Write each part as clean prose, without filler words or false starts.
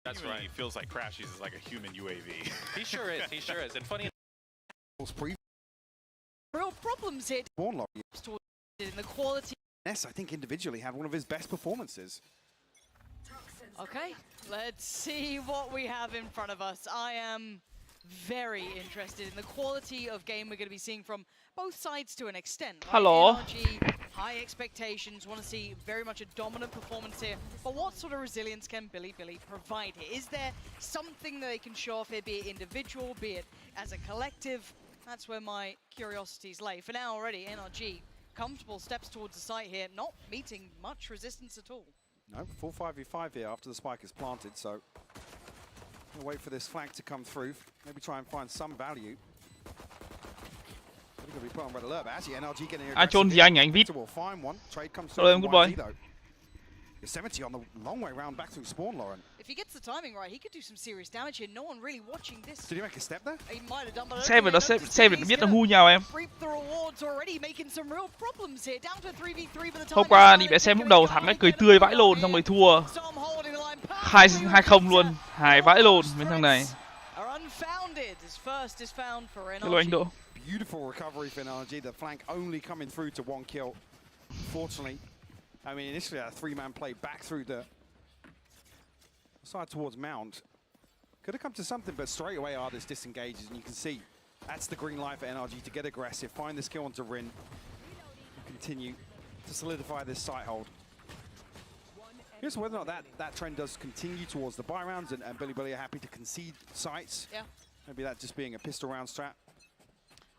That's right. He feels like Crashies is like a human UAV. He sure is. He sure is. And funny. Real problems here. In the quality. Yes, I think individually had one of his best performances. Okay, let's see what we have in front of us. I am very interested in the quality of game we're going to be seeing from both sides to an extent. Right? Hello. NRG, high expectations, want to see very much a dominant performance here. But what sort of resilience can Billy provide here? Is there something that they can show off here, be it individual, be it as a collective? That's where my curiosities lay. For now already, NRG, comfortable steps towards the site here, not meeting much resistance at all. No, full 5v5 here after the spike is planted, so we'll wait for this flag to come through. Maybe try and find some value. Going to be put on red alert, but actually NRG getting Ai chôn gì anh vít. We'll find one. Trade comes Hello, through. good boy. Yosemite on the long way round back through spawn, Lauren. If he gets the timing right, he could do some serious damage here. No one really watching this. Did he make a step there? He might have done, but Xem được biết nó hu nhau em. Reap the rewards already, making some real problems here. Down to 3v3 by the time. Hôm qua đi vẽ xem lúc đầu thắng ấy cười tươi vãi lồn xong rồi thua 2-0 luôn, hài vãi lồn bên thằng này. Hello anh Đỗ. Beautiful recovery for NRG. The flank only coming through to one kill. Fortunately, I mean, initially a three-man play back through the side towards Mount. Could have come to something, but straight away Ardis disengages, and you can see that's the green light for NRG to get aggressive, find this kill onto Rin, continue to solidify this site hold. Here's whether or not that trend does continue towards the buy rounds, and Billy are happy to concede sites. Yeah. Maybe that just being a pistol round strat.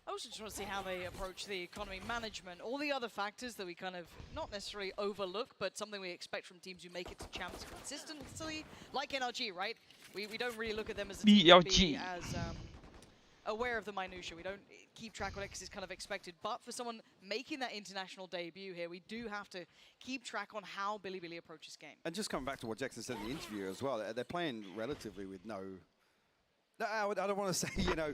I also just want to see how they approach the economy management. All the other factors that we kind of not necessarily overlook, but something we expect from teams who make it to champs consistently, like NRG, right? We don't really look at them as a team to be as aware of the minutiae. We don't keep track of what is kind of expected. But for someone making that international debut here, we do have to keep track on how Billy approaches game. And just coming back to what Jackson said in the interview as well, they're playing relatively with no, I don't want to say, you know,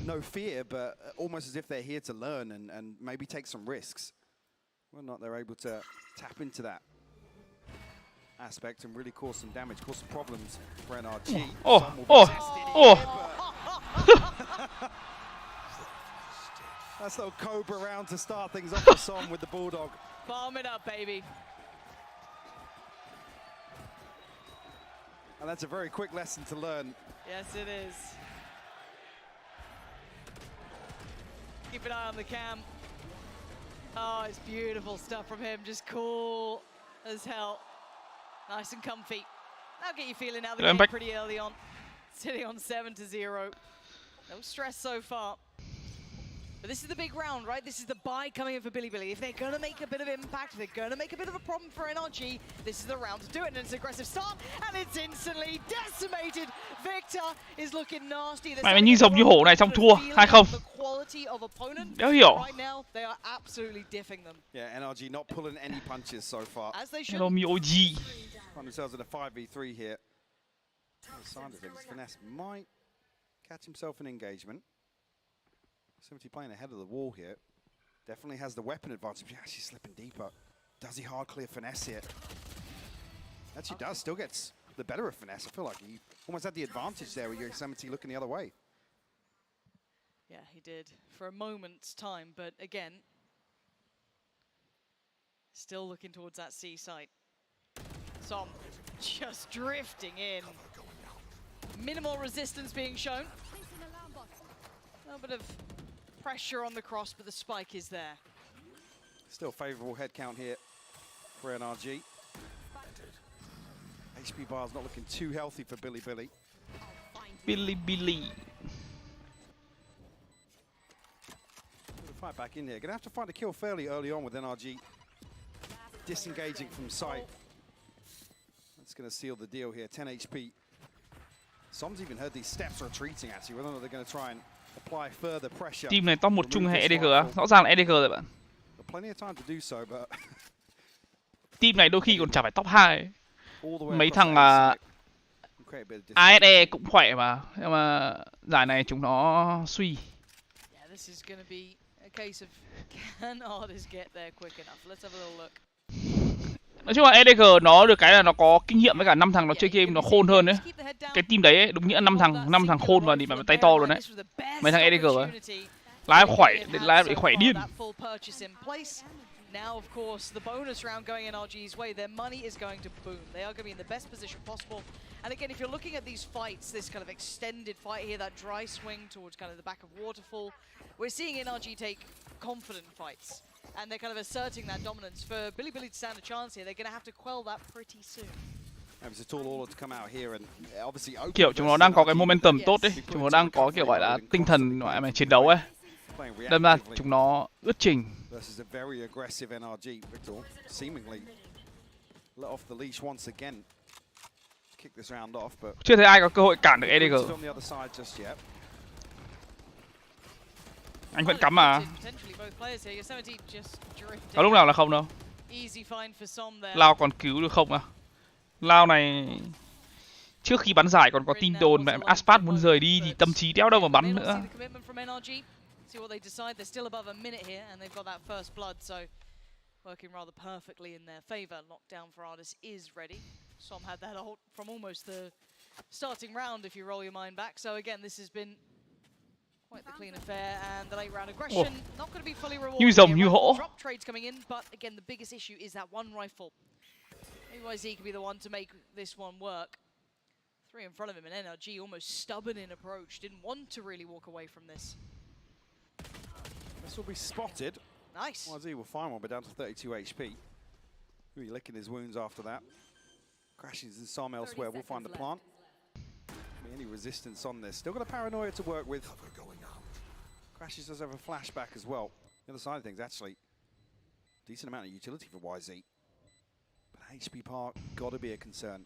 no fear, but almost as if they're here to learn and maybe take some risks. Whether or not they're able to tap into that aspect and really cause some damage, cause some problems for NRG. That's a little Cobra round to start things off for Som with the Bulldog. Farm it up, baby. And that's a very quick lesson to learn. Yes, it is. Keep an eye on the cam. Oh, it's beautiful stuff from him. Just cool as hell. Nice and comfy. That'll get you feeling out the game pretty early on. Sitting on 7-0. No stress so far. But this is the big round, right? This is the buy coming in for Billy. If they're going to make a bit of impact, if they're going to make a bit of a problem for NRG, this is the round to do it. And it's an aggressive start, and it's instantly decimated. Victor is looking nasty. Mày như giống như hổ này xong thua 2-0. Đéo hiểu. Right now, they are absolutely diffing them. Yeah, NRG not pulling any punches so far. As they should. Hello, me OG. Find themselves in a 5v3 here. The sign of things, Finesse might catch himself in engagement. Simply playing ahead of the wall here. Definitely has the weapon advantage. Yeah, she's slipping deeper. Does he hard clear Finesse here? Actually does. Still gets the better of Finesse. I feel like he almost had the advantage there with Yosemite looking the other way. Yeah, he did for a moment's time, but again, still looking towards that C site. Som just drifting in. Minimal resistance being shown. A little bit of pressure on the cross, but the spike is there. Still favorable head count here for NRG. HP bar's not looking too healthy for Billy. Fight back in here. Gonna have to find a kill fairly early on with NRG disengaging from sight. That's gonna seal the deal here. 10 HP. Som's even heard these steps retreating actually. Whether or not they're gonna try and apply further pressure. Team này top 1 chung hay EDG á? Rõ ràng là EDG rồi bạn. Plenty of time to do so, but team này đôi khi còn chả phải top 2. Mấy thằng ASE cũng khỏe mà, nhưng mà giải này chúng nó suy. Yeah, this is gonna be a case of can Ardis get there quick enough? Let's have a little look. Nói chung là EDG nó được cái là nó có kinh nghiệm với cả 5 thằng nó chơi game nó khôn hơn đấy. Cái team đấy ấy, đúng nghĩa 5 thằng khôn và đi mà tay to luôn đấy. Mấy thằng EDG ấy. Lái khỏe điên. Now, of course, the bonus round going in RG's way, their money is going to boom. They are going to be in the best position possible. And again, if you're looking at these fights, this kind of extended fight here, that dry swing towards kind of the back of Waterfall, we're seeing NRG take confident fights. And they're kind of asserting that dominance. For Billy to stand a chance here, they're going to have to quell that pretty soon. Kiểu chúng nó đang có cái momentum tốt đấy. Chúng nó đang có kiểu gọi là tinh thần gọi là chiến đấu ấy. Đâm ra chúng nó ướt trình. Versus a very aggressive NRG. Victor seemingly let off the leash once again. Kick this round off, but chưa thấy ai có cơ hội cản được EDG. Anh vẫn cắm mà. Có lúc nào là không đâu. Lao còn cứu được không à? Lao này trước khi bắn giải còn có tin đồn mẹ Aspat muốn rời đi thì tâm trí đéo đâu mà bắn nữa. See what they decide. They're still above a minute here, and they've got that first blood, so working rather perfectly in their favor. Lockdown for Ardis is ready. Som had that ult from almost the starting round, if you roll your mind back. So again, this has been quite the clean affair, and the late round aggression not going to be fully rewarded. Như rồng như hổ. Drop trades coming in, but again, the biggest issue is that one rifle. Maybe YZ could be the one to make this one work. Three in front of him, and NRG almost stubborn in approach. Didn't want to really walk away from this. This will be spotted. Nice. YZ will find one, but down to 32 HP. He'll be licking his wounds after that. Crashes in some elsewhere. We'll find the plant. Any resistance on this? Still got a paranoia to work with. Crashes does have a flashback as well. The other side of things, actually, decent amount of utility for YZ. But HP Park got to be a concern.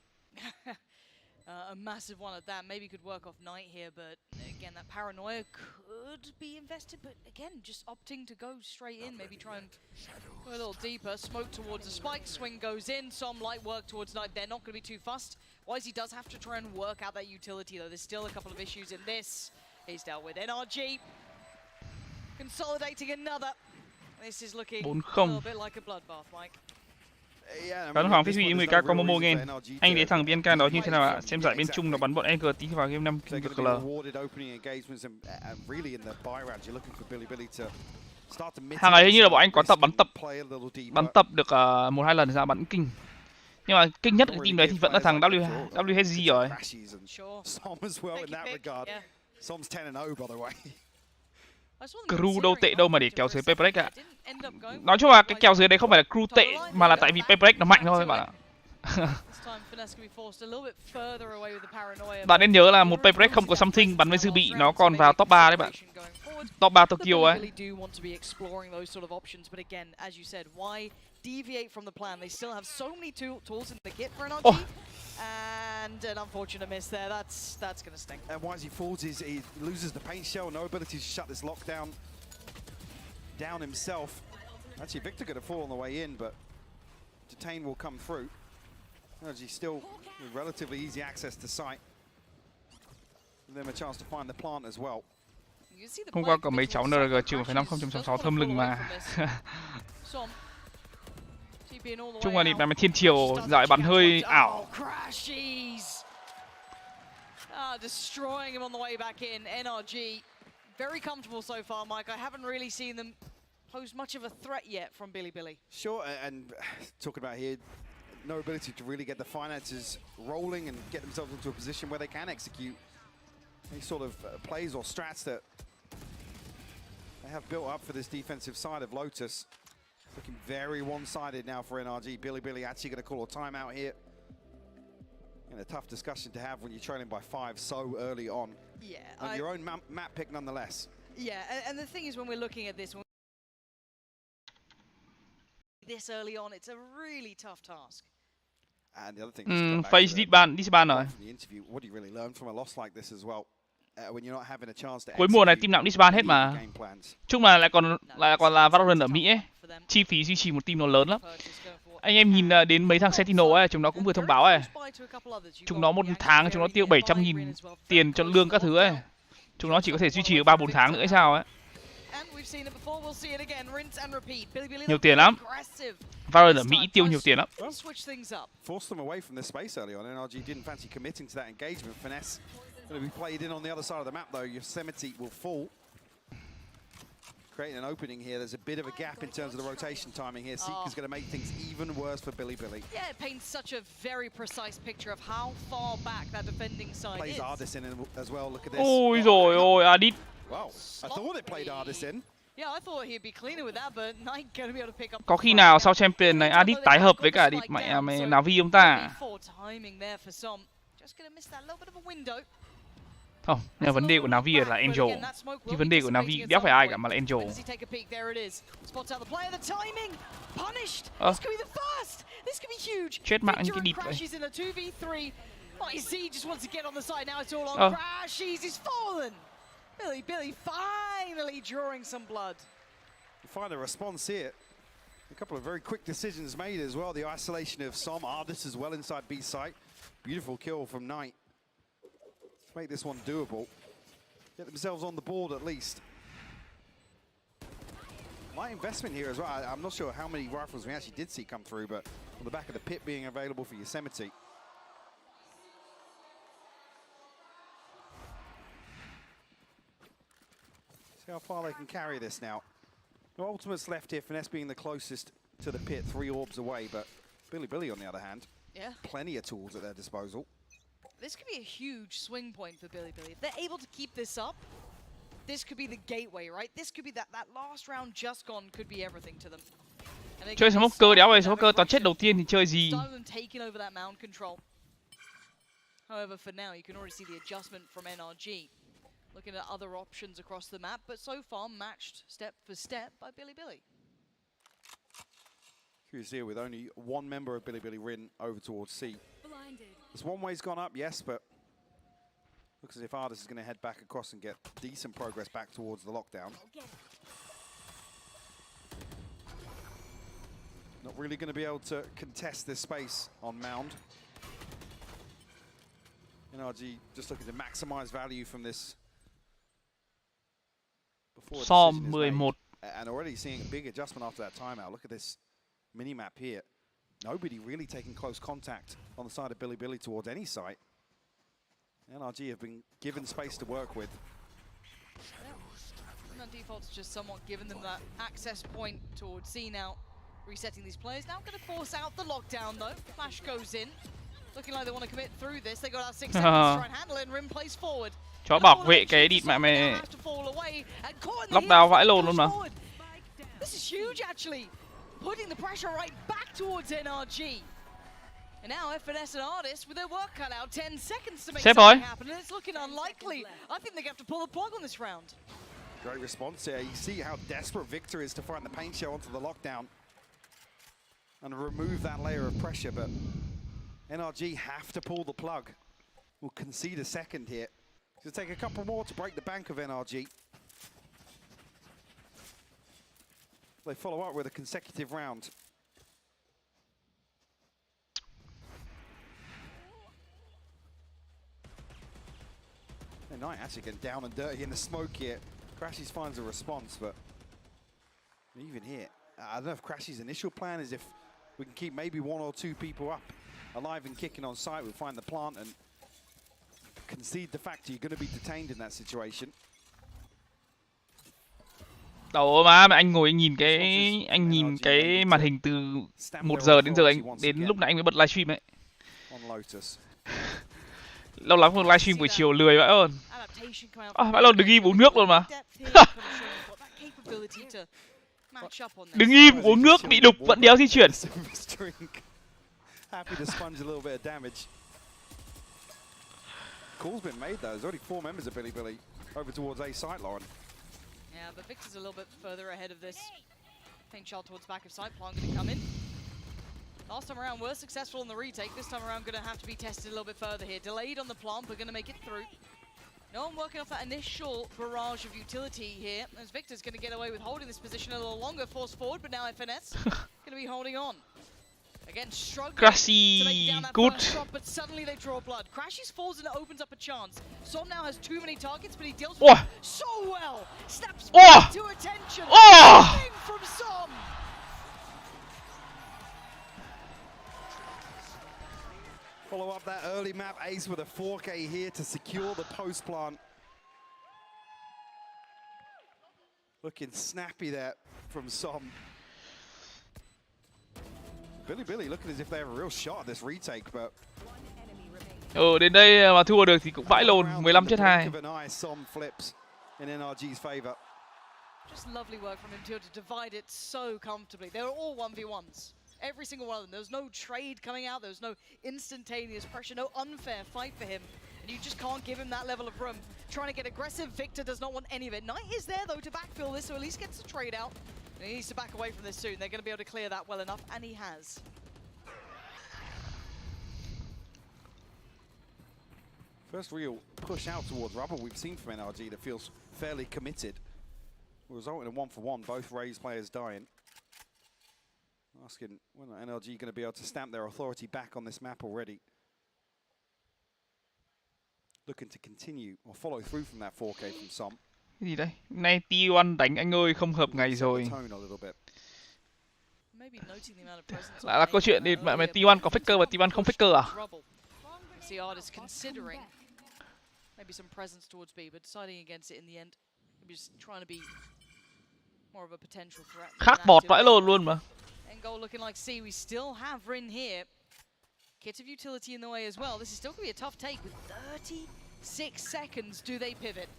A massive one at that. Maybe could work off Knight here, but again, that paranoia could be invested. But again, just opting to go straight in. Maybe try and go a little deeper. Smoke towards the spike. Swing goes in. Some light work towards Knight. They're not going to be too fussed. YZ does have to try and work out that utility, though. There's still a couple of issues in this. He's dealt with NRG. Consolidating another. This is looking a little bit like a bloodbath, Mike. Bắn hoàng phí 10k có MoMo nghe. Anh để thằng BenQ đó như thế nào ạ? Xem giải bên Trung nó bắn bọn EG tí vào game 5 kinh cực là. Hàng ấy như là bọn anh có bắn tập được 1-2 lần ra bắn kinh. Nhưng mà kinh nhất cái team đấy thì vẫn là thằng WHG rồi. Crew đâu tệ đâu mà để kéo dưới HyperX ạ. Nói chung là cái kéo dưới đấy không phải là crew tệ mà là tại vì HyperX nó mạnh thôi bạn ạ. Bạn nên nhớ là một HyperX không có something bắn với dư bị nó còn vào top 3 đấy bạn. Top 3 Tokyo ấy. Deviate from the plan. They still have so many tools in the kit for NRG. And an unfortunate miss there. That's going to sting. And YZ falls, he loses the paint shell, no ability to shut this lockdown down himself. Actually, Victor could have fallen on the way in, but Detain will come through. NRG still with relatively easy access to site. Give them a chance to find the plant as well. Hôm qua có mấy cháu NRG chịu phải 50.6 thơm lừng mà. Chung là đi mà thiên triều giải bắn hơi ảo. Destroying him on the way back in. NRG very comfortable so far, Mike. I haven't really seen them pose much of a threat yet from Billy. Sure, and talking about here, no ability to really get the finances rolling and get themselves into a position where they can execute any sort of plays or strats that they have built up for this defensive side of Lotus. Looking very one-sided now for NRG. Billy actually going to call a timeout here. And a tough discussion to have when you're trailing by 5 so early on. Yeah. And your own map pick nonetheless. Yeah, and the thing is when we're looking at this, this early on, it's a really tough task. And the other thing face disban rồi. The interview, what do you really learn from a loss like this as well? When you're not having a chance to cuối mùa này team nào disban hết mà. Chung là lại còn là VALORANT ở Mỹ ấy. Chi phí duy trì một team nó lớn lắm. Anh em nhìn đến mấy thằng Sentinel ấy, chúng nó cũng vừa thông báo ấy. Chúng nó một tháng chúng nó tiêu 700.000 tiền cho lương các thứ ấy. Chúng nó chỉ có thể duy trì được 3-4 tháng nữa hay sao ấy. Nhiều tiền lắm. Valorant ở Mỹ tiêu nhiều tiền lắm. Forced them away from this space early on. NRG didn't fancy committing to that engagement. Finesse going to be played in on the other side of the map though. Yosemite will fall. Creating an opening here. There's a bit of a gap in terms of the rotation timing here. Seeker's going to make things even worse for Billy. Yeah, it paints such a very precise picture of how far back that defending side Plays is. Ardis in as well. Look at this. Ôi rồi ôi, Adit. Wow, I thought it played Ardis in. Yeah, I thought he'd be cleaner with that, but Knight gonna be able to pick up. Có khi nào sau champion này Adit tái hợp với cả Adit mẹ mày nào vi ông ta? Không, nhưng vấn đề của Navi là Angel. Cái vấn đề của Navi đéo phải ai cả mà là Angel. Chết mạng như cái địt vậy. Billy finally drawing some blood. You find a response here. A couple of very quick decisions made as well. The isolation of Som, Ardis as well inside B site. Beautiful kill from Knight. Make this one doable. Get themselves on the board at least. Light investment here as well. I'm not sure how many rifles we actually did see come through, but on the back of the pit being available for Yosemite. See how far they can carry this now. No ultimates left here, Finesse being the closest to the pit, 3 orbs away, but Billy on the other hand, plenty of tools at their disposal. This could be a huge swing point for Billy. If they're able to keep this up, this could be the gateway, right? This could be that last round just gone could be everything to them. Chơi smoker đéo ơi, smoker toàn chết đầu tiên thì chơi gì? However, for now, you can already see the adjustment from NRG. Looking at other options across the map, but so far matched step for step by Billy. Curious here with only one member of Billy ridden over towards C. This one way's gone up, yes, but looks as if Ardis is going to head back across and get decent progress back towards the lockdown. Not really going to be able to contest this space on Mound. NRG just looking to maximize value from this. Som 11. And already seeing a big adjustment after that timeout. Look at this mini-map here. Nobody really taking close contact on the side of Billy towards any site. NRG have been given space to work with. And on default's just somewhat given them that access point towards C now. Resetting these players. Now going to force out the lockdown though. Flash goes in. Looking like they want to commit through this. They got out 6 seconds to try and handle it and Rim plays forward. Chó bảo vệ cái Adit mẹ mày. Lockdown vãi lồn luôn mà. This is huge actually. Putting the pressure right back towards NRG. And now FNS and Ardis with their work cut out. 10 seconds to make something happen, and it's looking unlikely. I think they have to pull the plug on this round. Great response here. You see how desperate Victor is to find the paint shell onto the lockdown and remove that layer of pressure, but NRG have to pull the plug. We'll concede a second here. It'll take a couple more to break the bank of NRG. They follow up with a consecutive round. And Knight actually getting down and dirty in the smoke here. Crashies finds a response, but even here, I don't know if Crashies' initial plan is if we can keep maybe 1 or 2 people up, alive and kicking on site, we'll find the plant and concede the fact you're going to be detained in that situation. Đâu mà anh ngồi anh nhìn cái màn hình từ 1 giờ đến giờ đến lúc nãy anh mới bật livestream ấy. Lâu lắm không livestream buổi chiều lười vậy ơn. Vãi lồn đừng im uống nước luôn mà. Đừng im uống nước bị đục vẫn đéo di chuyển. Call's been made though. There's already 4 members of Billy over towards A site line. Yeah, but Victor's a little bit further ahead of this. Paint shot towards back of site. Plant going to come in. Last time around, we're successful in the retake. This time around, going to have to be tested a little bit further here. Delayed on the plant, but going to make it through. No one working off that initial barrage of utility here. As Victor's going to get away with holding this position a little longer. Forced forward, but now FNS going to be holding on. Again, struggling Crazy to make down that good. first shot, but suddenly they draw blood. Crashes falls and it opens up a chance. Som now has too many targets, but he deals with it so well. Snaps back to attention. Coming from Som. Follow up that early map ace with a 4K here to secure the post plant. Looking snappy there from Som. Billy looking as if they have a real shot at this retake, but Đến đây mà thua được thì cũng vãi lồn, 15 chết 2. Som flips in NRG's favor. Just lovely work from him to divide it so comfortably. They were all 1v1s. Every single one of them. There was no trade coming out. There was no instantaneous pressure, no unfair fight for him. And you just can't give him that level of room. Trying to get aggressive, Victor does not want any of it. Knight is there, though, to backfill this, so at least gets the trade out. And he needs to back away from this soon. They're going to be able to clear that well enough, and he has. First real push out towards rubble we've seen from NRG that feels fairly committed. Will result in a 1-for-1, both Rays players dying. Asking, when are NRG going to be able to stamp their authority back on this map already? Looking to continue or follow through from that 4K from Som. Cái gì đây? Nay T1 đánh anh ơi không hợp ngày rồi. Lại là câu chuyện thì mà T1 có faker và T1 không faker à? CR is considering maybe some presence towards B, but deciding against it in the end. Maybe just trying to be more of a potential threat. Khác bọt vãi lồn luôn mà. Goal looking like C. We still have Rin here. Kit of utility in the way as well. This is still going to be a tough take with 36 seconds. Do they pivot?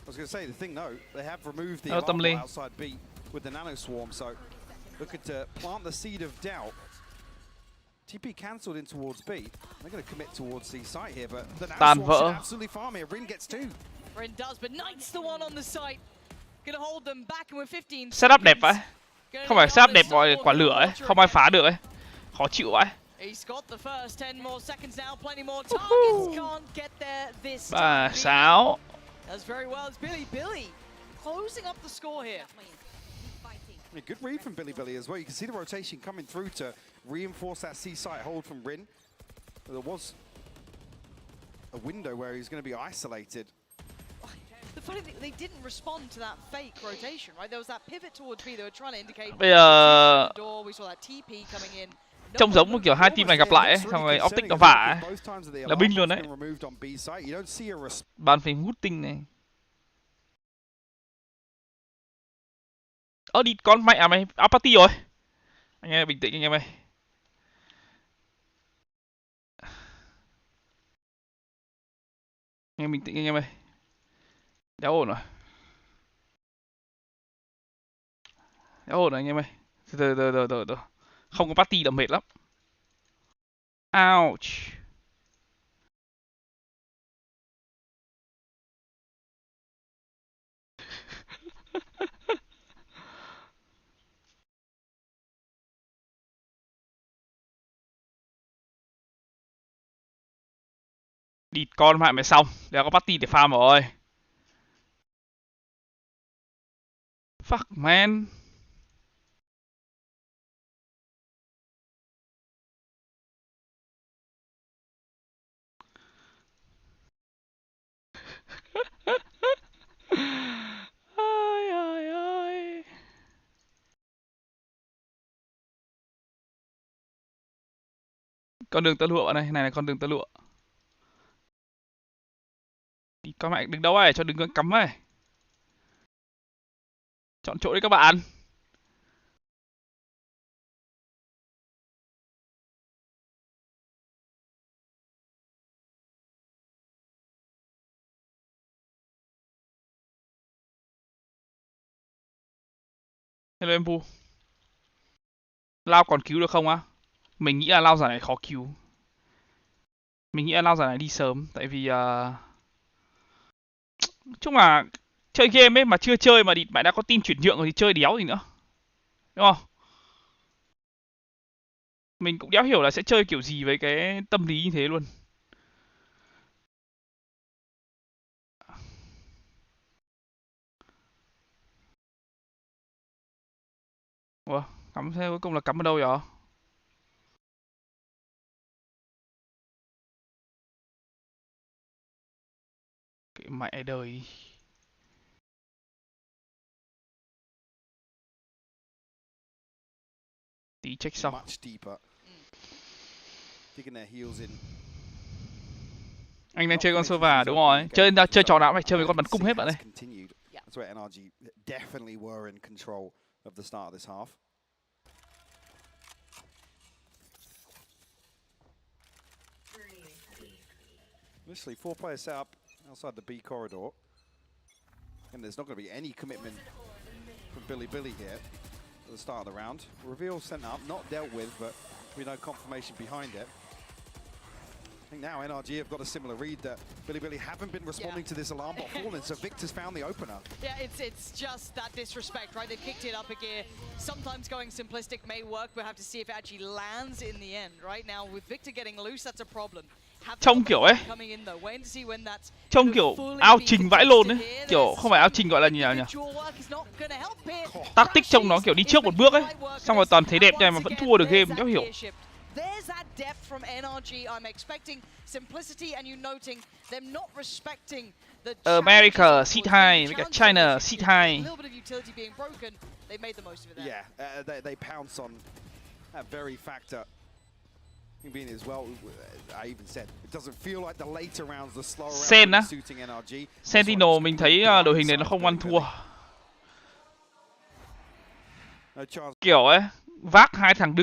I was going to say the thing though, they have removed the alarm outside B with the nano swarm, so looking to plant the seed of doubt. TP cancelled in towards B. They're going to commit towards C site here, but the nano swarm should absolutely farm here. Rin gets 2. Rin does, but Knight's the one on the site. Going to hold them back, and with 15 setup đẹp vậy. Không phải setup đẹp mọi quả lửa ấy, không ai phá được ấy. Khó chịu vậy. 36. Does very well as Billy closing up the score here. Good read from Billy as well. You can see the rotation coming through to reinforce that C site hold from Rin. There was a window where he's going to be isolated. The funny thing, they didn't respond to that fake rotation, right? There was that pivot towards B. They were trying to indicate. Bây giờ we saw that TP coming in. Trông giống một kiểu hai team này gặp lại ấy, xong rồi optic nó vả ấy. Là binh luôn đấy. Bạn phải hút tinh này. Đi con mẹ à mày, apathy rồi. Anh em bình tĩnh anh em ơi. Anh em bình tĩnh anh em ơi. Đéo ổn rồi. Đéo ổn rồi anh em ơi. Từ. Không có party là mệt lắm. Ouch. Địt con mẹ mày xong. Đéo có party để farm rồi. Fuck man. Ai. Con đường tơ lụa bạn này, này là con đường tơ lụa. Đi con mẹ đứng đâu ấy, cho đứng cắm ấy. Chọn chỗ đi các bạn. Hello em Vu. Lao còn cứu được không á? Mình nghĩ là Lao giải này khó cứu. Mình nghĩ là Lao giải này đi sớm. Tại vì chung là chơi game ấy mà chưa chơi mà mày đã có team chuyển nhượng rồi thì chơi đéo gì nữa. Đúng không? Mình cũng đéo hiểu là sẽ chơi kiểu gì với cái tâm lý như thế luôn. Ủa, cắm xe cuối cùng là cắm ở đâu vậy? mẹ đời. Tí check xong. Anh đang chơi con Sova đúng rồi. Chơi trò nào phải chơi với con bắn cung hết bạn ơi. That's where NRG definitely were in control of the start of this half. Initially, 4 players set up outside the B corridor. And there's not going to be any commitment from Billy here at the start of the round. Reveal sent up, not dealt with, but we know confirmation behind it. I think now NRG have got a similar read that Billy haven't been responding to this alarm bot falling, so Victor's found the opener. Yeah, it's just that disrespect, right? They've kicked it up a gear. Sometimes going simplistic may work, but have to see if it actually lands in the end. Right now, with Victor getting loose, that's a problem. Trông kiểu ấy, trông kiểu ao trình vãi lồn ấy, kiểu không phải ao trình gọi là gì nào nhỉ? Tactic trông nó kiểu đi trước một bước ấy, xong rồi toàn thấy đẹp này mà vẫn thua được game, cháu hiểu. There's that depth from NRG. I'm expecting simplicity, and you noting them not respecting the America seat 2 với cả China seat 2. A little bit of utility being broken. They made the most of it there. Yeah, they pounce on that very factor. Being as well, I even said it doesn't feel like the later rounds, the slower rounds suiting NRG. Sentinel mình thấy đội hình này nó không ăn thua. Kiểu ấy, vác hai thằng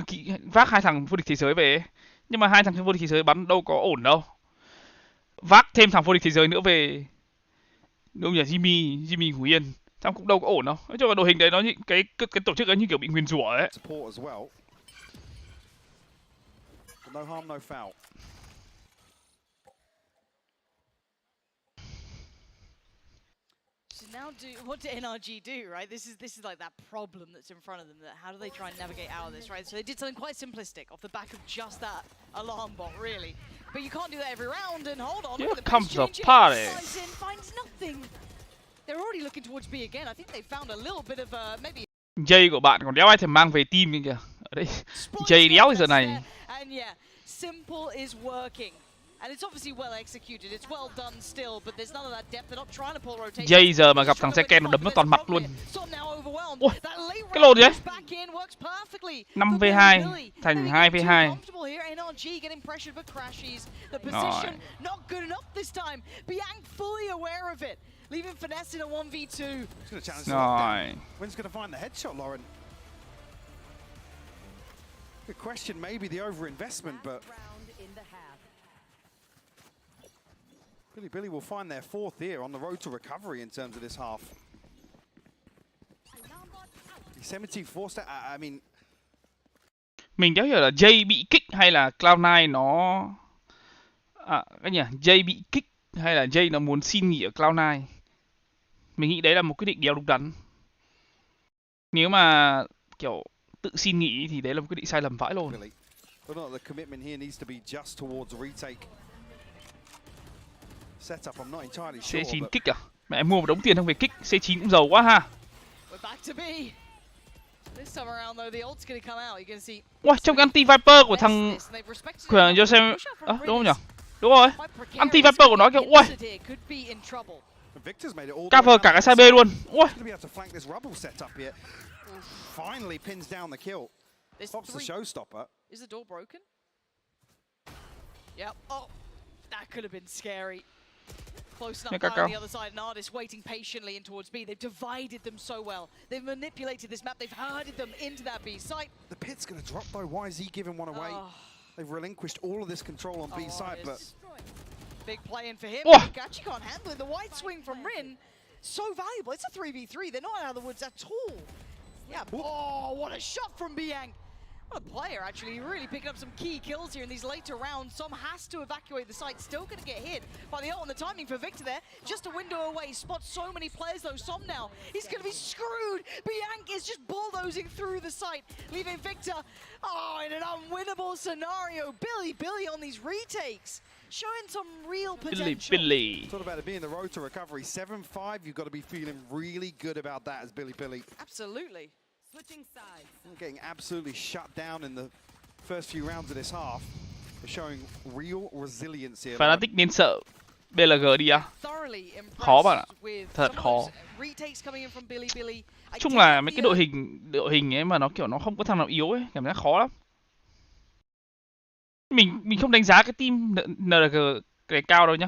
vô địch thế giới về, nhưng mà hai thằng vô địch thế giới bắn đâu có ổn đâu. Vác thêm thằng vô địch thế giới nữa về, đúng nhỉ, Jimmy Ngủ Yên, xong cũng đâu có ổn đâu. Nói chung là đội hình đấy nó cái tổ chức ấy như kiểu bị nguyền rủa ấy. No harm, no foul. So now, what do NRG do, right? This is like that problem that's in front of them. That how do they try and navigate out of this, right? So they did something quite simplistic off the back of just that alarm bot, really. But you can't do that every round. And hold on, here comes the party. Finds nothing. They're already looking towards B again. I think they found a little bit of maybe. Jay của bạn còn đéo ai thèm mang về team kìa. Ở đây Jay đéo giờ này. And yeah, simple is working. And it's obviously well executed. It's well done still, but there's none of that depth. They're not trying to pull rotation. Jay giờ mà gặp thằng Saturn nó đấm nó toàn mặt luôn. Ôi, cái lồn gì đấy? 5v2 thành 2v2. Rồi. Leaving finesse in a 1v2. Rồi. When's going to find the headshot, Lauren? Good question, maybe the overinvestment, but Billy will find their fourth here on the road to recovery in terms of this half. Yosemite forced out, I mean... Mình đéo hiểu là Jay bị kích hay là Cloud9 nó... cái nhỉ, Jay bị kích hay là Jay nó muốn xin nghỉ ở Cloud9. Mình nghĩ đấy là một quyết định đéo đúng đắn. Nếu mà kiểu tự xin nghỉ thì đấy là một quyết định sai lầm vãi luôn. C9 kích à? Mẹ mua một đống tiền không về kích, C9 cũng giàu quá ha. Wow, trong anti Viper của thằng Joseph, đúng không nhỉ? Đúng rồi. Anti Viper của nó kìa. Ui. Cover cả cái side B luôn. Ui. Finally pins down the kill. Pops the showstopper. Is the door broken? Yep. Oh, that could have been scary. Close enough on the other side, and Artist waiting patiently in towards B. They've divided them so well. They've manipulated this map. They've herded them into that B site. The pit's going to drop though. Why is he giving one away? They've relinquished all of this control on B side, but big play in for him. He actually can't handle it. The white swing from Rin, so valuable. It's a 3v3. They're not out of the woods at all. Yeah. Oh, what a shot from BenQ. What a player, actually. Really picking up some key kills here in these later rounds. Som has to evacuate the site. Still going to get hit by the ult, and the timing for Victor there. Just a window away. Spots so many players, though. Som now, he's going to be screwed. BenQ is just bulldozing through the site, leaving Victor, in an unwinnable scenario. Billy on these retakes. Showing some real potential. Billy. It's all about it being the road to recovery. 7-5, you've got to be feeling really good about that as Billy. Absolutely. Switching sides. Getting absolutely shut down in the first few rounds of this half. They're showing real resilience here. Fanatic nên sợ. BLG đi á. Khó bạn ạ. Thật khó. Chung là mấy cái đội hình ấy mà nó kiểu nó không có thằng nào yếu ấy, cảm giác khó lắm. Mình không đánh giá cái team NRG cái cao đâu nhá.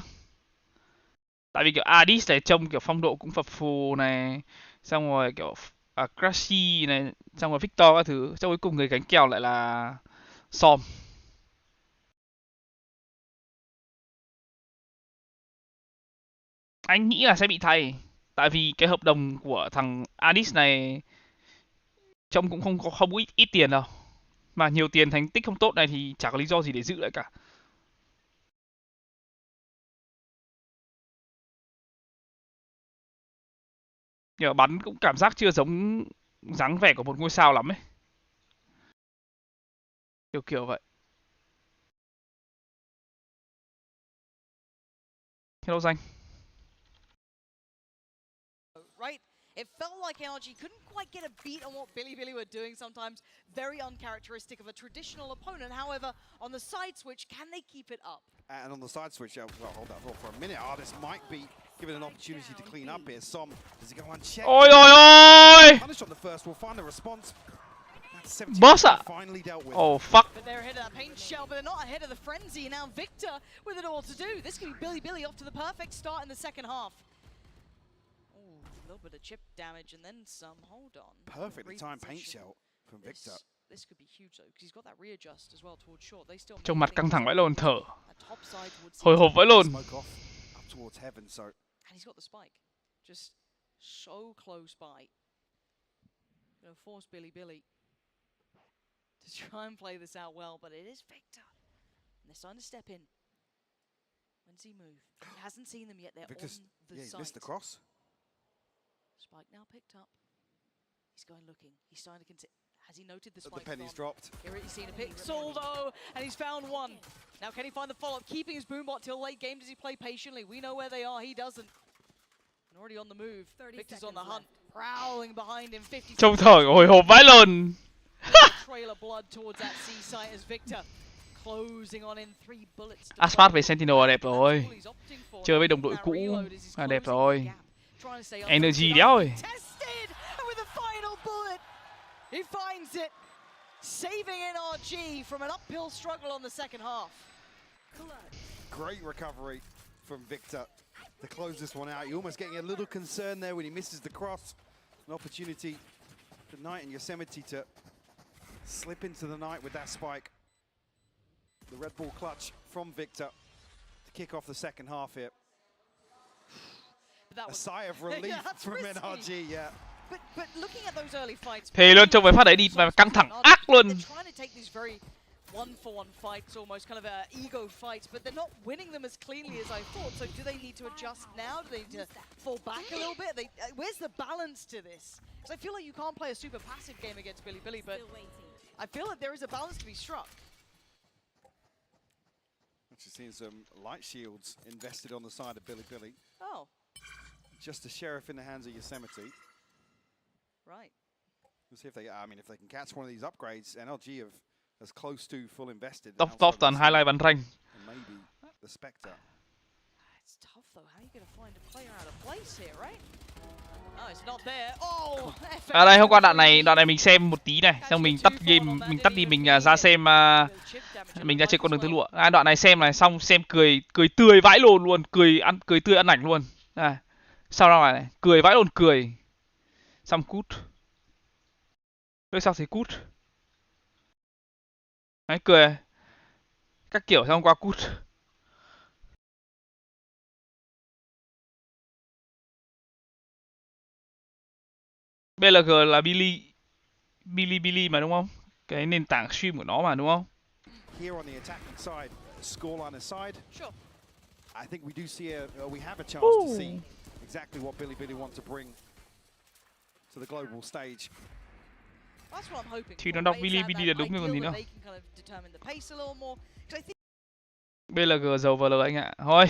Tại vì kiểu Adis này trông kiểu phong độ cũng phập phù này, xong rồi kiểu Crazy này, xong rồi Victor các thứ, xong cuối cùng người gánh kèo lại là Som. Anh nghĩ là sẽ bị thay, tại vì cái hợp đồng của thằng Adis này trông cũng không ít tiền đâu, mà nhiều tiền thành tích không tốt này thì chả có lý do gì để giữ lại cả. Kiểu bắn cũng cảm giác chưa giống dáng vẻ của một ngôi sao lắm ấy. Kiểu vậy. Hello Danh. Right? It felt like NRG couldn't quite get a beat on what Bilibili were doing sometimes. Very uncharacteristic of a traditional opponent. However, on the side switch, can they keep it up? And on the side switch, well, hold that thought for a minute. This might be given an opportunity to clean up here. Som, does he go unchecked? Ôi ôi ôi! Punish on the first, we'll find the response. Boss ạ! Finally dealt with. Oh fuck! But they're ahead of that paint shell, but they're not ahead of the frenzy. Now Victor with it all to do. This could be Bilibili off to the perfect start in the second half. A little bit of chip damage and then some. Hold on. Perfectly timed paint shell from Victor. This could be huge though, because he's got that readjust as well towards short. They still. Trông mặt căng thẳng vãi lồn, thở. Hồi hộp vãi lồn. Up towards heaven, so. And he's got the spike, just so close by. Gonna force Bilibili to try and play this out well, but it is Victor. And they're starting to step in. When's he move? He hasn't seen them yet. They're Victor's, on the he side. missed the cross. Spike now picked up. He's going looking. He's starting to consider. Has he noted the spike? The penny's dropped. Here he's seen a pixel though, and he's found one. Now can he find the follow-up? Keeping his boombot till late game. Does he play patiently? We know where they are. He doesn't. And already on the move. Victor's on the hunt. Prowling behind him. 50. Trông thở hồi hộp vãi lồn. Trail of blood towards that C site as Victor closing on in 3 bullets. Asphalt về Sentinel là đẹp rồi. Chơi với đồng đội cũ là đẹp rồi. Energy đéo rồi. He finds it, saving NRG from an uphill struggle on the second half. Great recovery from Victor to close this one out. You're almost getting a little concerned there when he misses the cross. An opportunity for Knight and Yosemite to slip into the night with that spike. The Red Bull clutch from Victor to kick off the second half here. A sigh of relief from NRG, yeah. But looking at those early fights, Thề luôn, trông mấy phát đấy đi mà căng thẳng ác luôn. Trying to take these very one-for-one fights, almost kind of ego fights, but they're not winning them as cleanly as I thought. So do they need to adjust now? Do they need to fall back a little bit? Where's the balance to this? Because I feel like you can't play a super passive game against Bilibili, but I feel like there is a balance to be struck. Actually seeing some light shields invested on the side of Bilibili. Oh. Just a sheriff in the hands of Yosemite. Right. We'll see if they, I mean, if they can catch one of these upgrades. NLG have as close to full invested. Top toàn highlight bắn ranh. Maybe the Spectre. It's tough though. How are you going to find a player out of place here, right? Oh, it's not there. Oh. À đây, hôm qua đoạn này mình xem một tí này, xong mình tắt game, mình tắt đi, mình ra xem, mình ra trên con đường tơ lụa. Đoạn này xem này, xong xem cười tươi vãi lồn luôn, cười tươi ăn ảnh luôn. Sau đó này, cười vãi lồn cười. Xong cút. Rồi sao thấy cút? Đấy, cười. Các kiểu xong qua cút. BLG là Bilibili mà đúng không? Cái nền tảng stream của nó mà đúng không? Here on the attacking side, scoreline aside, sure. I think we do see we have a chance to see exactly what Bilibili want to bring to the global stage. That's what I'm hoping. Thì nó đọc Bilibili là đúng rồi còn gì nữa. BLG giàu VL anh ạ. Thôi.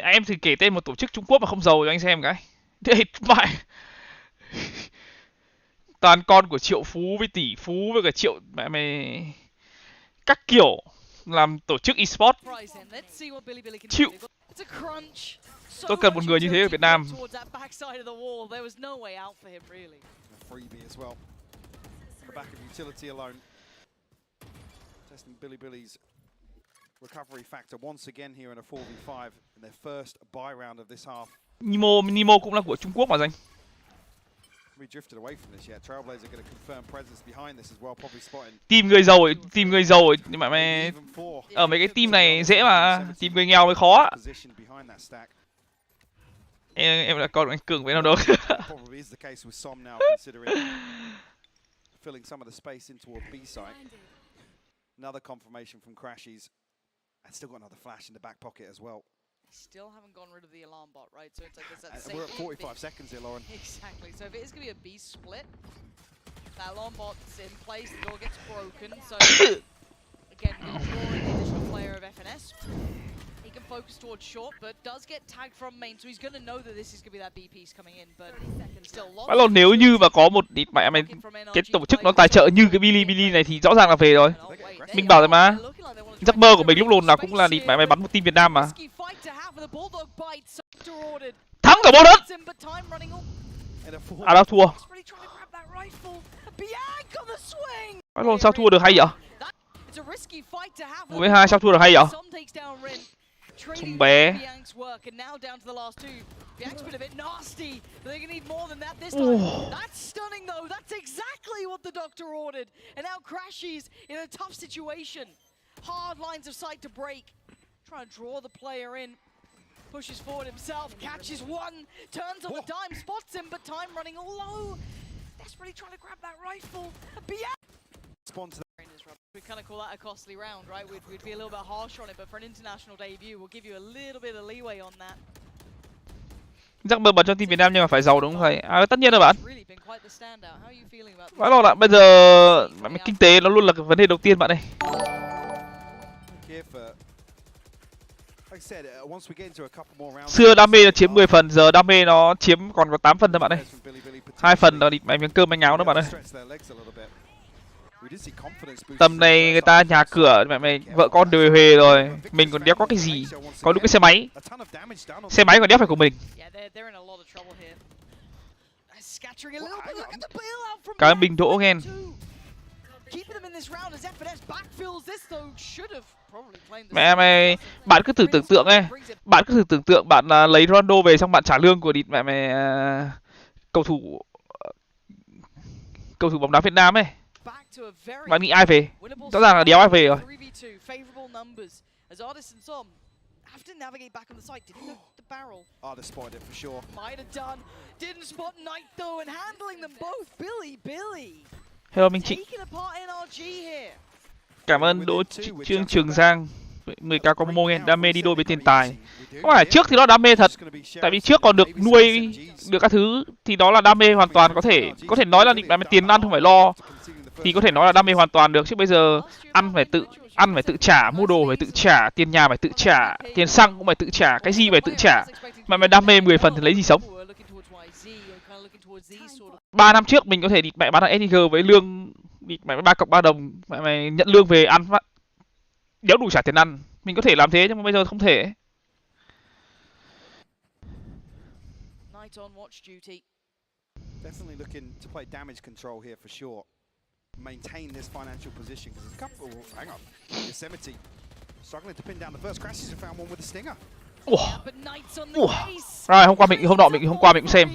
Em thử kể tên một tổ chức Trung Quốc mà không giàu cho anh xem cái. Thế mày. Toàn con của triệu phú với tỷ phú với cả triệu mẹ mày các kiểu. làm tổ chức Esports. Chịu. Tôi cần một người như thế ở Việt Nam. Recovery factor once again here in a 4v5 in their first buy round of this half. Nemo cũng là của Trung Quốc mà danh. We drifted away from this yet. Trailblazer going to confirm presence behind this as well, probably spotting. Tìm người giàu ấy, nhưng mà mày ở mấy cái team này dễ mà, tìm người nghèo mới khó. Em là con anh Cường với nào đâu. Probably is the case with Som now, considering filling some of the space into a B site. Another confirmation from Crashies. And still got another flash in the back pocket as well. Still haven't gone rid of the alarm bot, right? So it's like there's that we're at 45 seconds here, Lauren. Exactly. So if it is going to be a B split, that alarm bot's in place, the door gets broken. So again, drawing the additional player of FNS. He can focus towards short, but does get tagged from main, so he's going to know that this is going to be that B piece coming in. But still, nếu như mà có một mẹ mày cái tổ chức nó tài trợ như cái Billy này thì rõ ràng là về rồi. Mình bảo rồi mà. Giấc mơ của mình lúc lồn nào cũng là địt mày bắn một team Việt Nam mà. Thắng cả bộ đất. À đâu thua. Cái lồn sao thua được hay vậy? 12 sao thua được hay vậy? Súng bé. ByAC's been a bit nasty, but they're gonna need more than that this time. That's stunning though, that's exactly what the doctor ordered. And now Crashies in a tough situation. Hard lines of sight to break. Trying to draw the player in. Pushes forward himself, catches one, turns on the dime, spots him, but time running all low. Desperately trying to grab that rifle. ByAC! We kind of call that a costly round, right? We'd be a little bit harsh on it, but for an international debut, we'll give you a little bit of leeway on that. Chắc mơ bật cho team Việt Nam nhưng mà phải giàu đúng không thầy? À tất nhiên rồi bạn. Phải lo ạ, bây giờ kinh tế nó luôn là cái vấn đề đầu tiên bạn ơi. Xưa đam mê nó chiếm 10 phần, giờ đam mê nó chiếm còn có 8 phần thôi bạn ơi. 2 phần là địt mày miếng cơm manh áo đó bạn ơi. Tầm này người ta nhà cửa mẹ vợ con đều huề rồi, mình còn đéo có cái gì, có đúng cái xe máy còn đéo phải của mình. Cái bình đỗ nghe. Mẹ mày, bạn cứ thử tưởng tượng ấy, bạn lấy Ronaldo về xong bạn trả lương của địt mẹ mày cầu thủ bóng đá Việt Nam ấy. Bạn nghĩ ai về? Rõ ràng là đéo ai về rồi. Hello Minh Trịnh. Cảm ơn Đỗ Trương Trường Giang 10k có MoMo nghe, đam mê đi đôi với tiền tài. Không phải trước thì nó đam mê thật, tại vì trước còn được nuôi được các thứ thì đó là đam mê hoàn toàn, có thể nói là tiền ăn không phải lo thì có thể nói là đam mê hoàn toàn được, chứ bây giờ ăn phải tự trả, mua đồ phải tự trả, tiền nhà phải tự trả, tiền xăng cũng phải tự trả, cái gì phải tự trả. Mà mày đam mê 10 phần thì lấy gì sống? 3 năm trước mình có thể địt mẹ bán thằng SG với lương địt mẹ 3 cộng 3 đồng, mày nhận lương về ăn đéo đủ trả tiền ăn. Mình có thể làm thế nhưng mà bây giờ không thể. Definitely looking to play damage control here for sure. Maintain this financial position because a couple. Hang on, Yosemite struggling to pin down the first. Crashes have found one with a stinger. Rồi hôm nọ mình cũng xem.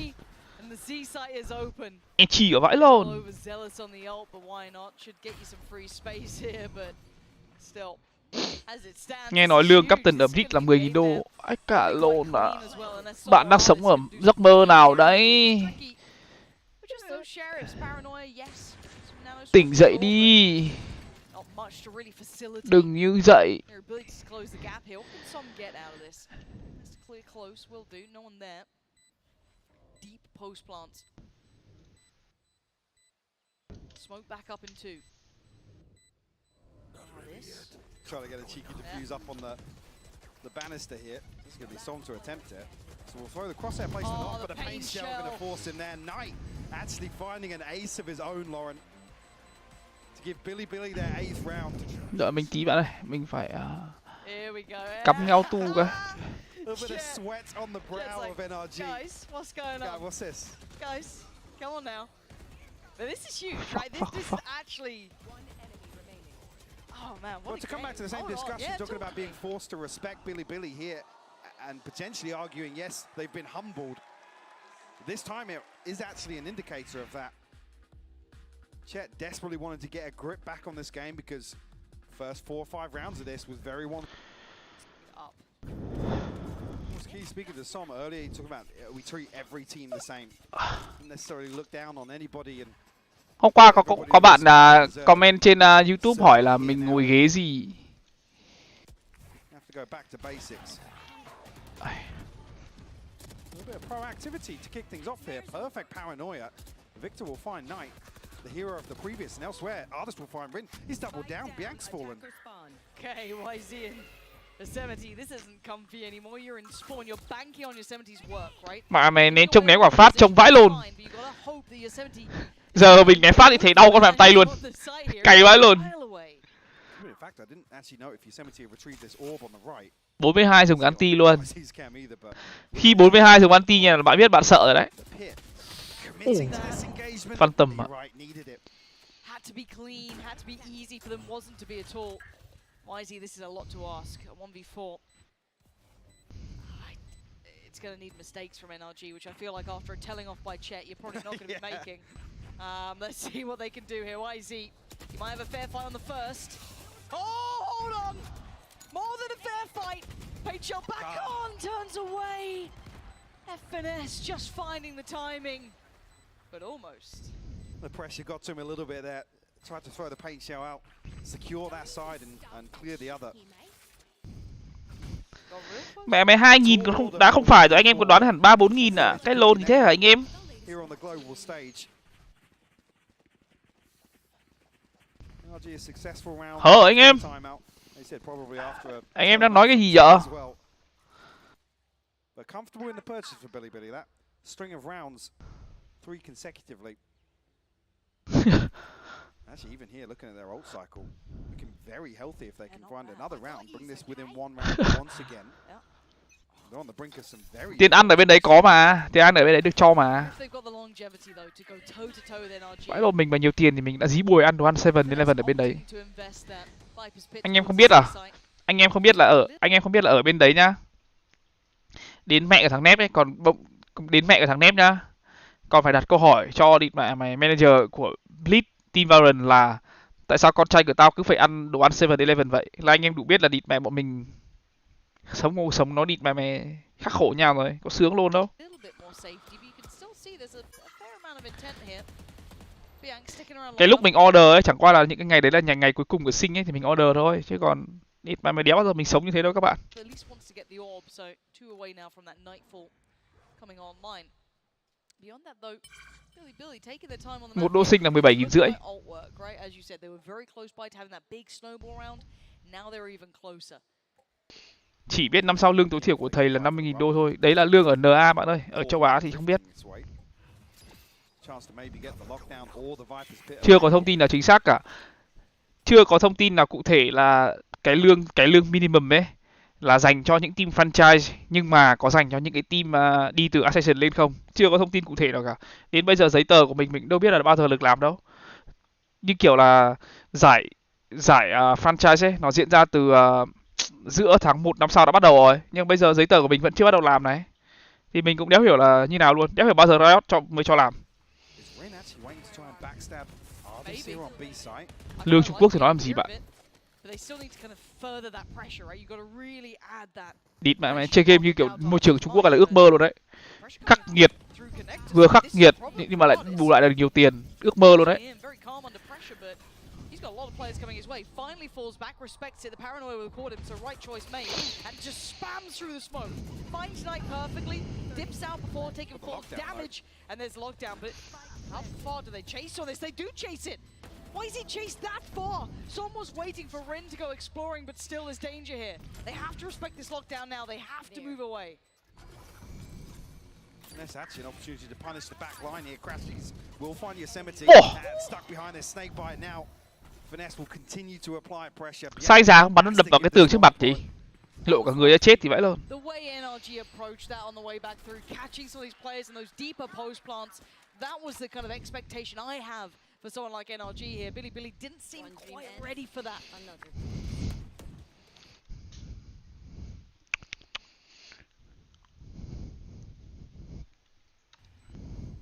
Em chỉ ở vãi lồn. Nghe nói lương captain ở Brit là 10.000 đô. Ách cả lồn à. Bạn đang sống ở giấc mơ nào đấy? Tỉnh dậy đi. Đừng như dậy. Trying to get a cheeky defuse up on the banister here. This is going to be Som to attempt it. So we'll throw the crosshair placement off, but a pain shell going to force him there. Knight actually finding an ace of his own, Lauren, to Đợi mình tí bạn ơi, mình phải Here we go. cắm nhau tu cơ. Over the sweat on the brow of NRG. Guys, what's going on? God, what's this? Guys, come on now. But this is huge, right? This is actually. Oh man, what Well, to come back to the same discussion, talking about being forced to respect Billy here and potentially arguing, yes, they've been humbled. This time it is actually an indicator of that. Chet desperately wanted to get a grip back on this game because first 4 or 5 rounds of this was very one. Up. Was key speaking to Som earlier, he talked about we treat every team the same. Don't necessarily look down on anybody and Hôm qua có bạn comment trên YouTube hỏi là mình ngồi ghế gì. Have to go back to basics. A little bit of proactivity to kick things off here. Perfect paranoia. Victor will find Knight, the hero of the previous, and elsewhere, Artist will find Rin. He's doubled down. BenQ's fallen. Okay, YZ in the 70. This isn't comfy anymore. You're in spawn. You're banking on your 70's work, right? Mà mày ném trông ném quả phát trông vãi lồn. Giờ mình ném phát thì thấy đau con bàn tay luôn. Cày vãi lồn. 42 dùng anti luôn. Khi 42 dùng anti nha, bạn biết bạn sợ rồi đấy. Phân tầm ạ. Had to be clean, had to be easy for them, wasn't to be at all. YZ, this is a lot to ask. A 1v4. It's going to need mistakes from NRG, which I feel like after a telling off by Chet, you're probably not going to be making. Let's see what they can do here. YZ, you might have a fair fight on the first. Oh, hold on! More than a fair fight. Pageshell back on, turns away. FNS just finding the timing, but almost. The pressure got to him a little bit there. Tried to throw the paint shell out, secure that side and clear the other. Mẹ mày 2.000 còn không đá không phải rồi, anh em còn đoán hẳn 3-4.000 à? Cái lồn gì thế hả anh em? Here on the global stage. Hờ anh em. Anh em đang nói cái gì vậy? But comfortable in the purchase for Billy. That string of rounds, 3 consecutively. Actually, even here, looking at their ult cycle, looking very healthy if they can find another round, bring this within 1 round once again. They're on the brink of some very. Tiền ăn ở bên đấy có mà, tiền ăn ở bên đấy được cho mà. Vãi lộn, mình mà nhiều tiền thì mình đã dí bùi ăn đồ ăn 7-Eleven ở bên đấy. Anh em không biết à? Anh em không biết là ở bên đấy nhá. Đến mẹ của thằng Nép ấy, còn đến mẹ của thằng Nép nhá. Còn phải đặt câu hỏi cho đi mẹ mày manager của Blitz Team VALORANT là tại sao con trai của tao cứ phải ăn đồ ăn 7-Eleven vậy? Là anh em đủ biết là địt mẹ bọn mình sống nó địt mẹ khắc khổ nhau rồi, có sướng luôn đâu. Cái lúc mình order ấy chẳng qua là những cái ngày đấy là ngày cuối cùng của sinh ấy thì mình order thôi, chứ còn địt mẹ đéo bao giờ mình sống như thế đâu các bạn. Một đô sinh là 17.500. Chỉ biết năm sau lương tối thiểu của thầy là 50.000 đô thôi. Đấy là lương ở NA bạn ơi. Ở châu Á thì không biết. Chưa có thông tin nào chính xác cả. Chưa có thông tin nào cụ thể là cái lương minimum ấy là dành cho những team franchise, nhưng mà có dành cho những cái team đi từ Ascension lên không? Chưa có thông tin cụ thể nào cả. Đến bây giờ giấy tờ của mình đâu biết là bao giờ được làm đâu. Như kiểu là giải franchise ấy, nó diễn ra từ giữa tháng 1 năm sau đã bắt đầu rồi, nhưng bây giờ giấy tờ của mình vẫn chưa bắt đầu làm này. Thì mình cũng đéo hiểu là như nào luôn, đéo hiểu bao giờ Riot mới cho làm. Lương Trung Quốc thì nói làm gì bạn? Địt mẹ chơi game như kiểu môi trường Trung Quốc là ước mơ luôn đấy. Khắc nghiệt, vừa khắc nghiệt nhưng mà lại bù lại được nhiều tiền, ước mơ luôn đấy. A lot of players coming his way. Finally falls back, respects it. The paranoia will record him, so right choice made. And just spams through the smoke. Finds Knight perfectly. Dips out before taking full damage. And there's lockdown, but how far do they chase on this? They do chase it. Why is he chased that far? Someone's waiting for Rin to go exploring, but still there's danger here. They have to respect this lockdown now. They have to move away. And that's actually an opportunity to punish the back line here. Crazyguy will find Yosemite. Stuck behind their snake bite now. Sai giá bắn nó đập vào cái tường trước mặt chị. Lộ cả người ra chết thì vãi luôn. That was the kind of expectation I have for someone like NRG here. Billy didn't seem quite ready for that.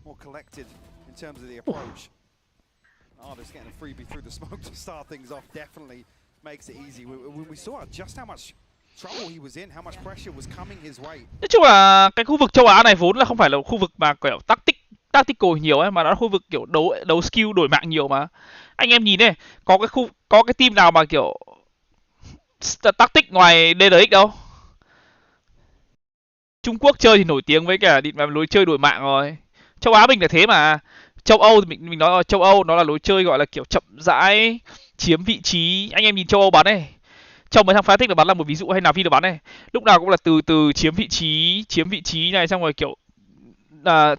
More collected in terms of the approach. Just getting a freebie through the smoke to start things off definitely makes it easy. When we saw just how much trouble he was in, how much pressure was coming his way. Nói chung là cái khu vực châu Á này vốn là không phải là khu vực mà kiểu tactical nhiều ấy, mà nó là khu vực kiểu đấu skill đổi mạng nhiều mà. Anh em nhìn này, có cái team nào mà kiểu tactic ngoài DyAC đâu. Trung Quốc chơi thì nổi tiếng với cả lối chơi đổi mạng rồi. Châu Á mình là thế mà. Châu Âu thì mình nói là châu Âu nó là lối chơi gọi là kiểu chậm rãi, chiếm vị trí. Anh em nhìn châu Âu bắn này. Trong mấy thằng Fnatic được bắn là một ví dụ, hay Navi được bắn này. Lúc nào cũng là từ chiếm vị trí này, xong rồi kiểu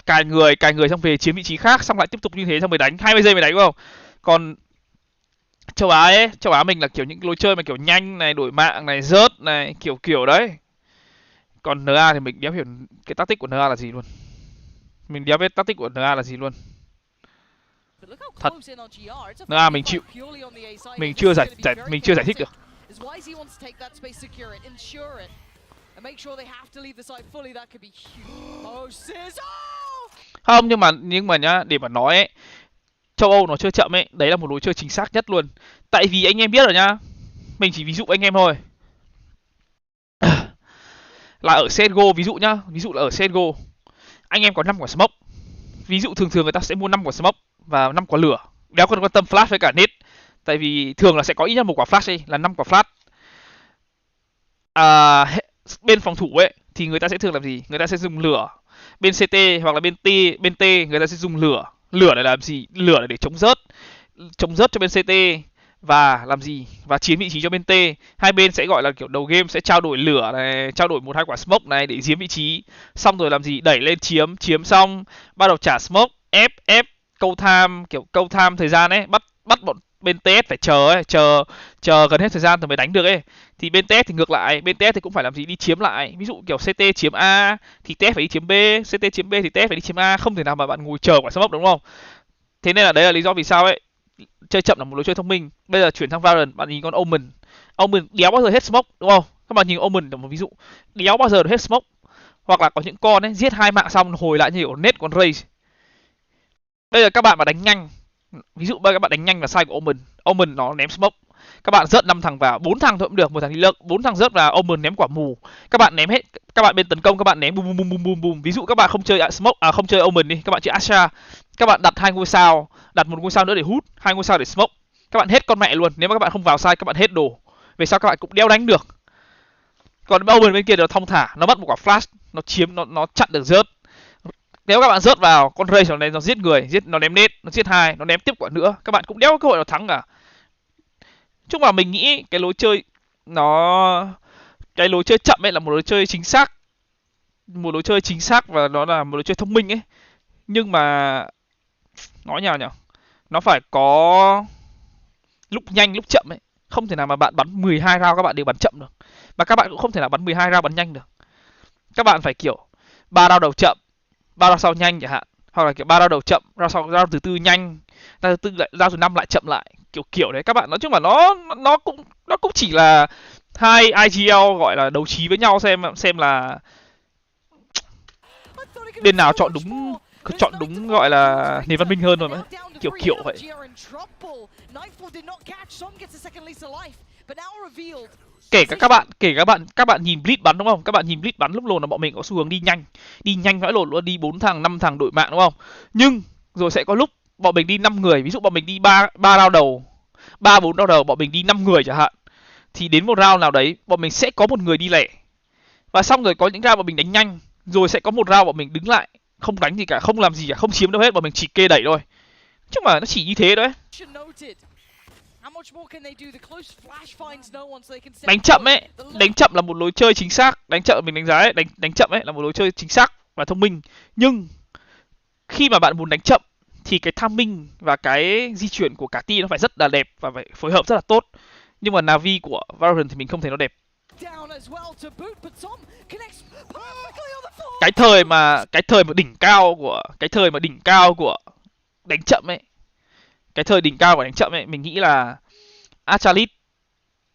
cài người xong về chiếm vị trí khác, xong lại tiếp tục như thế, xong rồi đánh 20 giây mới đánh, đúng không? Còn châu Á mình là kiểu những lối chơi mà kiểu nhanh này, đổi mạng này, rớt này, kiểu đấy. Còn NA thì mình đéo hiểu cái tactic của NA là gì luôn. Mình đéo biết tactic của NA là gì luôn. Thật. NA mình chịu. Mình chưa giải thích được. Không, nhưng mà nhá, để mà nói ấy, châu Âu nó chơi chậm ấy, đấy là một lối chơi chính xác nhất luôn. Tại vì anh em biết rồi nhá. Mình chỉ ví dụ anh em thôi. Là ở CSGO ví dụ nhá, ví dụ là ở CSGO anh em có 5 quả smoke. Ví dụ thường người ta sẽ mua 5 quả smoke và 5 quả lửa. Đéo cần quan tâm flash với cả nade. Tại vì thường là sẽ có ít nhất một quả flash đi, là 5 quả flash. Bên phòng thủ ấy thì người ta sẽ thường làm gì? Người ta sẽ dùng lửa. Bên CT hoặc là bên T người ta sẽ dùng lửa. Lửa để làm gì? Lửa là để chống rớt cho bên CT. Và làm gì? Và chiếm vị trí cho bên T. Hai bên sẽ gọi là kiểu đầu game sẽ trao đổi lửa này, trao đổi 1-2 quả smoke này để chiếm vị trí. Xong rồi làm gì? Đẩy lên chiếm xong, bắt đầu trả smoke, ép câu time thời gian ấy, bắt bọn bên TS phải chờ gần hết thời gian rồi mới đánh được ấy. Thì bên TS thì ngược lại, bên TS thì cũng phải làm gì? Đi chiếm lại. Ví dụ kiểu CT chiếm A thì TS phải đi chiếm B, CT chiếm B thì TS phải đi chiếm A, không thể nào mà bạn ngồi chờ quả smoke, đúng không? Thế nên là đấy là lý do vì sao ấy chơi chậm là một lối chơi thông minh. Bây giờ chuyển sang VALORANT, bạn nhìn con Omen đéo bao giờ hết smoke, đúng không? Các bạn nhìn Omen là một ví dụ, đéo bao giờ được hết smoke. Hoặc là có những con ấy giết 2 mạng xong hồi lại như kiểu nết con Raze. Bây giờ các bạn mà đánh nhanh, ví dụ bây giờ các bạn đánh nhanh là sai của Omen nó ném smoke. Các bạn rớt 5 thằng vào, 4 thằng thôi cũng được, một thằng đi lợn, 4 thằng rớt vào, Omen ném quả mù. Các bạn ném hết, các bạn bên tấn công các bạn ném bum. Ví dụ các bạn không chơi smoke, không chơi Omen đi, các bạn chơi Asha. Các bạn đặt 2 ngôi sao, đặt 1 ngôi sao nữa để hút, 2 ngôi sao để smoke. Các bạn hết con mẹ luôn, nếu mà các bạn không vào sai các bạn hết đồ. Về sau các bạn cũng đeo đánh được. Còn Omen bên kia nó thong thả, nó bắt một quả flash, nó chiếm, nó chặn được rớt. Nếu các bạn rớt vào, con Raze này nó giết người, nó ném nết, nó giết 2, nó ném tiếp quả nữa, các bạn cũng đéo có cơ hội nào thắng cả. Chung là mình nghĩ cái lối chơi chậm ấy là một lối chơi chính xác. Một lối chơi chính xác và nó là một lối chơi thông minh ấy. Nhưng mà nói nào nhỉ? Nó phải có lúc nhanh lúc chậm ấy. Không thể nào mà bạn bắn 12 round các bạn đều bắn chậm được. Và các bạn cũng không thể nào bắn 12 round bắn nhanh được. Các bạn phải kiểu 3 round đầu chậm, 3 round sau nhanh chẳng hạn. Hoặc là kiểu 3 round đầu chậm, round thứ tư nhanh, round thứ 5 lại chậm lại. Kiểu đấy, các bạn nói chung là nó cũng chỉ là hai IGL gọi là đấu trí với nhau xem là bên nào chọn đúng gọi là nền văn minh hơn rồi mà. Kiểu vậy. Kể các bạn nhìn Blitz bắn, đúng không? Các bạn nhìn Blitz bắn lúc lồn là bọn mình có xu hướng đi nhanh vãi lồn luôn, đi 4 thằng 5 thằng đội mạng, đúng không? Nhưng rồi sẽ có lúc bọn mình đi 5 người, ví dụ bọn mình đi 3 round đầu, 3-4 round đầu bọn mình đi 5 người chẳng hạn. Thì đến một round nào đấy bọn mình sẽ có một người đi lẻ. Và xong rồi có những round bọn mình đánh nhanh, rồi sẽ có một round bọn mình đứng lại, không đánh gì cả, không làm gì cả, không chiếm đâu hết, bọn mình chỉ kê đẩy thôi. Chứ mà nó chỉ như thế đấy. Đánh chậm là một lối chơi chính xác. Đánh chậm mình đánh giá ấy, đánh chậm ấy là một lối chơi chính xác và thông minh. Nhưng khi mà bạn muốn đánh chậm thì cái timing và cái di chuyển của cả team nó phải rất là đẹp và phải phối hợp rất là tốt. Nhưng mà Na'Vi của Valorant thì mình không thấy nó đẹp. Cái thời mà đỉnh cao của đánh chậm ấy, mình nghĩ là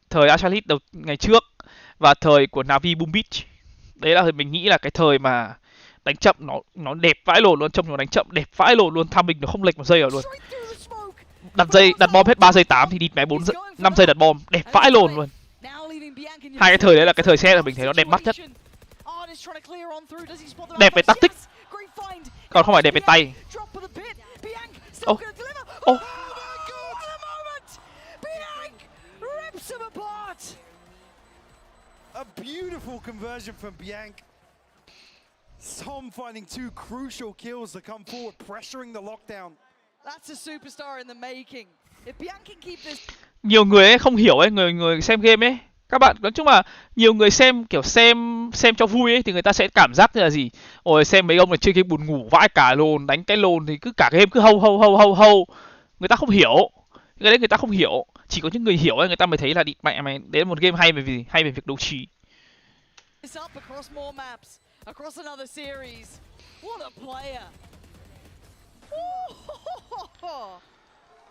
thời Astralis đầu ngày trước và thời của Na'Vi Boom Beach. Đấy là mình nghĩ là cái thời mà đánh chậm nó đẹp vãi lồn luôn, trông nó đánh chậm đẹp vãi lồn luôn, timing nó không lệch một giây nào luôn. Đặt bom hết 3 giây 8 thì địt mé 5 giây đặt bom, đẹp vãi lồn luôn. Hai cái thời đấy là cái thời set là mình thấy nó đẹp mắt nhất. Đẹp về tactic, còn không phải đẹp về tay. A beautiful conversion from BenQ. Som finding two crucial kills to come forward, pressuring the lockdown. That's a superstar in the making. If BenQ can keep this. Nhiều người ấy không hiểu ấy, người xem game ấy, các bạn nói chung là nhiều người xem kiểu xem cho vui ấy thì người ta sẽ cảm giác như là gì? Ôi xem mấy ông này chơi game buồn ngủ vãi cả lồn, đánh cái lồn thì cứ cả game cứ hâu. Người ta không hiểu. Cái đấy người ta không hiểu. Chỉ có những người hiểu ấy người ta mới thấy là đi mẹ mày đấy là một game hay về việc đấu trí.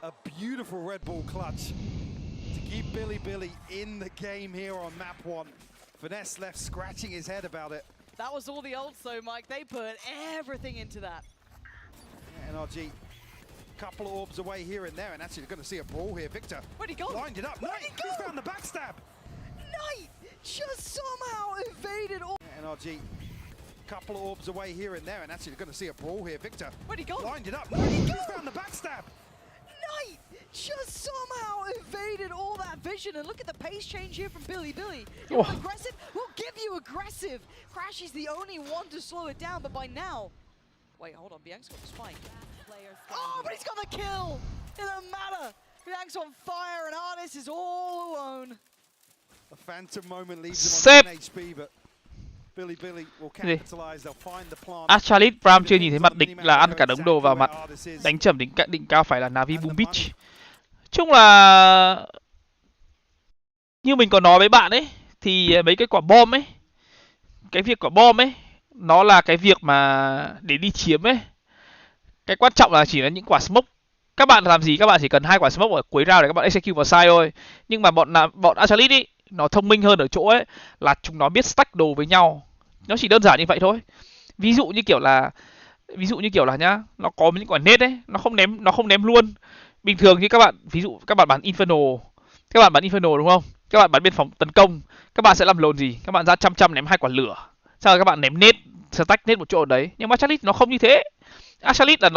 A beautiful Red Bull clutch to keep Billy in the game here on map 1. Finesse left scratching his head about it. That was all the ults though, Mike. They put everything into that. NRG, couple of orbs away here and there, and actually you're going to see a brawl here. Victor, where'd he go? Lined it up. Knight, he's found the backstab. Knight just somehow evaded all. NRG, couple of orbs away here and there, and actually you're going to see a brawl here. Victor, where'd he go? Lined it up. Knight, he's found the backstab. Knight just somehow evaded all that vision, and look at the pace change here from Billy. You want aggressive? We'll give you aggressive. Crash is the only one to slow it down, but by now, wait, hold on, BenQ's got the spike. Oh, but he's got the kill! It doesn't matter. BenQ's on fire, and Artis is all alone. A phantom moment leaves him on 10 HP, but Billy will capitalize. They'll find the plant. Astralis Prime chưa nhìn thấy mặt địch là ăn cả đống đồ vào mặt. Đánh chậm đỉnh cao phải là Na'Vi Boom Beach. Chung là như mình có nói với bạn ấy thì mấy cái quả bom ấy, cái việc quả bom ấy nó là cái việc mà để đi chiếm ấy. Cái quan trọng là chỉ là những quả smoke. Các bạn làm gì? Các bạn chỉ cần 2 quả smoke ở cuối round để các bạn execute vào side thôi. Nhưng mà bọn Astralis ấy nó thông minh hơn ở chỗ ấy là chúng nó biết stack đồ với nhau. Nó chỉ đơn giản như vậy thôi. Ví dụ như kiểu là nhá, nó có những quả nết ấy, nó không ném luôn. Bình thường như các bạn, ví dụ các bạn bắn Inferno đúng không? Các bạn bắn biên phòng tấn công, các bạn sẽ làm lồn gì? Các bạn ra chăm ném 2 quả lửa. Sau rồi các bạn ném nết, stack nết một chỗ ở đấy. Nhưng mà Astralis nó không như thế. Astralis là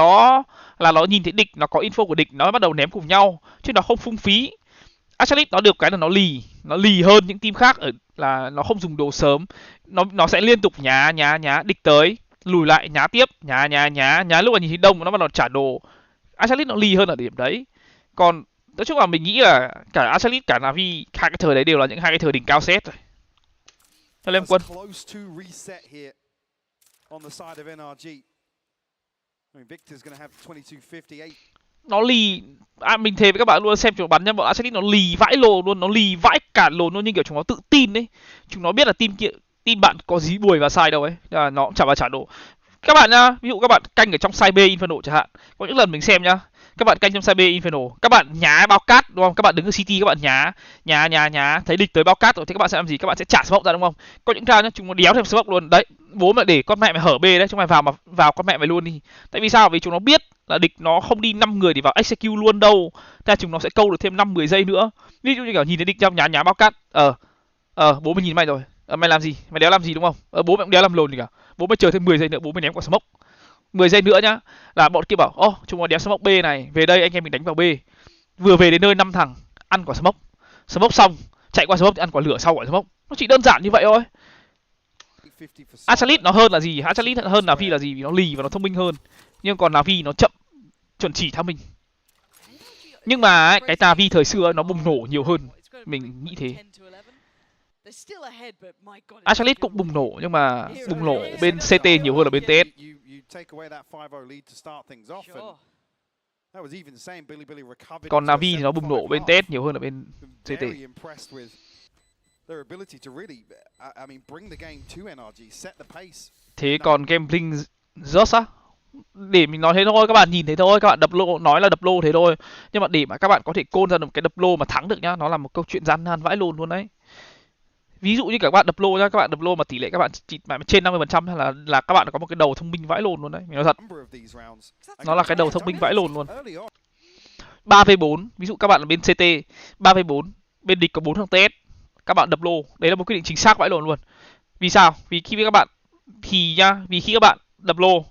nó nhìn thấy địch, nó có info của địch, nó bắt đầu ném cùng nhau, chứ nó không phung phí. Astralis nó được cái là nó lì hơn những team khác ở là nó không dùng đồ sớm, nó sẽ liên tục nhá địch tới, lùi lại nhá tiếp, nhá lúc mà nhìn thấy đông nó bắt đầu trả đồ. Astralis nó lì hơn ở điểm đấy. Còn nói chung là mình nghĩ là cả Astralis cả Na'Vi hai cái thời đấy đều là những hai cái thời đỉnh cao set rồi. Cho lên quân. Nó lì, mình thề với các bạn luôn, xem chúng nó bắn nhá, bọn Astralis nó lì vãi lồn luôn, nó lì vãi cả lồn luôn, nhưng kiểu chúng nó tự tin đấy. Chúng nó biết là team bạn có dí bùi vào side đâu ấy, là nó cũng chả vào trả đồ. Các bạn nhá, ví dụ các bạn canh ở trong side B Inferno chẳng hạn, có những lần mình xem nhá, các bạn canh trong side B Inferno, các bạn nhá bao cát đúng không? Các bạn đứng ở CT các bạn nhá, thấy địch tới bao cát rồi thì các bạn sẽ làm gì? Các bạn sẽ trả smoke ra đúng không? Có những round nhá, chúng nó đéo thêm smoke luôn. Đấy, bố mẹ để con mẹ mày hở B đấy, chúng mày vào con mẹ mày luôn đi. Tại vì sao? Vì chúng nó biết là địch nó không đi 5 người để vào execute luôn đâu. Thế là chúng nó sẽ câu được thêm 5-10 giây nữa. Ví dụ như kiểu nhìn thấy địch trong nhá bao cát, bố mày nhìn mày rồi. Mày làm gì? Mày đéo làm gì đúng không? Bố mày cũng đéo làm lồn gì cả. Bố mày chờ thêm 10 giây nữa, bố mày ném quả smoke. 10 giây nữa nhá, là bọn kia bảo, chúng nó đéo smoke B này, về đây anh em mình đánh vào B. Vừa về đến nơi 5 thằng, ăn quả smoke. Smoke xong, chạy qua smoke thì ăn quả lửa sau quả smoke. Nó chỉ đơn giản như vậy thôi. Astralis nó hơn là gì? Astralis hơn Na'Vi là gì? Vì nó lì và nó thông minh hơn. Nhưng còn Na'Vi nó chậm, chuẩn chỉ theo mình. Nhưng mà cái Na'Vi thời xưa nó bùng nổ nhiều hơn. Mình nghĩ thế. Astralis cũng bùng nổ nhưng mà bùng nổ bên CT nhiều hơn là bên TS. Còn Navi thì nó bùng nổ bên TS nhiều hơn ở bên CT. Thế còn gambling rớt á, để mình nói thế thôi, các bạn nhìn thế thôi, các bạn đập lô nói là đập lô thế thôi, nhưng mà để mà các bạn có thể côn ra được một cái đập lô mà thắng được nhá, nó là một câu chuyện gian nan vãi lồn luôn đấy. Ví dụ như các bạn đập lô nhá, các bạn đập lô mà tỷ lệ các bạn chỉ mà trên 50% là các bạn có một cái đầu thông minh vãi lồn luôn đấy, mình nói thật. Nó là cái đầu thông minh vãi lồn luôn. 3v4, ví dụ các bạn ở bên CT 3v4, bên địch có 4 thằng TS, các bạn đập lô, đấy là một quyết định chính xác vãi lồn luôn. Vì sao? Vì khi các bạn khi các bạn đập lô,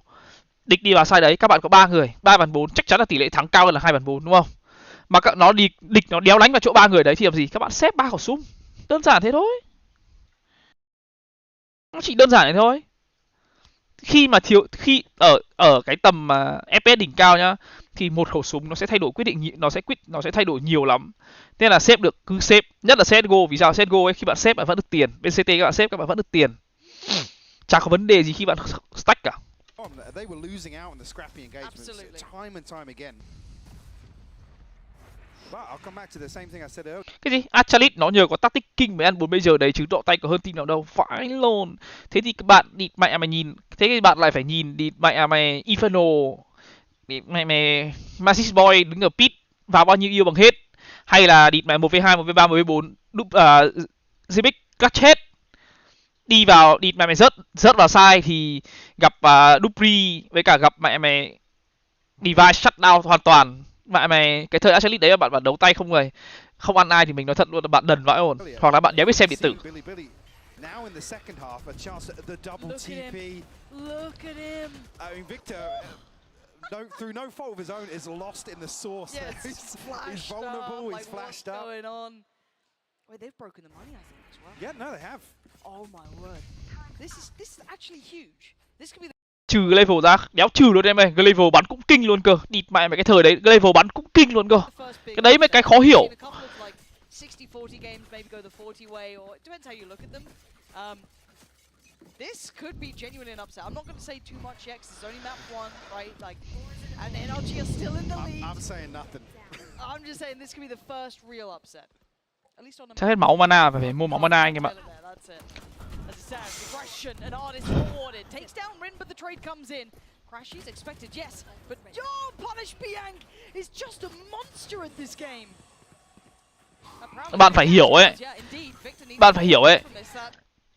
địch đi vào side đấy, các bạn có 3 người, 3/4 chắc chắn là tỷ lệ thắng cao hơn là 2/4 đúng không? Mà nó địch nó đéo đánh vào chỗ 3 người đấy thì làm gì? Các bạn xếp 3 khẩu súng. Đơn giản thế thôi. Nó chỉ đơn giản thế thôi. Khi ở cái tầm mà FPS đỉnh cao nhá, thì một khẩu súng nó sẽ thay đổi quyết định, nó sẽ thay đổi nhiều lắm. Nên là xếp được cứ xếp, nhất là CS:GO. Vì sao? CS:GO ấy, khi bạn xếp bạn vẫn được tiền. Bên CT các bạn xếp các bạn vẫn được tiền. Chả có vấn đề gì khi bạn stack cả. Cái gì? Achalit nó nhờ có tactic kinh mới ăn 4 bây giờ đấy chứ độ tay có hơn team nào đâu. Phải lồn. Thế thì các bạn địt mẹ mày nhìn, thế thì bạn lại phải nhìn địt mẹ mày Inferno, địt mẹ mày Masis Boy đứng ở pit vào bao nhiêu yêu bằng hết, hay là địt mẹ 1v2, 1v3, 1v4 đúp Zibic clutch hết. Đi vào địt mẹ mày rớt vào sai thì gặp Dupri với cả gặp mẹ mày device shutdown hoàn toàn. Mẹ mày cái thời Achalit đấy là bạn đấu tay không ăn ai thì mình nói thật luôn là bạn đần vãi ổn, hoặc là bạn đéo biết xem điện tử. Look at him. Through no fault of his own, is lost in the source. Yeah, he's vulnerable. He's like, flashed what's up. going on? Wait, they've broken the money, I think, as well. Yeah, no, they have. Oh my word, this is actually huge. This could be the... Trừ level ra, đéo trừ luôn em ơi, level bắn cũng kinh luôn cơ. Địt mẹ mày cái thời đấy level bắn cũng kinh luôn cơ. Cái đấy mới cái khó hiểu. 60-40 games, maybe go the 40 way, or it depends how you look at them. This could be genuine an upset. I'm not going to say too much yet, 'cause it's only map 1, right? Like, and NRG are still in the lead. I'm saying nothing. I'm just saying this could be the first real upset. At least on the Chắc hết máu mana, phải mua máu mana anh em ạ. That's it. As it stands, aggression, an artist rewarded. Takes down Rin, but the trade comes in. Crashies expected, yes, but Punish Bianc is just a monster at this game. Bạn phải hiểu ấy. Bạn phải hiểu ấy.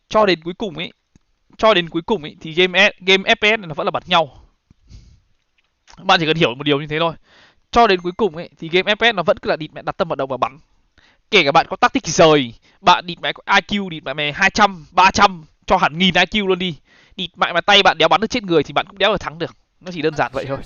Cho đến cuối cùng ấy thì game FPS này nó vẫn là bật nhau. Bạn chỉ cần hiểu một điều như thế thôi. Cho đến cuối cùng ấy thì game FPS nó vẫn cứ là địt mẹ đặt tâm vào đầu và bắn. Kể cả bạn có tactic rời, bạn địt mẹ có IQ địt mẹ 200, 300 cho hẳn 1000 IQ luôn đi. Địt mẹ mà tay bạn đéo bắn được chết người thì bạn cũng đéo được thắng được. Nó chỉ đơn giản vậy thôi.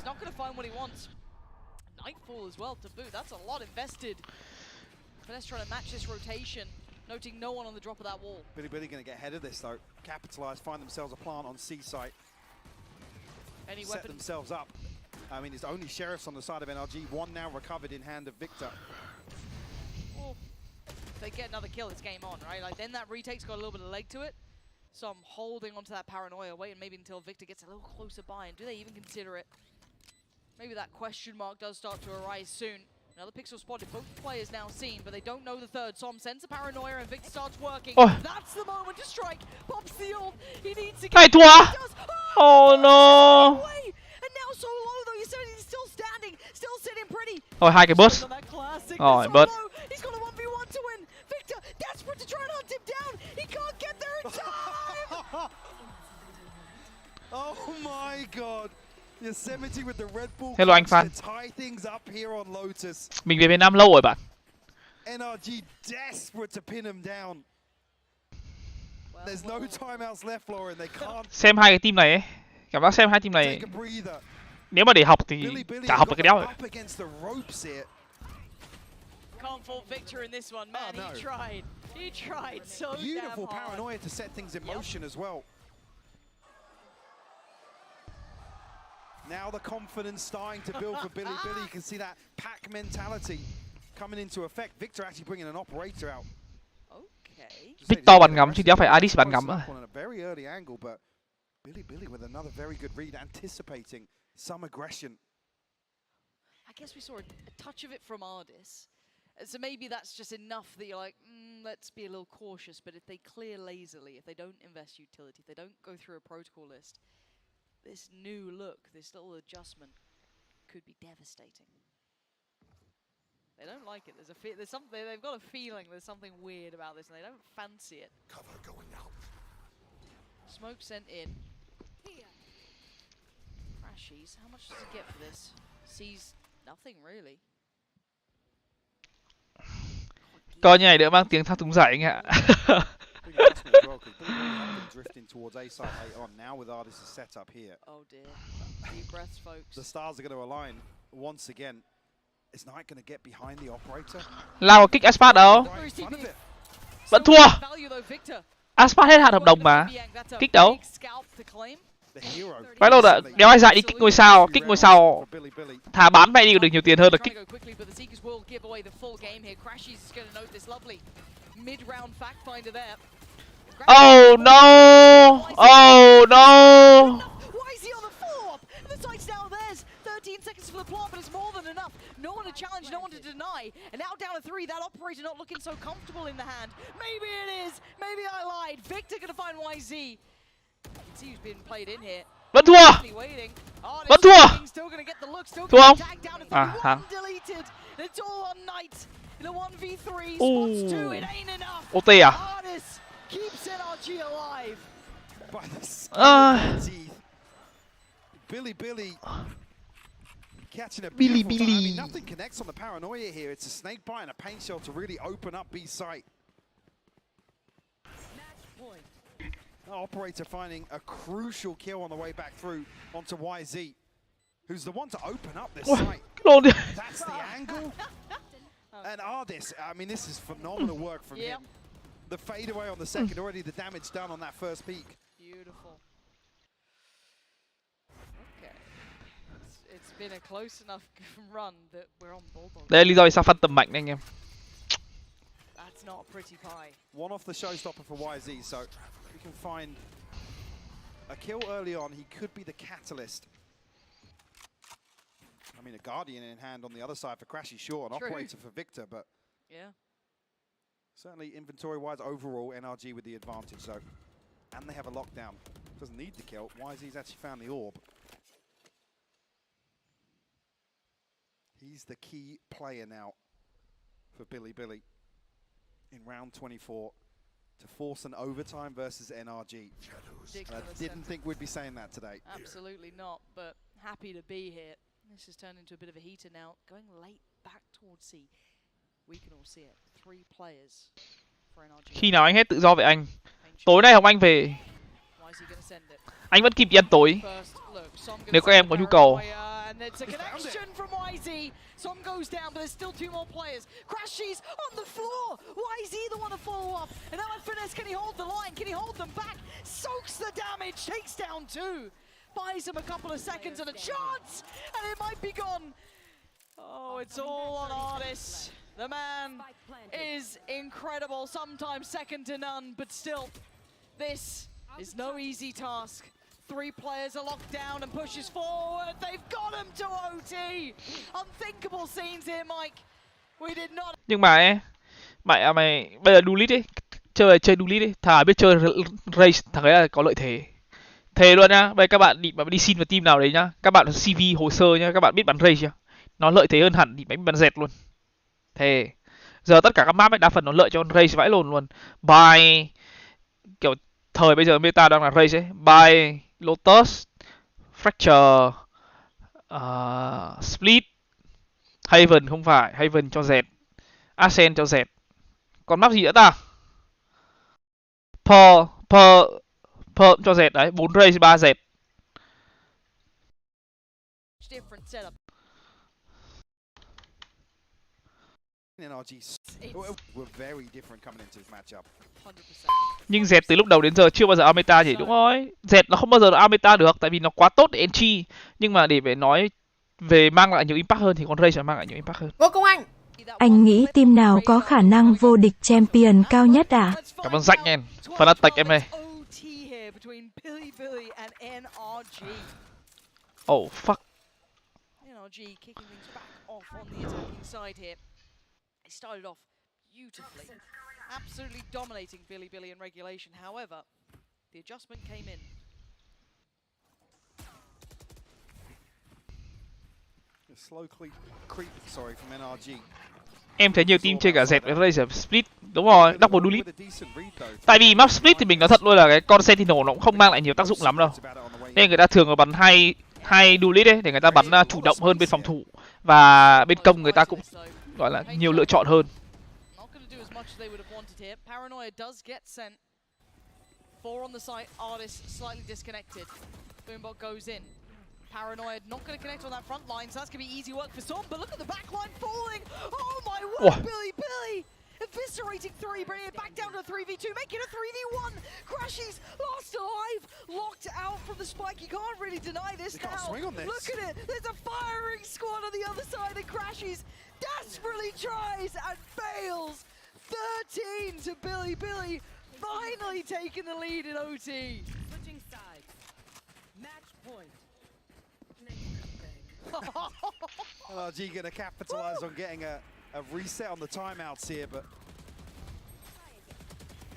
Noting no one on the drop of that wall. Billy going to get ahead of this though. Capitalize, find themselves a plant on C site. Set themselves up. I mean, it's only sheriffs on the side of NRG. One now recovered in hand of Victor. Well, if they get another kill, it's game on, right? Like then that retake's got a little bit of leg to it. So I'm holding onto that paranoia, waiting maybe until Victor gets a little closer by. And do they even consider it? Maybe that question mark does start to arise soon. Another pixel spotted, both players now seen, but they don't know the third. Som sends a paranoia and Victor starts working. That's the moment to strike. Pops the ult. He needs to get it. Oh no. And now so low though, he's still standing, still sitting pretty. Rồi hai cái burst. Rồi burst. He's got a 1v1 to win. Victor desperate to try and hunt him down. He can't get there in time. Oh my god. Yosemite with the Red Bull. Hello anh Phan. Mình về Việt Nam lâu rồi bạn. NRG desperate to pin him down. There's no timeouts left, Lauren. They can't. Xem hai cái team này ấy. Cảm giác xem hai team này nếu mà để học thì chả học được cái đéo rồi. Can't fault Victor in this one, man. He tried. He tried so damn hard. Beautiful paranoia to set things in motion as well. Now the confidence starting to build for Billy. You can see that pack mentality coming into effect. Victor actually bringing an operator out. Okay. Victor bắn ngắm chứ đéo phải Adis bắn ngắm. Very early angle, but Billy with another very good read, anticipating some aggression. guess we saw a touch of it from Ardis. So maybe that's just enough that you're like, let's be a little cautious. But if they clear lazily, if they don't invest utility, if they don't go through a protocol list, this new look, this little adjustment could be devastating. They don't like it. There's something. They've got a feeling there's something weird about this, and they don't fancy it. Cover going out. Smoke sent in. Crashies. How much does he get for this? Sees nothing really. Coi như này đỡ mang tiếng thao túng giải anh ạ. Drifting towards A side late on now with Ardis' setup here. Oh dear. Deep breaths, folks. The stars are going to align once again. Is Knight going to get behind the operator? Lao vào kích Aspat đâu? Vẫn thua. Aspat hết hạn hợp đồng mà. Kích đâu? Phải đâu đã đéo ai dạy đi kích ngôi sao thà bán mẹ đi còn được nhiều tiền hơn là kích. Oh no! Oh no! 13 seconds for the plant, but it's more than enough. No one to challenge, no one to deny. And now down to 3, that operator not looking so comfortable in the hand. Maybe it is. Maybe I lied. Victor gonna find YZ. You can see who's been played in here. Vẫn thua. Vẫn thua. Thua không? À, thắng. It's all on Knight. In a 1v3, spots 2, it ain't enough. OT à? Keeps NRG alive. Billy catching a beautiful time. I mean, nothing connects on the paranoia here. It's a snake bite and a paint shell to really open up B site. Operator finding a crucial kill on the way back through onto YZ, who's the one to open up this site. That's the angle. And Ardis, I mean, this is phenomenal work from him. The fade away on the second, already the damage done on that first peak. Beautiful. It's been a close enough run that we're on Bulldog. Đây là lý do vì sao fan tầm mạnh đấy anh em. That's not a pretty pie. One off the showstopper for YZ, so we can find a kill early on. He could be the catalyst. I mean, a Guardian in hand on the other side for Crashy, sure, an operator for Victor, but yeah, certainly inventory-wise, overall, NRG with the advantage, so. And they have a lockdown. Doesn't need the kill. YZ's actually found the orb. He's the key player now for Billy in round 24 to force an overtime versus NRG. I didn't think we'd be saying that today. Absolutely not, but happy to be here. This has turned into a bit of a heater now. Going late back towards C. We can all see it. 3 players for NRG. Khi nào anh hết tự do vậy anh? Tối nay Hồng Anh về. Anh vẫn kịp đi ăn tối. Nếu các em có nhu cầu. And it's a connection from YZ. Som goes down, but there's still 2 more players. Crashies on the floor. YZ the one to follow up. And now Finesse, can he hold the line? Can he hold them back? Soaks the damage, takes down 2. Buys him a couple of seconds and a chance, and it might be gone. Oh, it's all on Ardis. The man is incredible, sometimes second to none, but still, this is no easy task. 3 players are locked down and pushes forward. They've got him to OT. Unthinkable scenes here, Mike. We did not. Nhưng mà ấy, mày bây giờ Duelit đi, chơi Duelit đi, thà biết chơi race, thằng ấy là có lợi thế. Thề luôn nhá, bây giờ các bạn đi xin vào team nào đấy nhá, các bạn CV hồ sơ nhá, các bạn biết bắn race chưa? Nó lợi thế hơn hẳn đi bắn dẹt luôn. Thề. Giờ tất cả các map ấy đa phần nó lợi cho race vãi lồn luôn. By kiểu thời bây giờ meta đang là race ấy, by Lotus, Fracture, Split, Haven không phải, Haven cho dẹt, Ascent cho dẹt. Còn map gì nữa ta? Pearl cho dẹt đấy, 4 race 3 dẹt. Nhưng dẹt từ lúc đầu đến giờ chưa bao giờ out meta gì, đúng rồi. Dẹt nó không bao giờ out meta được, tại vì nó quá tốt để entry. Nhưng mà để nói về mang lại nhiều impact hơn thì con race mang lại nhiều impact hơn. Ngô Công Anh, anh nghĩ team nào có khả năng vô địch champion cao nhất à? Cảm ơn Zack em, Fnatic em ơi. Oh fuck. NRG kicking things back off on the attacking side here. It started off beautifully, absolutely dominating Billy in regulation. However, the adjustment came in. A slow creep, sorry, from NRG. Em thấy nhiều team chơi cả dẹt với Razor Split. Đúng rồi, double duelist. Tại vì map Split thì mình nói thật luôn là cái con Sentinel nó cũng không mang lại nhiều tác dụng lắm đâu. Nên người ta thường bắn hai duelist ấy để người ta bắn chủ động hơn bên phòng thủ, và bên công người ta cũng gọi là nhiều lựa chọn hơn. Paranoid not going to connect on that front line, so that's going to be easy work for Som, but look at the back line falling! Oh my word, Billy! Eviscerating 3, bringing it back down to a 3v2, making a 3v1! Crashies, last alive, locked out from the spike, you can't really deny this now! Look at it, there's a firing squad on the other side, and Crashies desperately tries and fails! 13 to Billy, finally taking the lead in OT! Switching sides. Match point. NRG going to capitalize on getting a reset on the timeouts here, but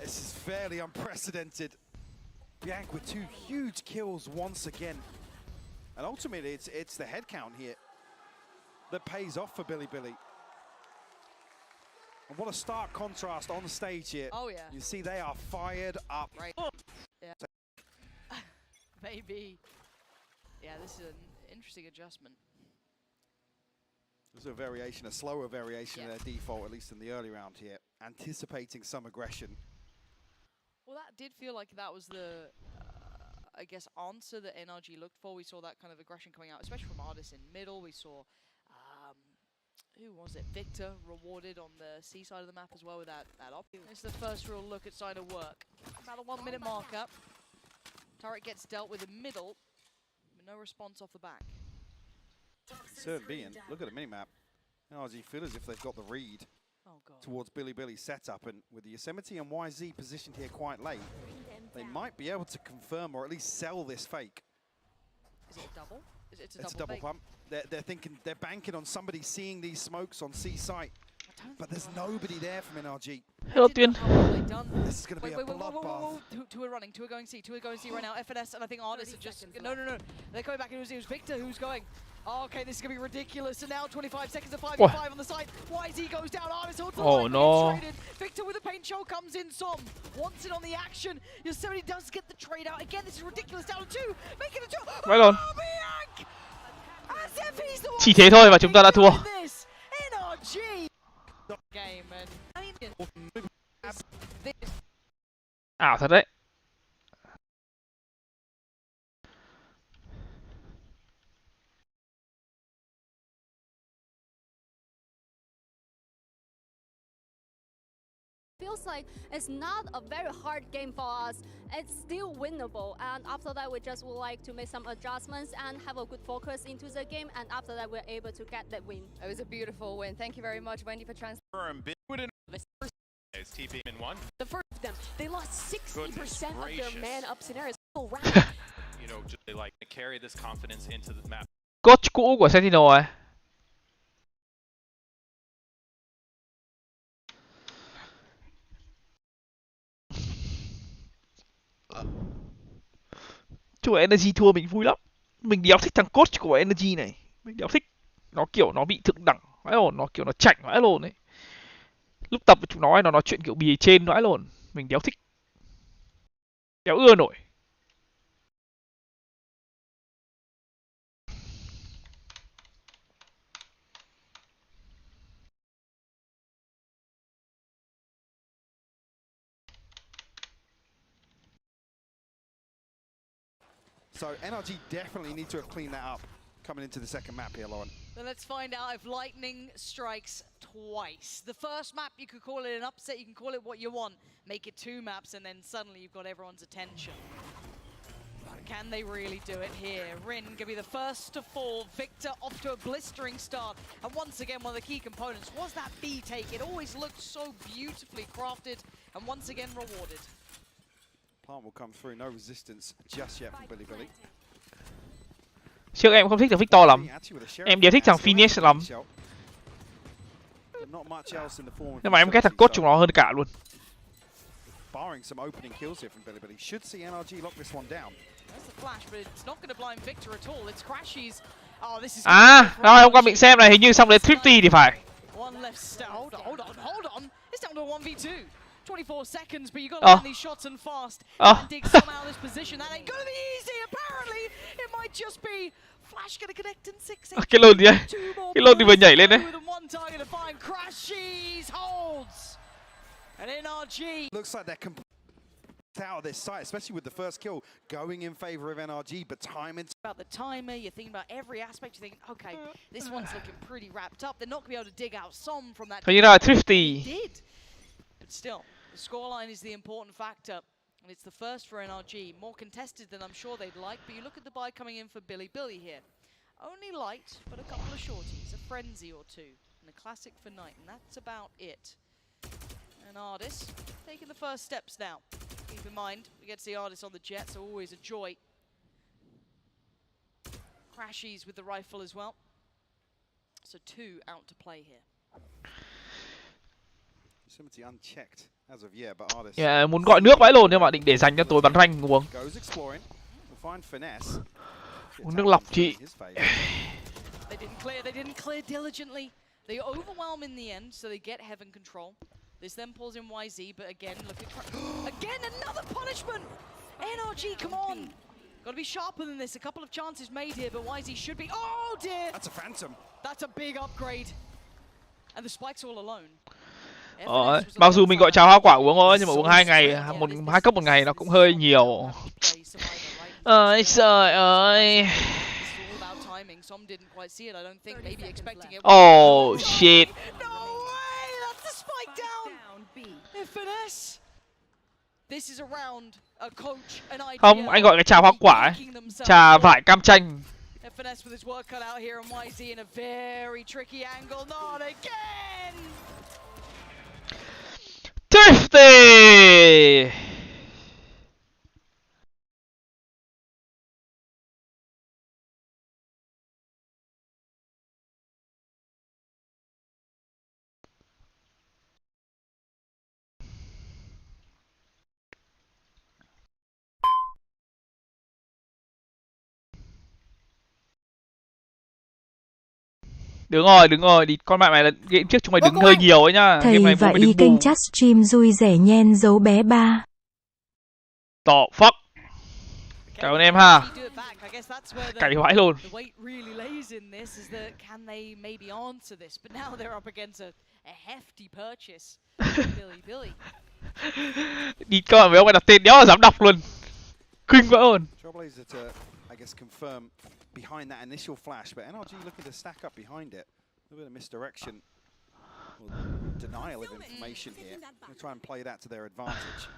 this is fairly unprecedented. BenQ with 2 huge kills once again. And ultimately, it's the head count here that pays off for Billy. And what a stark contrast on the stage here. Oh yeah. You see they are fired up. Right. Yeah. Maybe. Yeah, this is an interesting adjustment. There's a variation, a slower variation in their default, at least in the early round here, anticipating some aggression. Well, that did feel like that was the, I guess, answer that NRG looked for. We saw that kind of aggression coming out, especially from Artis in middle. We saw, who was it? Victor rewarded on the C side of the map as well with that op. It's the first real look at side of work. About a 1 minute marker. Turret gets dealt with in middle, but no response off the back. Saturn being, look at the minimap. NRG feel as if they've got the read towards Billy's setup, and with the Yosemite and YZ positioned here quite late, they might be able to confirm or at least sell this fake. Is it a double? It's a double pump. They're thinking, they're banking on somebody seeing these smokes on C site, but there's nobody there from NRG. Hello, Twin. This is going to be a bloodbath. Two are running, two are going C right now. FNS and I think Artis are just, no. They're coming back, it was Victor who's going. Oh, okay, this is going to be ridiculous. And now 25 seconds of 5v5 on the side. YZ goes down, Artis holds the line, no. Victor with a paint shell comes in, Som wants it on the action. Yosemite does get the trade out. Again, this is ridiculous, down to 2, making it 2. Right on. As if he's the one. Chỉ thế thôi và chúng ta đã thua. NRG game and ảo thật đấy. Feels like it's not a very hard game for us. It's still winnable, and after that we just would like to make some adjustments and have a good focus into the game, and after that we're able to get that win. It was a beautiful win. Thank you very much, Wendy, for translating. TP in one. The first of them, they lost 60% of their man-up scenarios. You know, just they like to carry this confidence into the map. Coach cũ của Sentinel rồi. Chú Energy thua mình vui lắm. Mình đéo thích thằng coach của Energy này. Mình đéo thích. Nó kiểu nó bị thượng đẳng vãi lồn, nó kiểu nó chảnh vãi lồn ấy. Lúc tập với chúng nó nói chuyện kiểu bì trên vãi lồn, mình đéo thích. Đéo ưa nổi. So NRG definitely need to have cleaned that up coming into the second map here, Lauren. Then let's find out if lightning strikes twice. The first map, you could call it an upset, you can call it what you want. Make it 2 maps and then suddenly you've got everyone's attention. But can they really do it here? Rin gonna be the first to fall. Victor off to a blistering start. And once again, one of the key components was that B take. It always looked so beautifully crafted and once again rewarded. Plant will come through, no resistance just yet from Billy. Trước em không thích thằng Victor lắm. Em chỉ thích thằng Phoenix lắm. Nhưng mà em ghét thằng cốt chúng nó hơn cả luôn. Barring some opening kills here from Billy, should see NRG lock this one down. À, rồi hôm qua mình xem này hình như xong đến Thrifty thì phải. Hold on. It's down to 1v2. 24 seconds, but you got to land these shots and fast. And dig some out of this position. That ain't gonna be easy. Apparently, it might just be Flash gonna connect in 6 seconds. Cái lồn gì ấy? Cái lồn thì vừa nhảy lên đấy. Looks like they're out of this site, especially with the first kill going in favor of NRG, but timing. About the timer, you're thinking about every aspect. You think, okay, this one's looking pretty wrapped up. They're not gonna be able to dig out some from that. Hình như là Thrifty. But still, the scoreline is the important factor, and it's the first for NRG. More contested than I'm sure they'd like, but you look at the buy coming in for Billy here. Only light, but a couple of shorties, a frenzy or two, and a classic for Knight, and that's about it. And Ardis taking the first steps now. Keep in mind, we get to see Ardis on the jet, so always a joy. Crashies with the rifle as well. So 2 out to play here. Yeah, muốn gọi nước vãi lồn nhưng mà định để dành cho tối bắn ranh uống. Uống nước lọc chị. They didn't clear diligently. They overwhelm in the end, so they get heaven control. This then pulls in YZ, but again, look at again another punishment. NRG, come on. Got to be sharper than this. A couple of chances made here, but YZ should be. Oh dear. That's a phantom. That's a big upgrade. And the spike's all alone. Mặc dù mình gọi cháo hoa quả uống thôi, nhưng mà uống 2 ngày, 2 cốc một ngày nó cũng hơi nhiều. Ơi trời ơi. Oh shit. Không, anh gọi cái trà hoa quả ấy. Trà vải cam chanh. FNS with his work cut out here, and YZ in a very tricky angle. Not again. Thrifty. Đứng rồi, đi con bạn này là game trước chúng mày đứng hơi nhiều ấy nhá. Thầy và y kênh chat stream vui rẻ nhen dấu bé 3. Tỏ fuck. Cảm ơn em ha. Cày vãi luôn. Đi con với ông ấy đặt tên đéo là dám đọc luôn. Kinh vãi luôn. Behind that initial flash, but NRG looking to stack up behind it. A bit of misdirection, denial of information here. They'll try and play that to their advantage.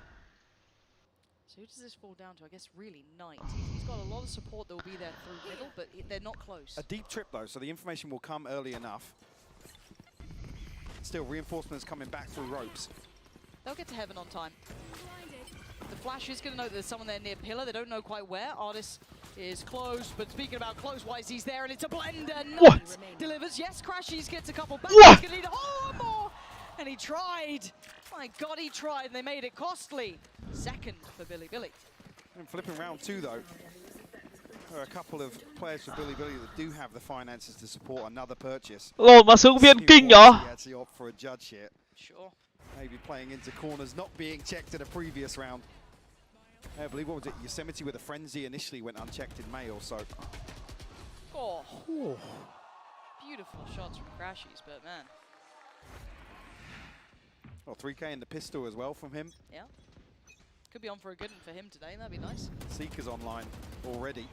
So who does this fall down to? I guess really Knight. He's got a lot of support that will be there through middle, but they're not close. A deep trip though, so the information will come early enough. Still, reinforcements coming back through ropes. They'll get to heaven on time. The Flash is going to know that there's someone there near pillar. They don't know quite where. Ardis is close, but speaking about close, YZ's there, and it's a blender. What? Delivers. Yes, Crashies gets a couple back. What? He's going to need one more. And he tried. My God, he tried, and they made it costly. Second for Billy. And flipping round 2, though. There are a couple of players for Billy that do have the finances to support another purchase. Lồn mà xứng viên kinh nhở? Sure. Maybe playing into corners, not being checked in a previous round. I believe, what was it, Yosemite with a frenzy initially went unchecked in May or so. Oh. Beautiful shots from Crashies, but man. Well, 3K in the pistol as well from him. Yeah. Could be on for a good one for him today, that'd be nice. Seeker's online already.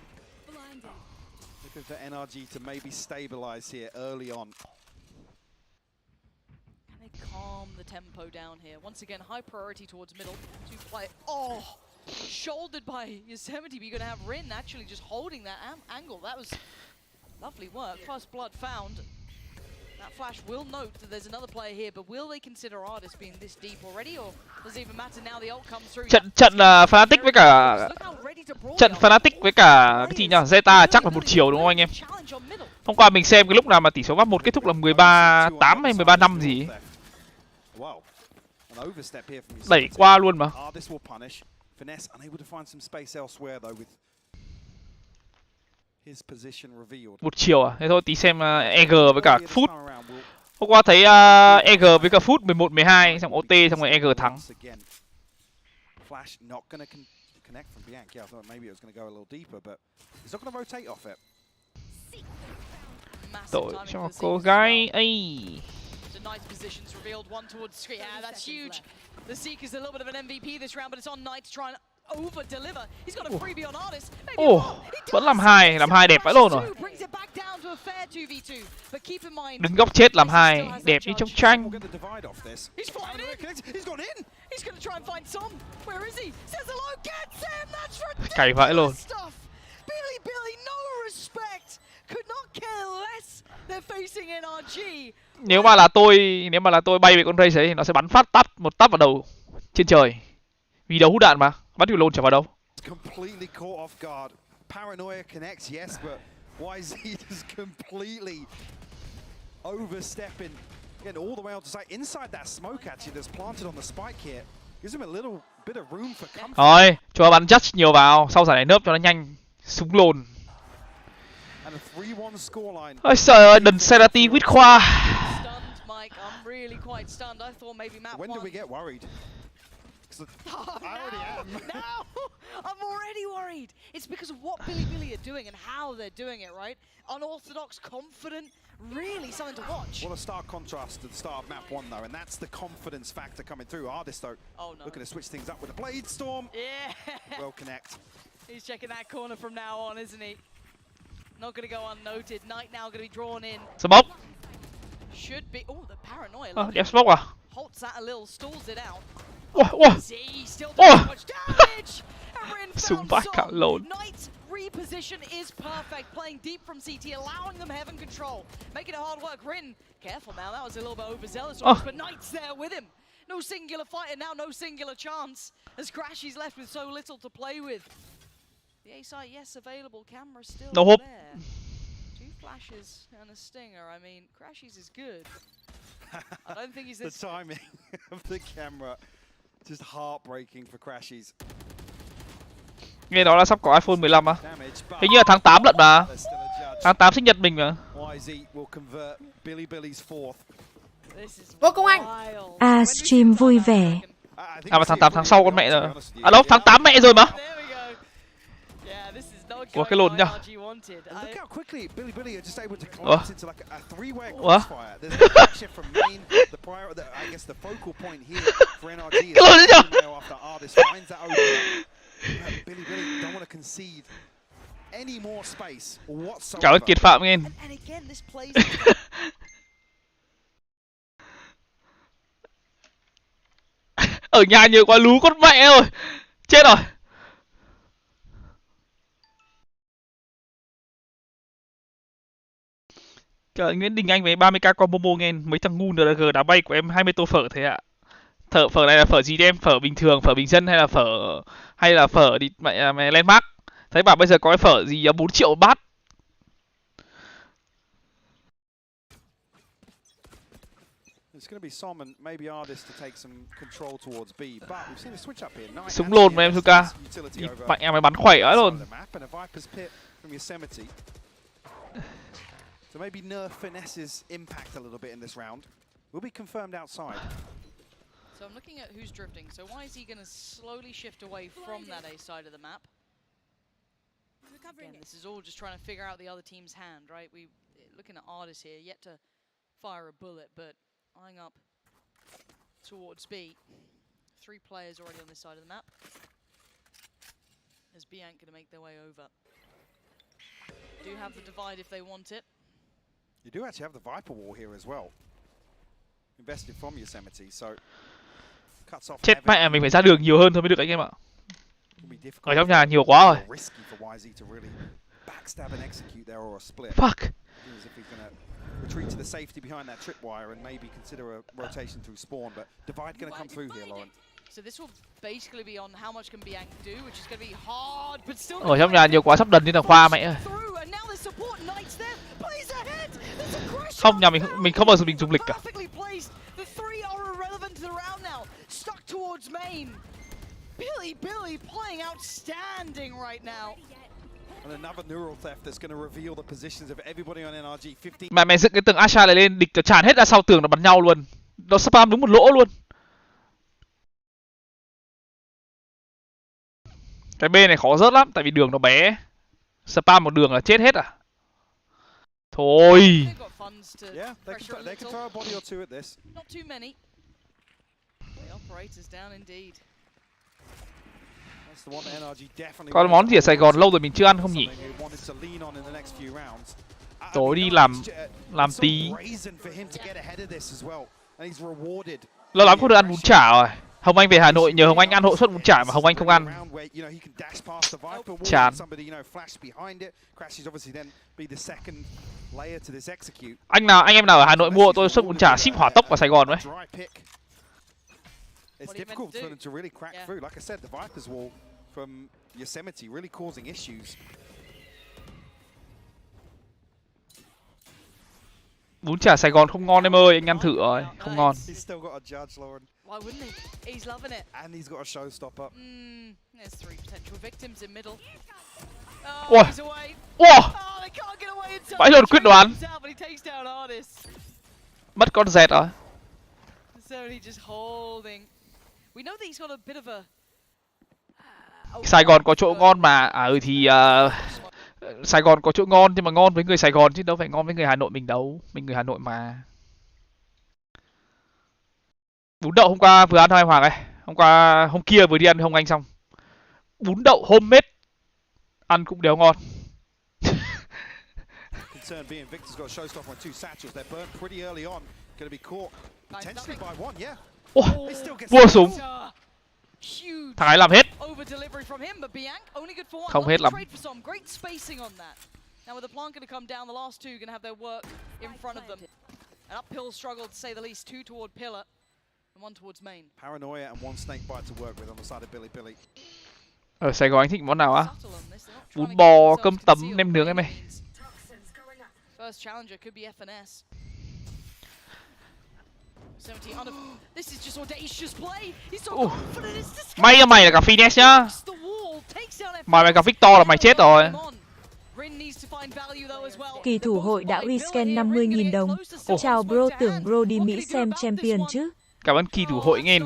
Looking for NRG to maybe stabilize here early on. Can they calm the tempo down here? Once again, high priority towards middle. To play. Oh! Shouldered by Yosemite, but you're going to have Rin actually just holding that angle. That was lovely work. First blood found. That Flash will note that there's another player here, but will they consider Ardis being this deep already, or does it even matter now the ult comes through? Trận là Fnatic với cả với cả cái gì nhỉ? Zeta chắc là một chiều đúng không anh em? Hôm qua mình xem cái lúc nào mà tỷ số 3-1 kết thúc là 13-8 hay 13-5 gì ấy. Đẩy qua luôn mà. Một chiều à? Thế thôi tí xem EG với cả Foot. Hôm qua thấy EG với cả Foot 11-12 xong OT xong rồi EG thắng. Tội cho cô gái ấy. Knight's positions revealed, one towards Scree. Yeah, that's huge. The Seeker's a little bit of an MVP this round, but it's on Knight to try and over-deliver. He's got a freebie on Ardis. Vẫn làm hai đẹp vãi luôn rồi. Đứng góc chết làm hai, đẹp như trong tranh. Cày vãi luôn. Nếu mà là tôi bay về con race ấy thì nó sẽ bắn phát một tắp vào đầu trên trời. Vì đấu hút đạn mà, bắn thủy lồn chả vào đâu. Paranoia connects, yes, but YZ is completely overstepping, getting all the way out to side. Inside that smoke actually that's planted on the spike here gives him a little bit of room for comfort. Thôi, cho nó bắn judge nhiều vào, sau giải này nớp cho nó nhanh, súng lồn. Ôi trời ơi, đần Serati quýt khoa. When do we get worried? Now I'm already worried. It's because of what Billy are doing and how they're doing it, right? Unorthodox, confident, really something to watch. What a stark contrast to the start of map 1 though, and that's the confidence factor coming through. Ardis though, looking to switch things up with a blade storm. Yeah. Well connect. He's checking that corner from now on, isn't he? Not going to go unnoted. Knight now going to be drawn in. Smoke. Should be. Oh, the paranoia. Đẹp smoke à? Holds that a little, stalls it out. Súng vãi cả lồn. Knight's reposition is perfect, playing deep from CT, allowing them heaven control, making it hard work. Rin, careful now, that was a little bit overzealous, but Knight's there with him. No singular fight, and now no singular chance, as Crashy's left with so little to play with. The A site, yes, available, camera still there. 2 flashes and a stinger. I mean, Crashy's is good. I don't think he's this. The timing of the camera. Just heartbreaking for Crashies. Nghe nói là sắp có iPhone 15 á. Hình như là tháng 8 lận mà. Tháng 8 sinh nhật mình mà. Ngô Công Anh. Stream vui vẻ. À mà tháng sau con mẹ rồi. À đâu, tháng 8 mẹ rồi mà. Ủa cái lồn nhá. Look how quickly Billy are just able to collapse into like a three-way crossfire. There's a shift from main, I guess the focal point here for NRG is after Ardis finds that open. Billy don't want to concede any more space whatsoever. Chào Kiệt Phạm nghe. Ở nhà nhiều quá lú con mẹ rồi. Chết rồi. Trời, Nguyễn Đình Anh với 30k con MoMo nghe mấy thằng ngu NRG đá bay của em 20 tô phở thế ạ. Phở này là phở gì em? Phở bình thường, phở bình dân hay là phở đi mẹ landmark. Thấy bảo bây giờ có cái phở gì 4 triệu bát. Súng lồn mà em Suka. Mạnh em mới bắn khỏe ấy luôn. So maybe nerf Finesse's impact a little bit in this round. Will be confirmed outside. So I'm looking at who's drifting. So why is he going to slowly shift away from that A side of the map? Again, this is all just trying to figure out the other team's hand, right? We looking at Ardis here, yet to fire a bullet, but eyeing up towards B. 3 players already on this side of the map. As BenQ going to make their way over. Do have the divide if they want it. You do actually have the Viper wall here as well. Invested from Yosemite, so cuts off. Chết mẹ, mình phải ra đường nhiều hơn thôi mới được anh em ạ. Ở trong nhà nhiều quá rồi. Risky for YZ to really backstab and execute there or a split. Fuck. As if he's going to retreat to the safety behind that tripwire and maybe consider a rotation through spawn, but Divide going to come through here, Lauren. So this will basically be on how much can BenQ do, which is going to be hard, but still. Ở trong nhà nhiều quá sắp đần như thằng Khoa mẹ ơi. Không, nhà mình không bao giờ mình dùng lịch cả. Billy playing outstanding right now. And another neural theft that's going to reveal the positions of everybody on NRG 15. Mẹ dựng cái tường Asha này lên, địch tràn hết ra sau tường nó bắn nhau luôn. Nó spam đúng một lỗ luôn. Cái B này khó rớt lắm, tại vì đường nó bé. Spam một đường là chết hết à. Thôi. Yeah, they can throw a body or two at this. Not too many. The operators down indeed. Có món gì ở Sài Gòn lâu rồi mình chưa ăn không nhỉ? Tối đi làm tí. Lâu lắm không được ăn bún chả rồi. Hồng Anh về Hà Nội nhờ Hồng Anh ăn hộ suất bún chả mà Hồng Anh không ăn. Chán. Anh em nào ở Hà Nội mua hộ tôi suất bún chả ship hỏa tốc vào Sài Gòn với. It's difficult for them to really crack through. Like I said, the Viper's wall from Yosemite really causing issues. Bún chả Sài Gòn không ngon em ơi, anh ăn thử rồi, không ngon. He's still got a judge, Lauren. Why wouldn't he? He's loving it. And he's got a showstopper. There's 3 potential victims in middle. Ủa? Ủa? Vãi lồn quyết đoán. Mất con dẹt rồi. Sài Gòn có chỗ ngon mà. Thì Sài Gòn có chỗ ngon nhưng mà ngon với người Sài Gòn chứ đâu phải ngon với người Hà Nội mình đâu. Mình người Hà Nội mà. Bún đậu hôm qua vừa ăn thôi Hoàng ơi. Hôm kia vừa đi ăn với Hồng Anh xong. Bún đậu homemade ăn cũng đều ngon. Being Victor's got a showstopper on 2 satchels. They're burnt pretty early on. Going to be caught potentially by 1, yeah. Vua súng. Thằng ấy làm hết. Không hết lắm. Now with the plant going to come down, the last 2 going to have their work in front of them. An uphill struggle to say the least. 2 toward pillar and 1 towards main. Paranoia and 1 snake bite to work with on the side of Billy. Ở Sài Gòn anh thích món nào á? Bún bò, cơm tấm, nem nướng em ơi. First challenger could be FNS. This is just audacious play. He's so confident. May mày là gặp Finesse nhá. Mày gặp Victor là mày chết rồi. Kỳ thủ hội đã rescan 50.000 đồng. Chào bro, tưởng bro đi Mỹ xem champion chứ. Cảm ơn kỳ thủ hội nghìn.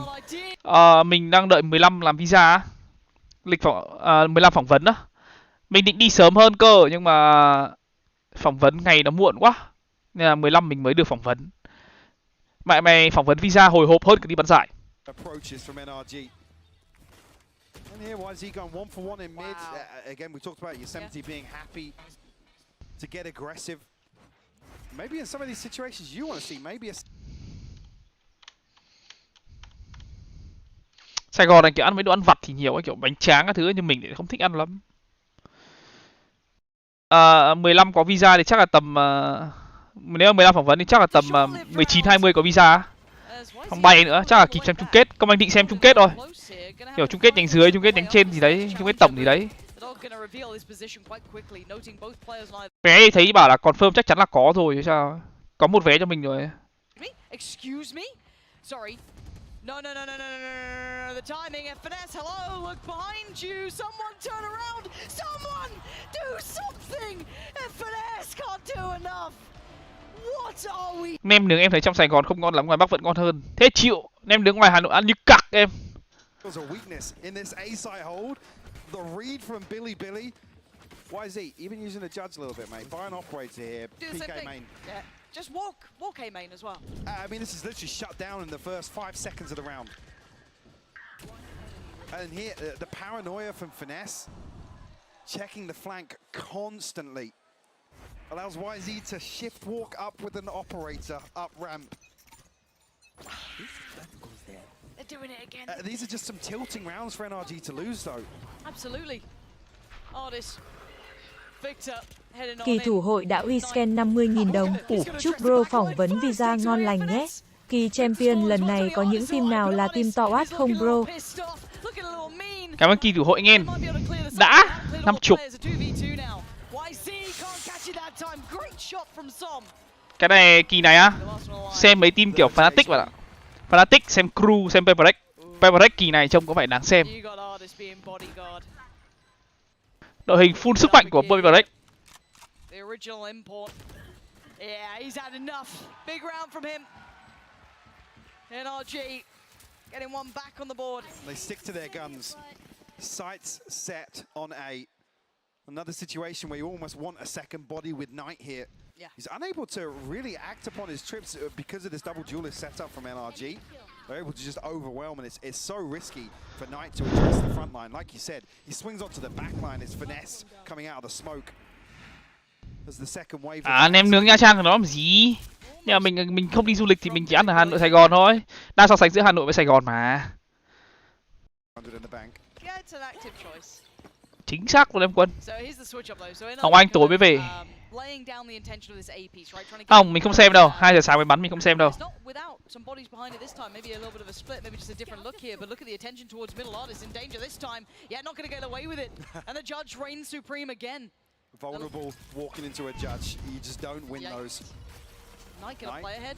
Mình đang đợi 15 làm visa. Lịch 15 phỏng vấn á. Mình định đi sớm hơn cơ nhưng mà phỏng vấn ngày nó muộn quá. Nên là 15 mình mới được phỏng vấn. Mày phỏng vấn visa hồi hộp hơn cả đi bắn giải. And here, YZ going 1 for 1 in mid. Again, we talked about Yosemite being happy to get aggressive. Maybe in some of these situations you want to see, maybe a... Sài Gòn này kiểu ăn mấy đồ ăn vặt thì nhiều, kiểu bánh tráng các thứ, nhưng mình thì không thích ăn lắm. 15 có visa thì chắc là tầm... nếu 15 phỏng vấn thì chắc là tầm 19-20 có visa. Không bay nữa, chắc là kịp xem chung kết. Công anh định xem chung kết rồi. Kiểu chung kết nhánh dưới, chung kết nhánh trên gì đấy, chung kết tổng gì đấy. Vé thấy bảo là confirm chắc chắn là có rồi chứ sao. Có một vé cho mình rồi. No. The timing, FNS, hello, look behind you. Someone turn around. Someone do something. FNS can't do enough. What are we? Nem nướng em thấy trong Sài Gòn không ngon lắm, ngoài Bắc vẫn ngon hơn. Thế chịu, nem nướng ngoài Hà Nội ăn như cặc em. There's a weakness in this A-side hold. The read from Billy. YZ, even using the judge a little bit, mate. Buy an operator here. PK main. Yeah. Just walk A main as well. I mean, this is literally shut down in the first 5 seconds of the round. And here, the paranoia from Finesse, checking the flank constantly, allows YZ to shift walk up with an operator up ramp. They're doing it again. These are just some tilting rounds for NRG to lose, though. Absolutely. Artist Kỳ thủ hội đã uy scan 50.000 đồng. Chúc bro phỏng vấn visa ngon lành nhé. Kỳ champion lần này có những team nào là team to át không bro? Cảm ơn kỳ thủ hội nghe. Đã 50. Cái này kỳ này á, xem mấy team kiểu Fnatic vậy ạ. Fnatic xem crew xem HyperX. HyperX kỳ này trông có vẻ đáng xem. Đội hình full sức mạnh của HyperX. Yeah, he's had enough. Big round from him. NRG getting one back on the board. They stick to their guns. Sights set on A. Another situation where you almost want a second body with Knight here. Yeah. He's unable to really act upon his trips because of this double duelist setup from NRG. They're able to just overwhelm, and it's so risky for Knight to address the front line. Like you said, he swings onto the back line. His finesse coming out of the smoke. As the second wave. Anh em nướng Nha Trang thì nó làm gì? Nhưng mà mình không đi du lịch thì mình chỉ ăn ở Hà Nội, Sài Gòn thôi. Đang so sánh giữa Hà Nội với Sài Gòn mà. Chính xác luôn em Quân. Hồng Anh tối mới về. Không, mình không xem đâu. 2 giờ sáng mới bắn mình không xem đâu. Vulnerable walking into a judge. You just don't win those. Knight gonna play ahead.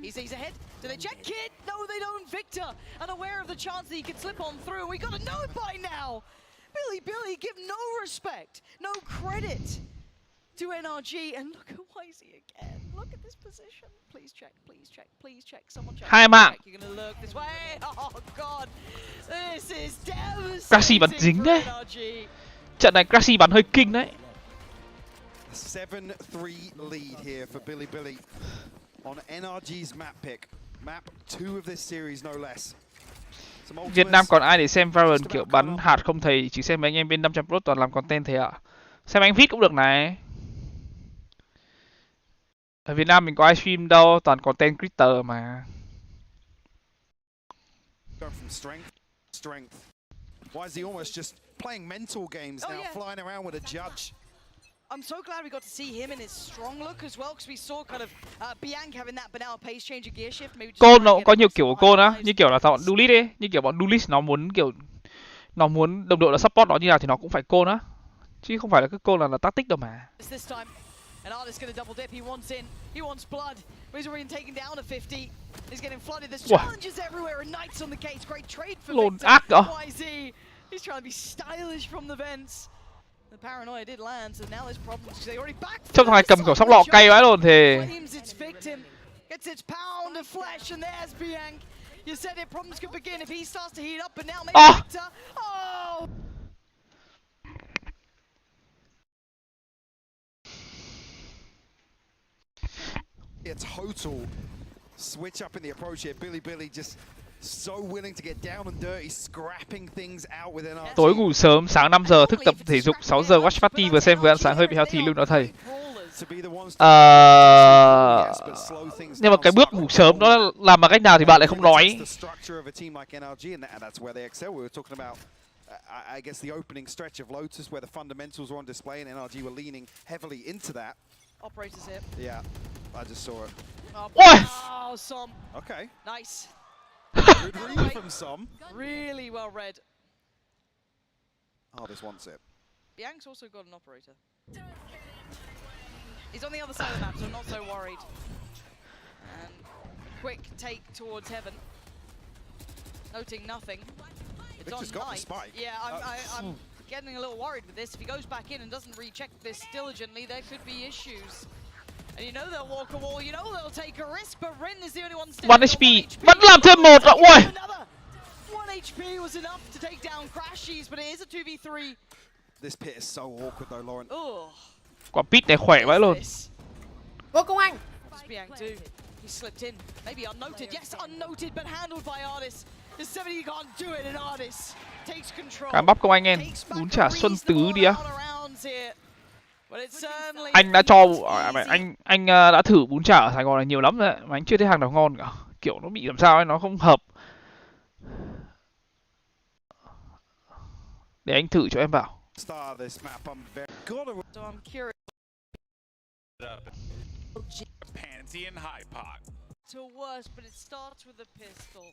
He's ahead. Do they check Kid? No, they don't. Victor, unaware of the chance that he could slip on through. We gotta know it by now. Billy, give no respect, no credit to NRG. And look at YZ again. Look at this position. Please check, please check, please check. Someone check. Hai mạng. You're gonna look this way. Oh God, this is devastating. Crazy bắn dính đấy. Trận này Crazy bắn hơi kinh đấy. 7-3 lead here for Billy on NRG's map pick. Map 2 of this series no less. Việt Nam còn ai để xem VALORANT kiểu bắn hạt không thầy, chỉ xem mấy anh em bên 500 Pro toàn làm content thế ạ. Xem anh Vít cũng được này. Ở Việt Nam mình có ai stream đâu, toàn content creator mà. Why is he almost just playing mental games now, flying around with a judge? I'm so glad we got to see him in his strong look as well, because we saw kind of BenQ having that banal pace change of gear shift. Cô nó cũng có nhiều kiểu của cô á, như kiểu là bọn Duelist ấy, như kiểu bọn Duelist nó muốn đồng đội là support nó như nào thì nó cũng phải cô á, chứ không phải là cứ cô là tactic đâu mà. An artist gonna double dip. He wants in. He wants blood. He's already taken down a 50. He's getting flooded. There's challenges everywhere, and Knight's on the case. Great trade for Victor. YZ. He's trying to be stylish from the vents. The paranoia did land, so now there's problems because they already back. Trong thằng này cầm kiểu sóc lọ cay vãi luôn thì. Its victim gets its pound of flesh, and there's BenQ. You said it. Problems could begin if he starts to heat up, but now maybe Victor. Oh. A total switch up in the approach here. Billy just so willing to get down and dirty, scrapping things out with NRG. Tối ngủ sớm, sáng 5 giờ thức tập thể dục, 6 giờ watch party, vừa xem vừa ăn sáng hơi bị healthy luôn đó thầy. Nhưng mà cái bước ngủ sớm nó làm bằng cách nào thì bạn lại không nói. I guess the opening stretch of Lotus where the fundamentals were on display and NRG were leaning heavily into that. Operators here. Yeah, I just saw it. Oh, Som. Okay. Nice. Good read from Som. Really well read. Oh, this wants it. BenQ's also got an operator. He's on the other side of the map, so I'm not so worried. And quick take towards heaven. Noting nothing. It's on Knight. Yeah, I'm getting a little worried with this. If he goes back in and doesn't recheck this diligently, there could be issues. And you know they'll walk a wall, you know they'll take a risk, but Rin is the only one standing. 1 HP, vẫn làm thêm một rồi. Ui. 1 HP was enough to take down Crashies, but it is a 2v3. This pit is so awkward though, Lauren. Quả pit này khỏe vãi luôn. Ngô Công Anh. BenQ too. He slipped in, maybe unnoted. Yes, unnoted, but handled by Artis. The 70 can't do it, and Artis takes control. Cảm bóc Công Anh em, bún chả Xuân Tứ đi á. Anh đã cho anh đã thử bún chả ở Sài Gòn này nhiều lắm rồi mà anh chưa thấy hàng nào ngon cả. Kiểu nó bị làm sao ấy, nó không hợp. Để anh thử cho em bảo. So I'm curious. Pansy and high pot. To worse, but it starts with a pistol.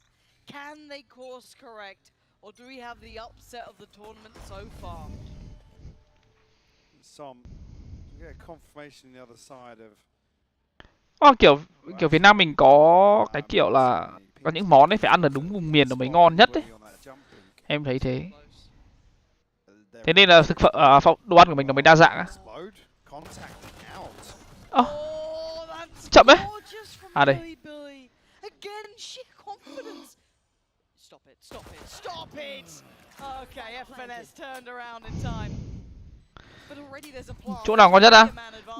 Can they course correct, or do we have the upset of the tournament so far? Some get confirmation on the other side of. Kiểu Việt Nam mình có cái kiểu là có những món ấy phải ăn ở đúng vùng miền nó mới ngon nhất ấy. Em thấy thế. Thế nên là thực phẩm đồ ăn của mình nó mới đa dạng á. Chậm đấy. À đây. Stop it. Okay, FNS turned around in time. Chỗ nào ngon nhất á?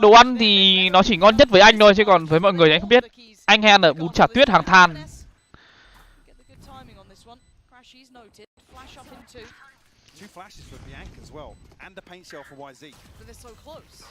Đồ ăn thì nó chỉ ngon nhất với anh thôi, chứ còn với mọi người thì anh không biết. Anh hay ăn ở bún chả tuyết hàng than. Two flashes for BenQ as well, and the paint shell for YZ. But they're so close.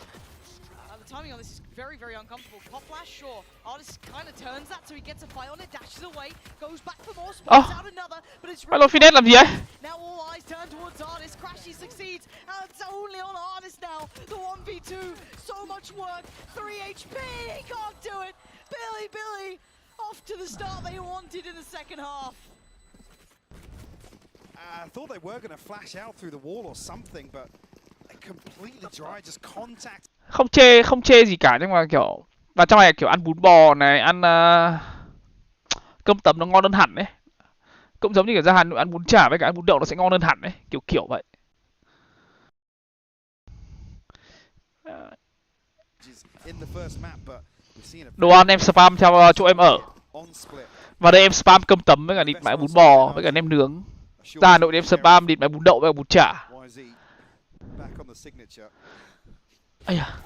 The timing on this is very, very uncomfortable. Pop flash, sure. Artist kind of turns that, so he gets a fight on it, dashes away, goes back for more, spots out another, but it's really Finesse làm gì ấy? Now all eyes turn towards Artist. Crashy succeeds, and it's only on Artist now. The 1v2, so much work. 3 HP, he can't do it. Billy, off to the start they wanted in the second half. I thought they were going to flash out through the wall or something, but they completely dry, just contact. Không chê gì cả, nhưng mà kiểu và trong này kiểu ăn bún bò này, ăn cơm tấm nó ngon hơn hẳn đấy. Cũng giống như kiểu ra Hà Nội ăn bún chả với cả ăn bún đậu nó sẽ ngon hơn hẳn đấy, kiểu vậy. Đồ ăn em spam theo chỗ em ở. Và đây em spam cơm tấm với cả thịt mãi bún bò với cả nem nướng. Ra Hà Nội thì em spam thịt mãi bún đậu với cả bún chả. Ây da.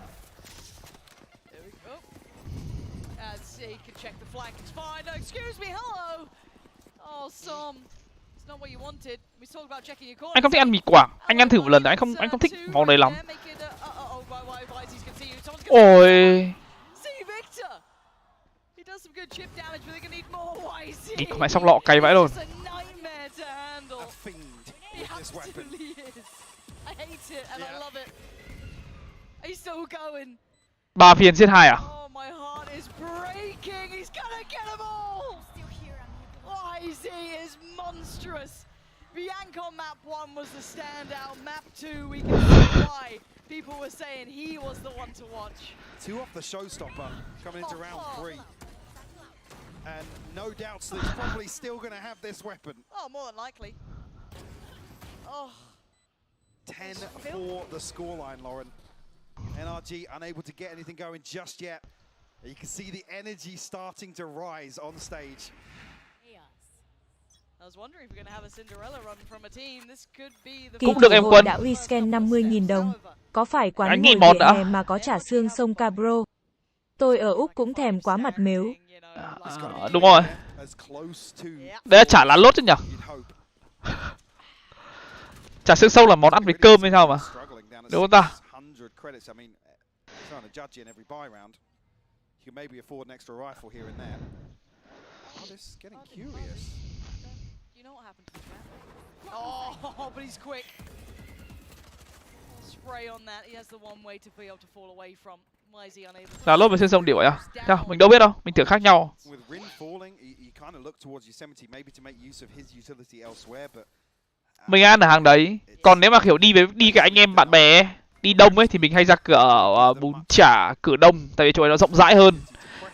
He can check the flank, it's fine. No, excuse me, hello. Oh, Som. It's not what you wanted. We talked about checking your corner. Anh không thích ăn mì Quảng. Anh ăn thử một lần, anh không thích món đấy lắm. Ôi. Thịt không phải sóc lọ cay vãi luôn. Ba phiền giết 2 à? My heart is breaking. He's gonna get them all. YZ is monstrous. BenQ on map 1 was the standout. Map 2, we can see why people were saying he was the one to watch. 2 off the showstopper coming into round 3. And no doubts that he's probably still going to have this weapon. Oh, more than likely. Oh. 10 for the scoreline, Lauren. NRG unable to get anything going just yet. You can see the energy starting to rise on stage. I was wondering if we're going to have a Cinderella run from a team. This could be the Cũng được em Quân. Đã rescan 50.000 đồng. Có phải quán ngồi vỉa hè mà có chả xương sông Cabro? Tôi ở Úc cũng thèm quá mặt mếu. Đúng rồi. Đấy là chả lá lốt chứ nhỉ? Chả xương sông là món ăn với cơm hay sao mà? Đúng không ta? You can maybe afford an extra rifle here and there. Artist getting curious. You know what happened to the trap? Oh, but he's quick. Spray on that. He has the one way to be able to fall away from. Why is he unable to? Là lốt với xương sông điệu à? Sao? Mình đâu biết đâu. Mình tưởng khác nhau. With Rin falling, he kind of looked towards Yosemite maybe to make use of his utility elsewhere, but mình ăn ở hàng đấy. Còn nếu mà kiểu đi cái anh em bạn bè đi đông ấy thì mình hay ra cửa bún chả cửa đông, tại vì chỗ này nó rộng rãi hơn.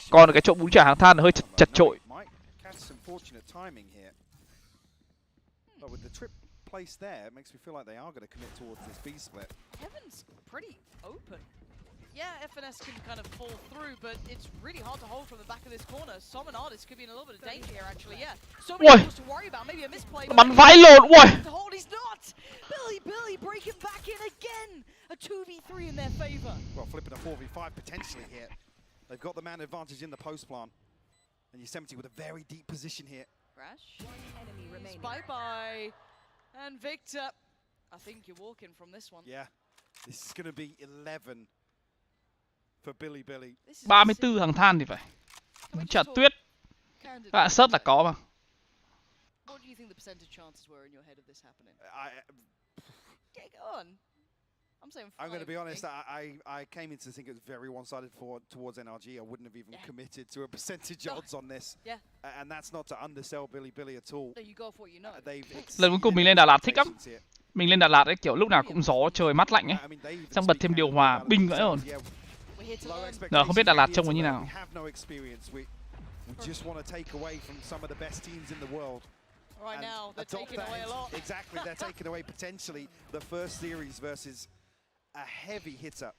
Còn cái chỗ bún chả hàng than là hơi chật chội. Yeah, FNS can kind of fall through, but it's really hard to hold from the back of this corner. Some and Artist could be in a little bit of danger here, actually. Yeah, so many things to worry about. Maybe a misplay. Bắn vãi lồn, ui. Hold, he's not. Billy breaking back in again. A 2v3 in their favor. Well, flipping a 4v5 potentially here. They've got the man advantage in the post plant, and Yosemite with a very deep position here. Crash. Bye. And Victor. I think you're walking from this one. Yeah, this is going to be 11. For Billy. 34 hàng than thì phải. Chả tuyết. Bạn sớt là có mà. What do you think the percentage chances were in your head of this happening? Yeah, go on. I'm going to be honest. I came in to think it was very one-sided towards NRG. I wouldn't have even committed to a percentage odds on this. Yeah. And that's not to undersell Billy at all. No, you go for what you know. Lần cuối cùng mình lên Đà Lạt thích lắm. Mình lên Đà Lạt ấy kiểu lúc nào cũng gió trời mát lạnh ấy. Xong bật thêm điều hòa binh nữa rồi. Giờ không biết Đà Lạt trông nó như nào. Right now, they're taking away a lot. Exactly, they're taking away potentially the first series versus a heavy hitter.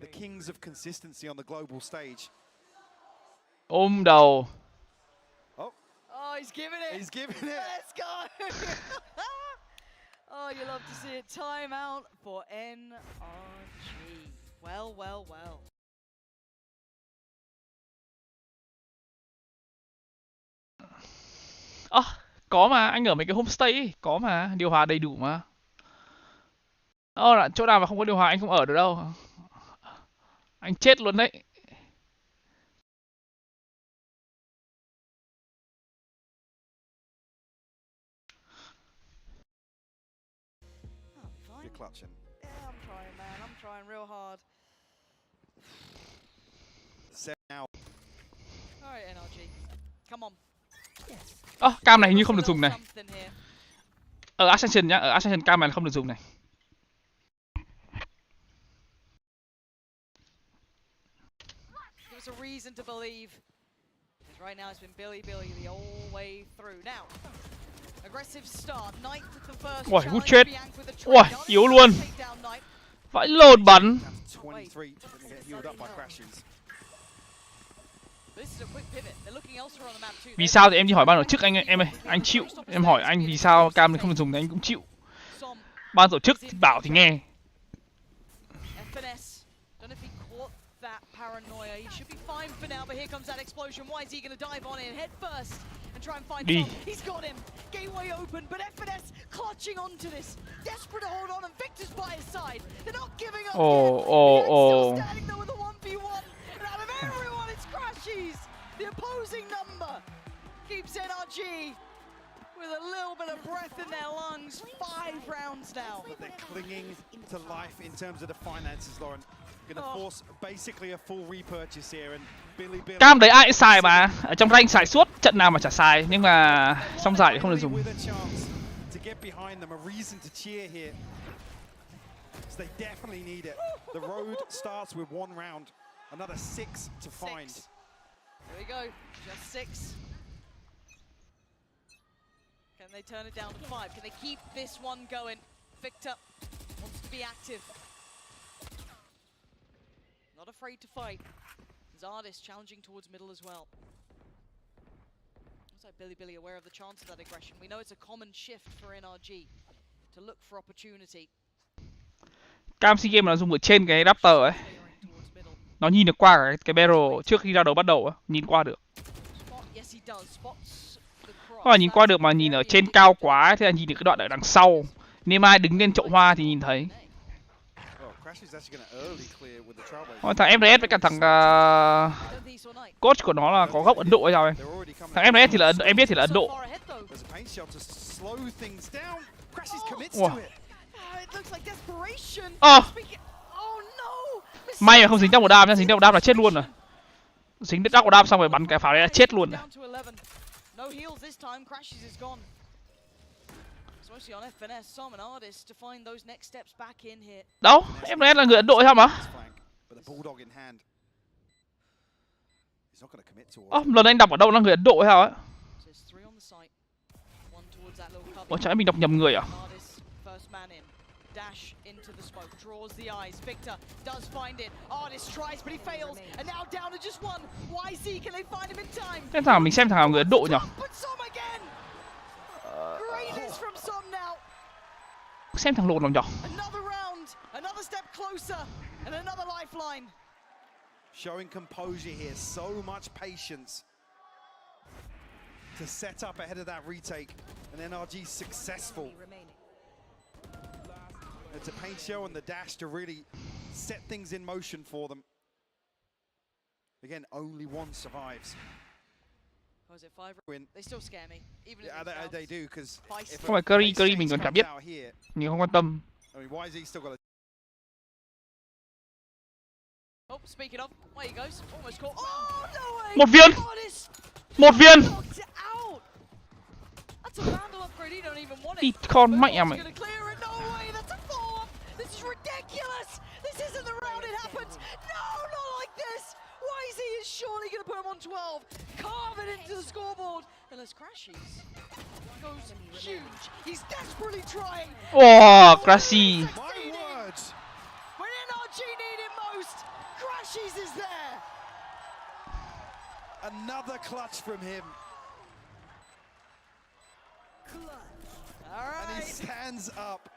The kings of consistency on the global stage. Ôm đầu. Oh, he's giving it. He's giving it. Let's go. Oh, you love to see it. Time out for NRG. Well, well, well. Có mà, anh ở mấy cái homestay ấy, có mà, điều hòa đầy đủ mà. Chỗ nào mà không có điều hòa anh không ở được đâu. Anh chết luôn đấy. You're clutching. Yeah, I'm trying, man. I'm trying real hard. Set now. All right, NRG. Come on. Cam này hình như không được dùng này. Ở Ascension nhá, ở Ascension cam này không được dùng này. There was a reason to believe. Because right now it's been Billy the whole way through. Now, aggressive start. Knight with the first. Ui, hút chết. Ui, yếu luôn. Vãi lồn bắn. Vì sao thì em chỉ hỏi ban tổ chức em ơi, anh chịu. Em hỏi anh vì sao cam này không được dùng thì anh cũng chịu. Ban tổ chức thì bảo thì nghe. That paranoia, he should be fine for now, but here comes that explosion. Why is he going to dive on in head first and try and find Tom? He's got him. Gateway open, but FNS clutching onto this, desperate to hold on, and Victor's by his side. They're not giving up. Still standing there with a 1v1, and out of everyone, it's Crashies. The opposing number keeps NRG with a little bit of breath in their lungs. 5 rounds now. But they're clinging to life in terms of the finances, Lauren. Gonna force basically a full repurchase here and Billy. Cam đấy ai cũng xài mà, ở trong rank xài suốt, trận nào mà chả xài, nhưng mà trong giải không được dùng. They definitely need it. The road starts with 1 round, another 6 to find. There we go, just 6. Can they turn it down to 5? Can they keep this one going? Victor wants to be active. Not afraid to fight. Zardis challenging towards middle as well. Looks like Billy aware of the chance of that aggression. We know it's a common shift for NRG to look for opportunity. Cam SEA Games là dùng ở trên cái Raptor ấy. Nó nhìn được qua cái barrel trước khi ra đầu bắt đầu á, nhìn qua được. Không phải nhìn qua được mà nhìn ở trên cao quá ấy, thế là nhìn được cái đoạn ở đằng sau. Nếu ai đứng lên chậu hoa thì nhìn thấy. Thằng MDS với cả thằng coach của nó là có gốc Ấn Độ hay sao ấy. Thằng MDS thì là em biết thì là Ấn Độ. May mà không dính double dam nhá, dính double dam là chết luôn rồi. Dính double dam xong rồi bắn cái pháo đấy là chết luôn rồi. Đâu, em nói là người Ấn Độ sao mà? Lần anh đọc ở đâu là người Ấn Độ hay sao ấy? Ủa chẳng lẽ mình đọc nhầm người à? Dash into the smoke, draws the eyes. Victor does find it. Artist tries, but he fails. And now down to just 1. YZ, can they find him in time? Cái thằng mình xem thằng nào người Ấn Độ nhỉ? Greatness from Som now. Xem thằng lồn nào nhỉ? Another round, another step closer, and another lifeline. Showing composure here, so much patience to set up ahead of that retake, and NRG successful. It's a paint show and the dash to really set things in motion for them. Again, only 1 survives. Was it 5? They still scare me. Even yeah, they do because không phải Curry mình còn chả biết, mình không quan tâm. I mean, why is he still got a speaking of, where he goes, almost caught. Oh, no way! Một viên. Artist Một viên. knocked it out. That's a Vandal upgrade, he don't even want it. Đi con mẹ mày. Gonna clear it, no way, that's a follow-up. This is ridiculous. This isn't the round it happens. No, not like this. YZ is surely gonna put him on 12. Carve it into the scoreboard. Unless Crashies goes huge. He's desperately trying. Oh, Crazy. My word. When NRG need it most, Crashies is there. Another clutch from him. All right. And he stands up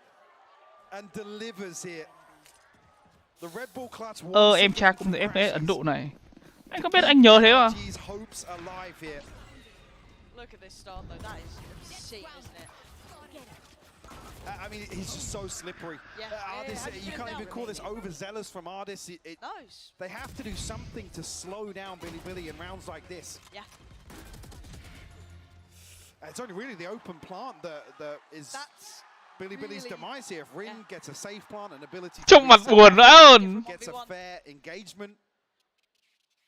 and delivers here. The Red Bull clutch. Em trai cũng là FPS Ấn Độ này. Anh có biết anh nhớ thế mà. Look at this start though, that is obscene, isn't it? I mean, he's just so slippery. Ardis, you can't even call this overzealous from Ardis. They have to do something to slow down Billy in rounds like this. Yeah. It's only really the open plant that is Billy's demise here. If Rin gets a safe plant and ability Trông mặt buồn vãi. Gets a fair engagement,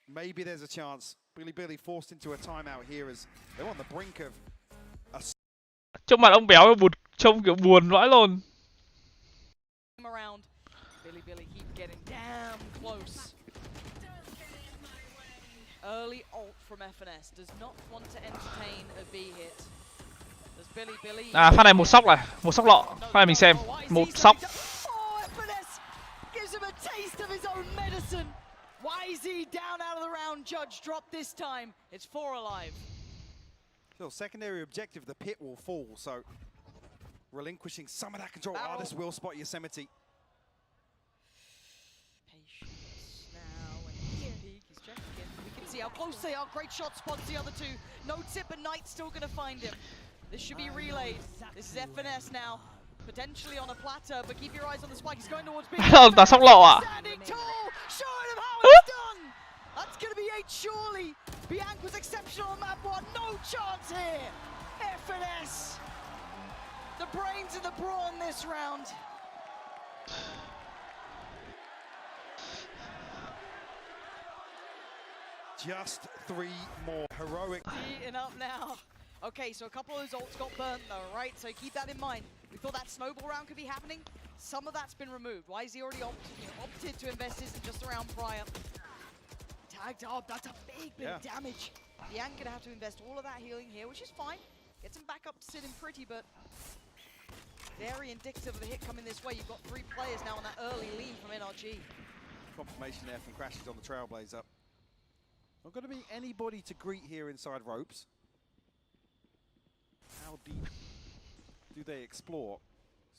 maybe there's a chance. Billy forced into a timeout here as they're on the brink of a... Trông mặt ông béo buồn, trông kiểu buồn vãi luôn. Around. Billy keep getting damn close. Early ult from FNS does not want to entertain a B hit. Does Billy À, pha này một sóc này, một sóc lọ. Pha này mình xem, một sóc. FNS gives him a taste of his own medicine. YZ down out of the round. Judge dropped this time. It's 4 alive. Still, secondary objective, the pit will fall, so relinquishing some of that control. Ardis will spot Yosemite. Patience now, and he's checking. We can see how close they are. Great shot spots the other two. No tip, and Knight's still going to find him. This should be relayed. This is FNS now. Potentially on a platter, but keep your eyes on the spike. He's going towards Big. Ta sóc lọ à? Standing tall, showing him how it's done. That's going to be 8 surely. BenQ was exceptional on map 1. No chance here. FNS. The brains and the brawn this round. Just 3 more heroic. Heating up now. Okay, so a couple of those ults got burnt though, right? So keep that in mind. We thought that snowball round could be happening. Some of that's been removed. Why is he already opted to invest his in just a round prior? Tagged up, that's a big bit of damage. BenQ gonna have to invest all of that healing here, which is fine. Gets him back up to sitting pretty, but very indicative of the hit coming this way. You've got 3 players now on that early lead from NRG. Confirmation there from Crashes on the Trailblazer. Not going to be anybody to greet here inside ropes. How deep do they explore?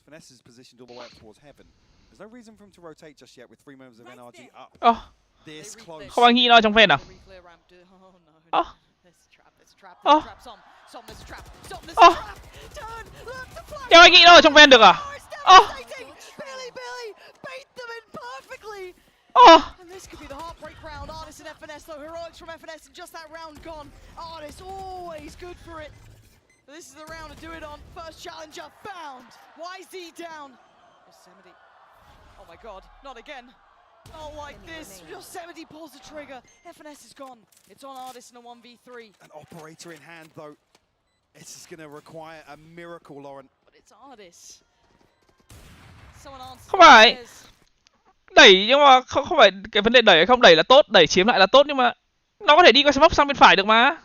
Finesse is positioned all the way up towards heaven. There's no reason for him to rotate just yet with 3 members of NRG up this close. Không ai nghĩ nó trong phen à? Em ai nghĩ nó ở trong phen được à? And this could be the heartbreak round. Ardis and FNS though. Heroics from FNS and just that round gone. Ardis always good for it. But this is the round to do it on. First challenger found. YZ down. Yosemite. Oh my god, not again. Not like this. Yosemite pulls the trigger. FNS is gone. It's on Ardis in a 1v3. An operator in hand though. This is going to require a miracle, Lauren. But it's Ardis. Someone answer. Không phải. Đẩy nhưng mà không phải cái vấn đề đẩy hay không đẩy là tốt, đẩy chiếm lại là tốt nhưng mà nó có thể đi qua smoke sang bên phải được mà.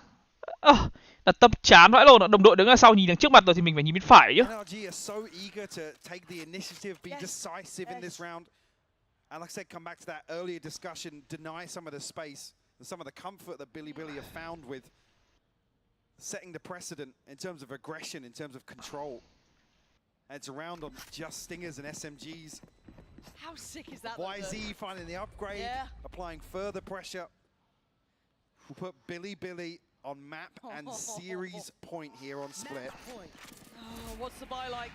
Là tâm chán vãi luôn, đồng đội đứng ở sau nhìn đằng trước mặt rồi thì mình phải nhìn bên phải chứ. NRG are so eager to take the initiative, be decisive in this round. And like I said, come back to that earlier discussion, deny some of the space and some of the comfort that Billy have found with setting the precedent in terms of aggression, in terms of control. And it's around on just stingers and SMGs. How sick is that? YZ finding the upgrade, applying further pressure. We'll put Billy on map and series point here on split. Oh, what's the buy like?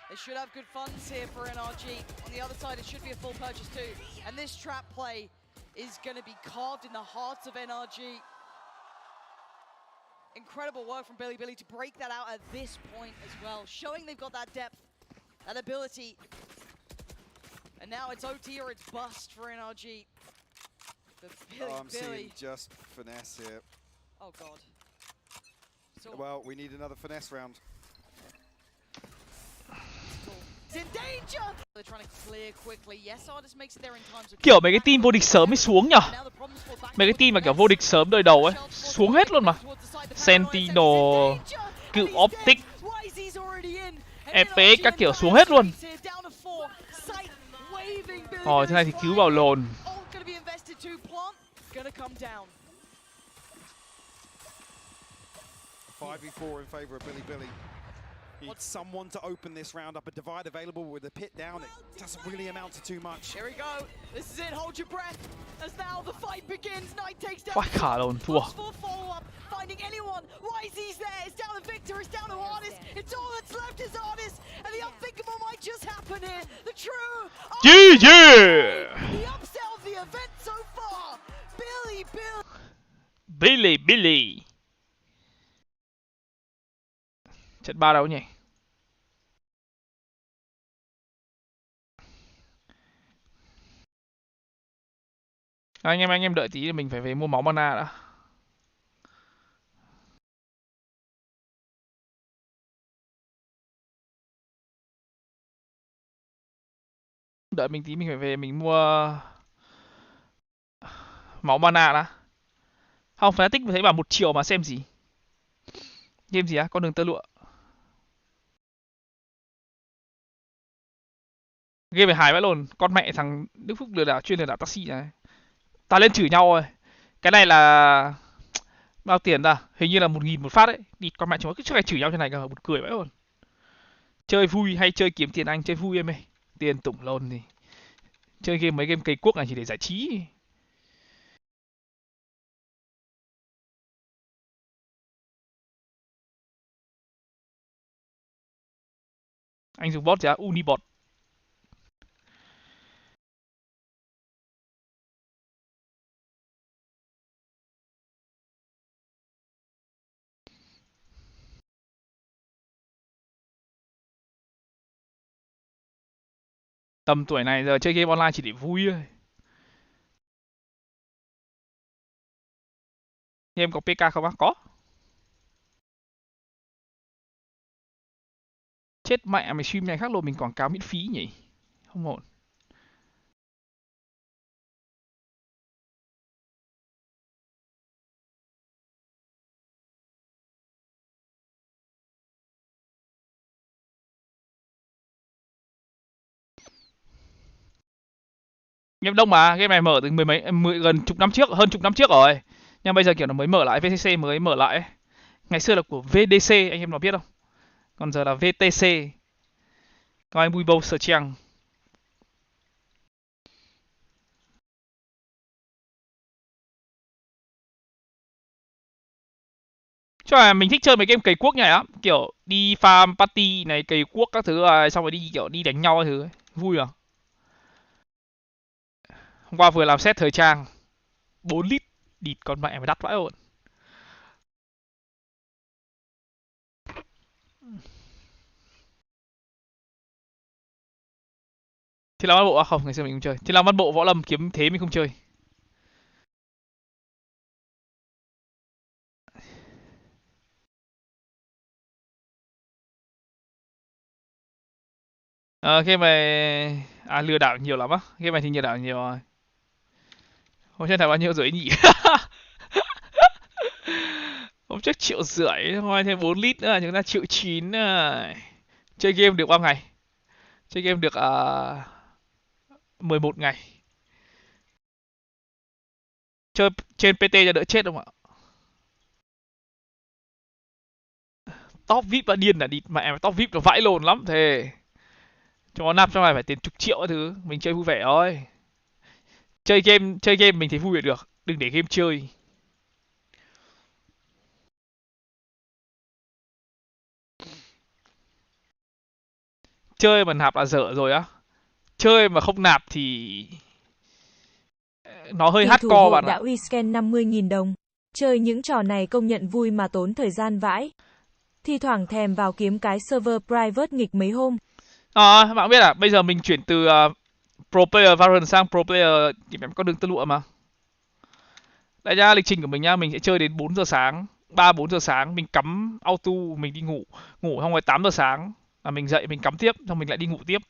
They should have good funds here for NRG. On the other side, it should be a full purchase too. And this trap play is going to be carved in the hearts of NRG. Incredible work from Billy to break that out at this point as well, showing they've got that depth, that ability. And now it's OT or it's bust for NRG. I'm seeing just finesse here. Oh god. Well, we need another finesse round. Kiểu mấy cái team vô địch sớm mới xuống nhở. Mấy cái team mà kiểu vô địch sớm đời đầu ấy xuống hết luôn mà. Sentinel, cựu Optic, FPX các kiểu xuống hết luôn. Thế này thì cứu vào lồn. 5v4 in favor of Billy. Needs someone to open this round up. A divide available with the pit down. It doesn't really amount to too much. Here we go. This is it. Hold your breath. As now the fight begins. Knight takes down. Quá khả lồn thua. Finding anyone. YZ's there. It's down to Victor. It's down to Artist. It's all that's left is Artist. And the unthinkable might just happen here. The true. GG. The upsell of the event so far. Billy. Trận 3 đâu nhỉ? Anh em đợi tí, mình phải về mua máu mana đã. Đợi mình tí, mình phải về mình mua máu mana đã. Không, phải tích thấy bảo 1 triệu mà xem gì. Game gì á? Con đường tơ lụa. Game phải hài vãi lồn. Con mẹ thằng Đức Phúc chuyên lừa đảo taxi này. Ta lên chửi nhau rồi. Cái này là bao tiền ta? Hình như là 1.000 một phát đấy. Đi con mẹ chúng nó cứ suốt ngày chửi nhau thế này cả, buồn cười vãi lồn. Chơi vui hay chơi kiếm tiền anh? Chơi vui em ơi. Tiền tủng lồn thì chơi game mấy game cây cuốc này chỉ để giải trí. Anh dùng bot gì á? Unibot. Tầm tuổi này giờ chơi game online chỉ để vui thôi. Em có PK không á? Có. Chết mẹ mày, stream này khác luôn, mình quảng cáo miễn phí nhỉ? Không ổn. Game đông mà, game này mở từ gần chục năm trước, hơn chục năm trước rồi. Nhưng bây giờ kiểu nó mới mở lại, VCC mới mở lại ấy. Ngày xưa là của VDC, anh em nó biết không? Còn giờ là VTC. Còn anh bùi bầu sở chàng. Cho là mình thích chơi mấy game cày cuốc này lắm, kiểu đi farm party này, cày cuốc các thứ rồi xong rồi đi kiểu đi đánh nhau các thứ ấy. Vui à. Hôm qua vừa làm set thời trang 4 lít địt con mẹ mà đắt vãi ổn. Thì làm bắt bộ à? Không, ngày xưa mình không chơi. Thì làm bắt bộ võ lâm kiếm thế mình không chơi. Game này lừa đảo nhiều lắm á. Game này thì lừa đảo nhiều rồi. Hôm trước là bao nhiêu rồi nhỉ? Hôm trước 1,5 triệu, hôm nay thêm 4 lít nữa, chúng ta 1,9 triệu rồi. Chơi game được bao ngày? Chơi game được 11 ngày. Chơi trên PT cho đỡ chết không ạ? Top VIP đã điên là đi mà em, top VIP nó vãi lồn lắm thề. Cho nó nạp trong này phải tiền chục triệu các thứ, mình chơi vui vẻ thôi. Chơi game mình thấy vui vẻ được, đừng để game chơi. Chơi mà nạp là dở rồi á. Chơi mà không nạp thì nó hơi hardcore bạn ạ. DyAC scan 50.000 đồng. Chơi những trò này công nhận vui mà tốn thời gian vãi. Thi thoảng thèm vào kiếm cái server private nghịch mấy hôm. Bạn biết à, bây giờ mình chuyển từ pro player Valorant sang pro player thì em có đường tơ lụa mà. Đây nhá, lịch trình của mình nhá, mình sẽ chơi đến 4 giờ sáng, 3-4 giờ sáng mình cắm auto, mình đi ngủ, ngủ xong rồi 8 giờ sáng là mình dậy mình cắm tiếp, xong mình lại đi ngủ tiếp.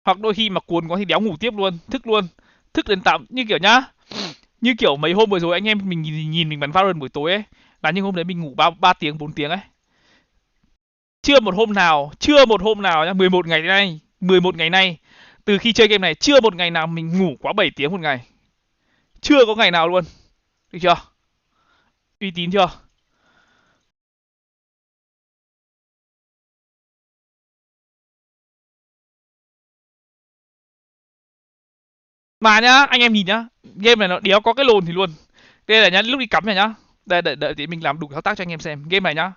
Hoặc đôi khi mà cuốn quá thì đéo ngủ tiếp luôn, thức đến 8 như kiểu nhá. Như kiểu mấy hôm vừa rồi anh em mình nhìn mình bắn Valorant buổi tối ấy, là những hôm đấy mình ngủ 3 tiếng 4 tiếng ấy. Chưa một hôm nào nhá, 11 ngày nay từ khi chơi game này chưa một ngày nào mình ngủ quá 7 tiếng một ngày. Chưa có ngày nào luôn. Được chưa? Uy tín chưa? Mà nhá, anh em nhìn nhá, game này nó đéo có cái lồn thì luôn. Đây là nhá, lúc đi cắm này nhá. Đây đợi tí mình làm đủ thao tác cho anh em xem. Game này nhá,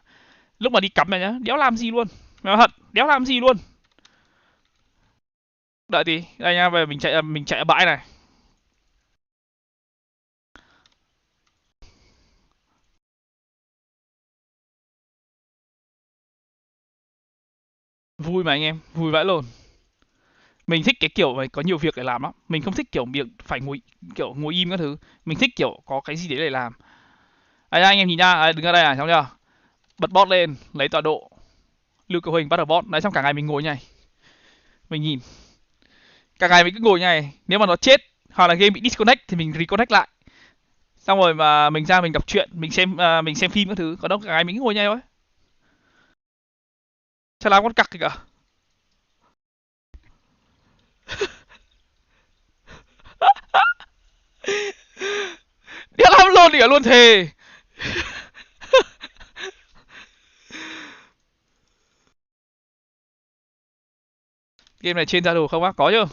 lúc mà đi cắm này nhá, đéo làm gì luôn. Nói thật, đéo làm gì luôn. Đợi tí, đây nhá, về mình chạy ở bãi này. Vui mà anh em, vui vãi lồn. Mình thích cái kiểu mà có nhiều việc để làm lắm. Mình không thích kiểu miệng phải ngồi im các thứ. Mình thích kiểu có cái gì đấy để làm. Đây anh em nhìn nhá, đứng ở đây này, xong chưa? Bật bot lên, lấy tọa độ, lưu cấu hình bắt đầu bot. Đấy, xong cả ngày mình ngồi như này. Mình nhìn. Cả ngày mình cứ ngồi như này. Nếu mà nó chết hoặc là game bị disconnect thì mình reconnect lại. Xong rồi mà mình ra mình đọc truyện, mình xem phim các thứ. Còn đâu cả ngày mình cứ ngồi như này thôi. Chả làm con cặc gì cả. Đéo làm luôn thì cả luôn thề. Game này trên ra đồ không á? Có chứ.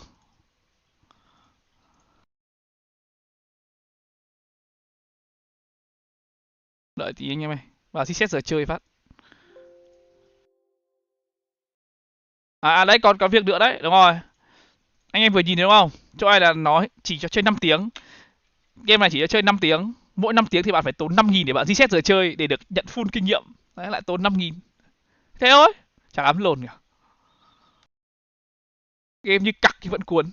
Đợi tí anh em ơi. Vào reset giờ chơi phát. Đấy, còn việc nữa đấy, đúng rồi. Anh em vừa nhìn thấy đúng không? Chỗ này là nó chỉ cho chơi 5 tiếng. Game này chỉ cho chơi 5 tiếng. Mỗi 5 tiếng thì bạn phải tốn 5.000 để bạn reset giờ chơi để được nhận full kinh nghiệm. Đấy, lại tốn 5.000. Thế thôi, chả lắm lồn nhỉ. Game như cặc thì vẫn cuốn.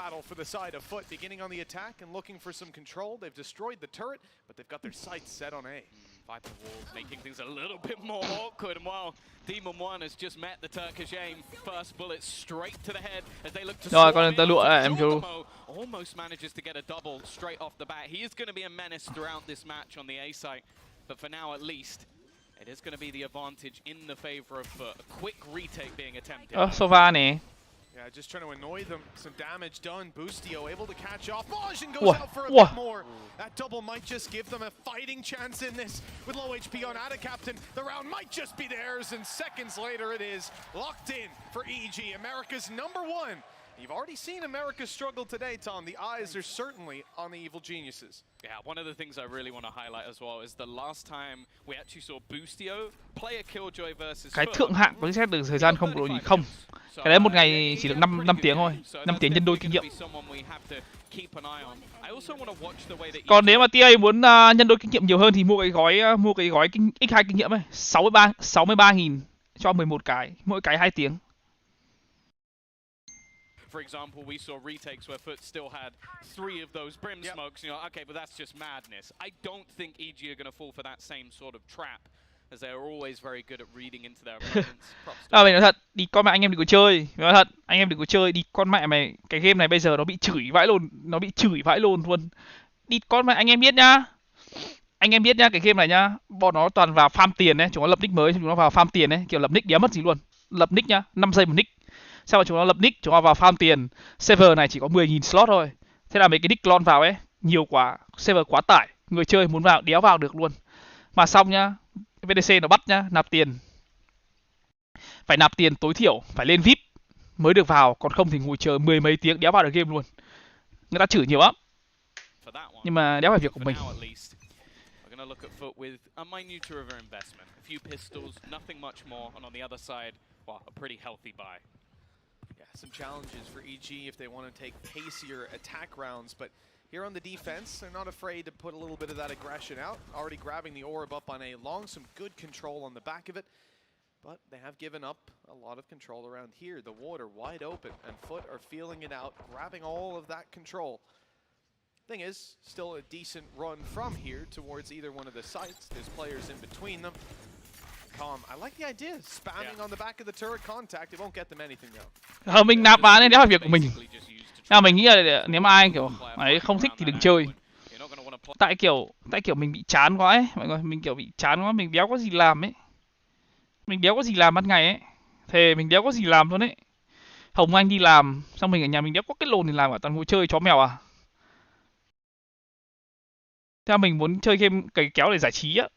Battle for the side of Foot, beginning on the attack and looking for some control. They've destroyed the turret, but they've got their sights set on A. Viper Walls making things a little bit more awkward, and while Demon One has just met the Turkish aim, first bullet straight to the head as they look to rồi con tơ lụa này em chú. Almost manages to get a double straight off the bat. He is going to be a menace throughout this match on the A site, but for now at least it is going to be the advantage in the favor of Foot. A quick retake being attempted. Sova nè. Yeah, just trying to annoy them. Some damage done. Boostio able to catch off. Bajin goes out for a bit more. That double might just give them a fighting chance in this. With low HP on Ada Captain, the round might just be theirs, and seconds later it is locked in for EG, America's #1. You've already seen America struggle today, Tom. The eyes are certainly on the evil geniuses. Yeah, one of the things I really want to highlight as well is the last time we actually saw Boostio play a Killjoy versus cái thượng hạng có reset được thời gian không độ gì không. Cái đấy một ngày chỉ được 5 tiếng thôi. 5 tiếng nhân đôi kinh nghiệm. Còn nếu mà TA muốn nhân đôi kinh nghiệm nhiều hơn thì mua cái gói X2 kinh nghiệm ấy, 63.000 cho 11 cái, mỗi cái 2 tiếng. For example, we saw retakes where Foot still had 3 of those brim smokes. You know, okay, but that's just madness. I don't think EG are going to fall for that same sort of trap, as they are always very good at reading into their opponents. Mình nói thật, đi con mẹ anh em đừng có chơi. Mình nói thật, anh em đừng có chơi. Đi con mẹ mày, cái game này bây giờ nó bị chửi vãi lồn luôn. Đi con mẹ anh em biết nhá. Anh em biết nhá, cái game này nhá, bọn nó toàn vào farm tiền đấy, chúng nó lập nick mới, chúng nó vào farm tiền đấy, kiểu lập nick đéo mất gì luôn. Lập nick nhá, 5 giây một nick. Sau đó chúng nó lập nick, chúng nó vào farm tiền. Server này chỉ có 10.000 slot thôi. Thế là mấy cái nick clone vào ấy, nhiều quá, server quá tải, người chơi muốn vào đéo vào được luôn. Mà xong nhá, VDC nó bắt nhá, nạp tiền. Phải nạp tiền tối thiểu, phải lên VIP mới được vào, còn không thì ngồi chờ mười mấy tiếng đéo vào được game luôn. Người ta chửi nhiều lắm, nhưng mà đéo phải việc của mình. Look at Foot with a minuter of investment, a few pistols, nothing much more, and on the other side, well, a pretty healthy buy. Yeah, some challenges for EG if they want to take pacier attack rounds, but here on the defense, they're not afraid to put a little bit of that aggression out. Already grabbing the orb up on A long, some good control on the back of it, but they have given up a lot of control around here. The water wide open, and Foot are feeling it out, grabbing all of that control. Thing is, still a decent run from here towards either one of the sites. There's players in between them. Calm. I like the idea. Spamming on the back of the turret contact. It won't get them anything though. Mình nạp bán nên đéo phải việc của mình. Mình nghĩ là nếu mà ai kiểu ấy không thích thì đừng chơi. Tại kiểu mình bị chán quá ấy, mọi người, mình kiểu bị chán quá, mình đéo có gì làm ấy. Mình đéo có gì làm ban ngày ấy. Thề mình đéo có gì làm luôn ấy. Hồng Anh đi làm, xong mình ở nhà mình đéo có cái lồn để làm cả, toàn ngồi chơi chó mèo à. Theo mình muốn chơi game cày kéo để giải trí á.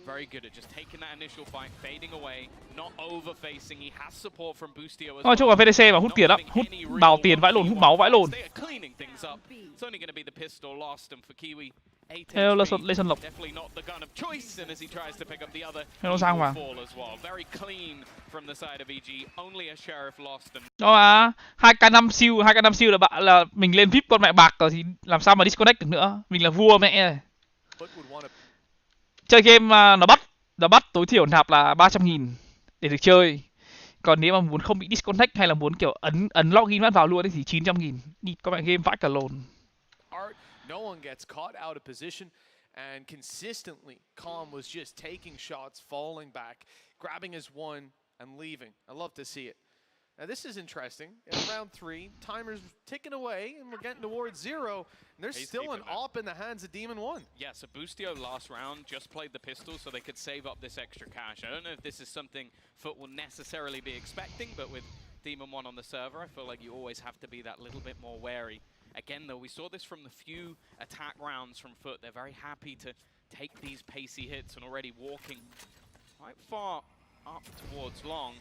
Very good at just taking that initial fight, fading away, not over-facing. He has support from Boostio as well. Nói chung là VDC mà hút tiền lắm, hút bào tiền vãi lồn, hút máu vãi lồn. Cleaning things up. It's only going to be the pistol lost, and for Kiwi, Hello, lên sân lộc. definitely not the gun of choice, and as he tries to pick up the other, Hello, Giang vào. as well. Very clean from the side of EG. Only a sheriff lost. Đó à, 2k5 siêu là mình lên VIP con mẹ bạc rồi thì làm sao mà disconnect được nữa. Mình là vua mẹ. Chơi game nó bắt tối thiểu nạp là 300.000 để được chơi. Còn nếu mà muốn không bị disconnect hay là muốn kiểu ấn login vào luôn ấy thì 900.000. Đi các bạn game vãi cả lồn. No one gets caught out of position, and consistently Calm was just taking shots, falling back, grabbing his one and leaving. I love to see it. Now this is interesting. In round 3, timer's ticking away, and we're getting towards 0. And there's still an op in the hands of Demon 1. Yeah, so Boostio last round just played the pistol so they could save up this extra cash. I don't know if this is something Foot will necessarily be expecting, but with Demon 1 on the server, I feel like you always have to be that little bit more wary. Again, though, we saw this from the few attack rounds from Foot. They're very happy to take these pacey hits and already walking quite far up towards long.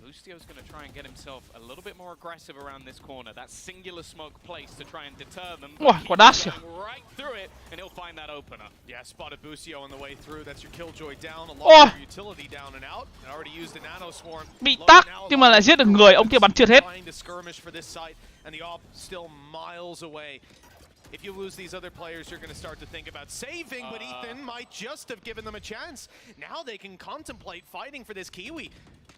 Boostio's going to try and get himself a little bit more aggressive around this corner. That singular smoke place to try and deter them. Quả dash. Right through it, and he'll find that opener. Yeah, spotted Boostio on the way through. That's your Killjoy down. A lot of your utility down and out. And already used a nano swarm. Bị tắc nhưng mà lại giết được người, ông kia bắn trượt hết. And the op still miles away. If you lose these other players, you're going to start to think about saving, but Ethan might just have given them a chance. Now they can contemplate fighting for this Kiwi.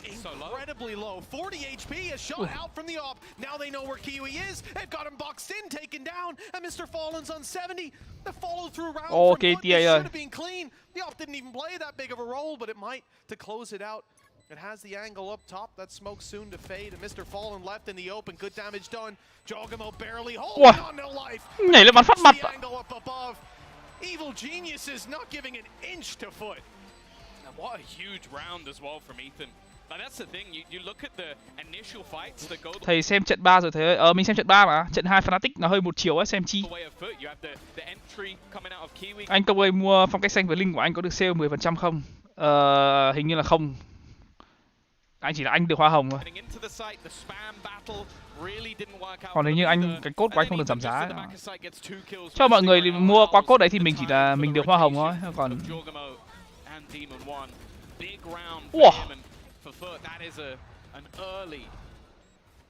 Incredibly low. 40 HP, a shot out from the op. Now they know where Kiwi is. They've got him boxed in, taken down, and Mr. Fallen's on 70. The follow-through round from Foot should have been clean. The op didn't even play that big of a role, but it might to close it out. It has the angle up top. That smoke soon to fade. And Mr. Fallen left in the open. Good damage done. Jogamo barely holding on to life. Nhảy lên bắn phát mặt. The angle up above. Evil geniuses not giving an inch to Foot. And what a huge round as well from Ethan. But that's the thing. You look at the initial fights that go. Thầy xem trận 3 rồi thấy mình xem trận 3 mà. Trận 2 Fnatic nó hơi một chiều ấy, xem chi. Anh Công ơi, mua phong cách xanh với link của anh có được sale 10% không? Hình như là không. Anh chỉ là anh được hoa hồng thôi. Còn nếu như anh cái code của anh không được giảm giá. Cho mọi người mua qua code đấy thì mình chỉ là mình được hoa hồng thôi. Còn wow.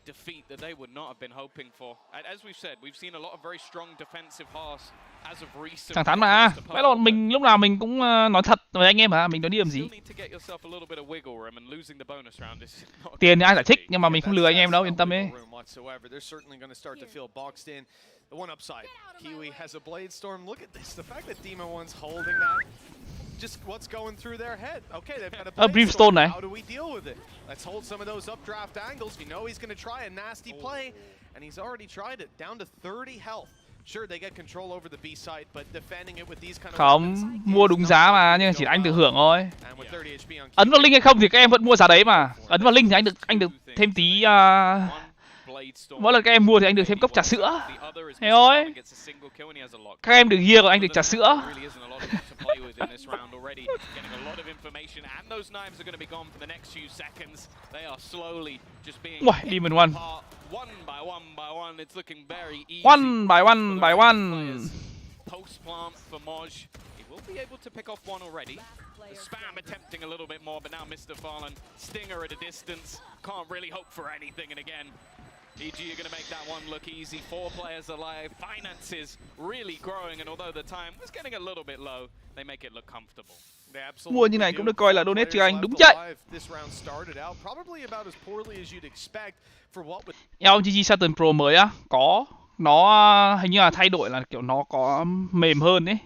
Defeat that they would not have been hoping for. As we've said, we've seen a lot of very strong defensive halves as of recent. Thẳng thắn mà. Vậy là mình lúc nào mình cũng nói thật với anh em mà, mình nói đi làm gì. Tiền thì ai giải thích nhưng mà mình không lừa anh em đâu, yên tâm ấy. The one upside, Kiwi has a blade storm. Look at this. The fact that Demon One's holding that. Just what's going through their head. Okay, they've got a brimstone này. How do we deal with it? Let's hold some of those updraft angles. You know he's going to try a nasty play, and he's already tried it. Down to 30 health. Sure, they get control over the B side, but defending it with these kind of không mua đúng giá mà, nhưng chỉ anh được hưởng thôi. Ấn vào link hay không thì các em vẫn mua giá đấy mà. Ấn vào link thì anh được thêm tí. Mỗi lần các em mua thì anh được thêm cốc trà sữa. Thế thôi. Các em được gear còn anh được trà sữa. within this round already, getting a lot of information, and those knives are going to be gone for the next few seconds. They are slowly just being Demon one. One by one. It's looking very easy. One by one. Post plant for Moj. He will be able to pick off one already. The Spam attempting a little bit more, but now Mr. Fallen, Stinger at a distance. Can't really hope for anything, and again, EG are going to make that one look easy. 4 players alive, finances really growing, and although the time was getting a little bit low, they make it look comfortable. Mua như này cũng được coi là donate cho anh, đúng vậy. LGG Saturn Pro mới á, có nó hình như là thay đổi là kiểu nó có mềm hơn đấy,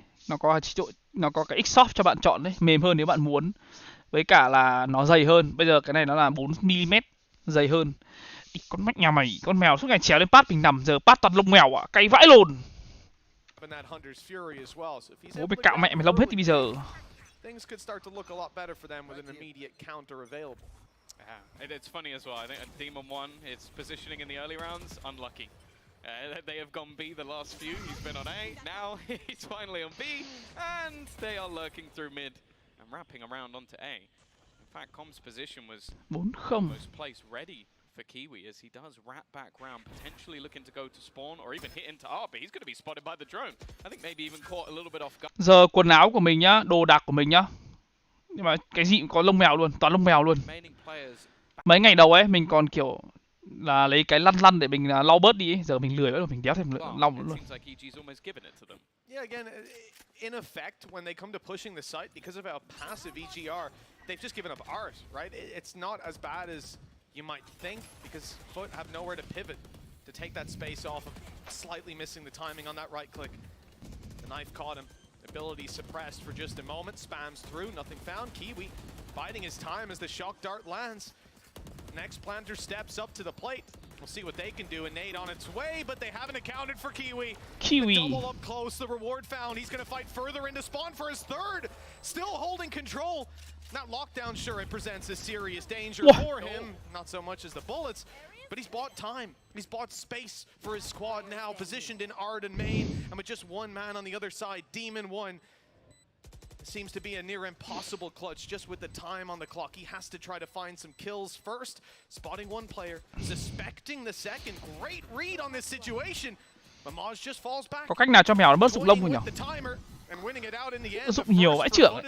nó có cái X-Soft cho bạn chọn đấy, mềm hơn nếu bạn muốn, với cả là nó dày hơn. Bây giờ cái này nó là 4 mm dày hơn. Con mách nhà mày, con mèo suốt ngày chéo lên pad mình nằm, giờ pad toàn lông mèo ạ, cay vãi lồn. Bố mày cạo mẹ mày lông hết thì bây giờ. Things could start to look a lot better for them with an immediate counter available. It's funny as well. I think Demon 1, its positioning in the early rounds, unlucky. They have gone B the last few. He's been on A. Now he's finally on B, and they are lurking through mid and wrapping around onto A. In fact, Com's position was 4-0. almost placed ready for Kiwi as he does wrap back round, potentially looking to go to spawn or even hit into R, but he's going to be spotted by the drone. I think maybe even caught a little bit off guard. Giờ quần áo của mình nhá, đồ đạc của mình nhá. Nhưng mà cái gì cũng có lông mèo luôn, toàn lông mèo luôn. Mấy ngày đầu ấy mình còn kiểu là lấy cái lăn để mình lau bớt đi ấy. Giờ mình lười rồi, mình đéo thêm lau nữa luôn. Yeah, again, in effect, when they come to pushing the site, because of how passive EG are, they've just given up art, right? It's not as bad as you might think, because Foot have nowhere to pivot to take that space off of, slightly missing the timing on that right click. The knife caught him. Ability suppressed for just a moment. Spams through, nothing found. Kiwi biding his time as the shock dart lands. Next planter steps up to the plate. We'll see what they can do. A nade on its way, but they haven't accounted for Kiwi. The double up close, the reward found. He's going to fight further into spawn for his third. Still holding control. That lockdown, sure, it presents a serious danger for him. Not so much as the bullets, but he's bought time. He's bought space for his squad now, positioned in Arden main, and with just one man on the other side, Demon 1. Seems to be a near impossible clutch just with the time on the clock. He has to try to find some kills first. Spotting one player, suspecting the second. Great read on this situation. But Maj just falls back. Có cách nào cho mèo nó bớt dụng lông không nhỉ? Dụng nhiều vãi chưởng.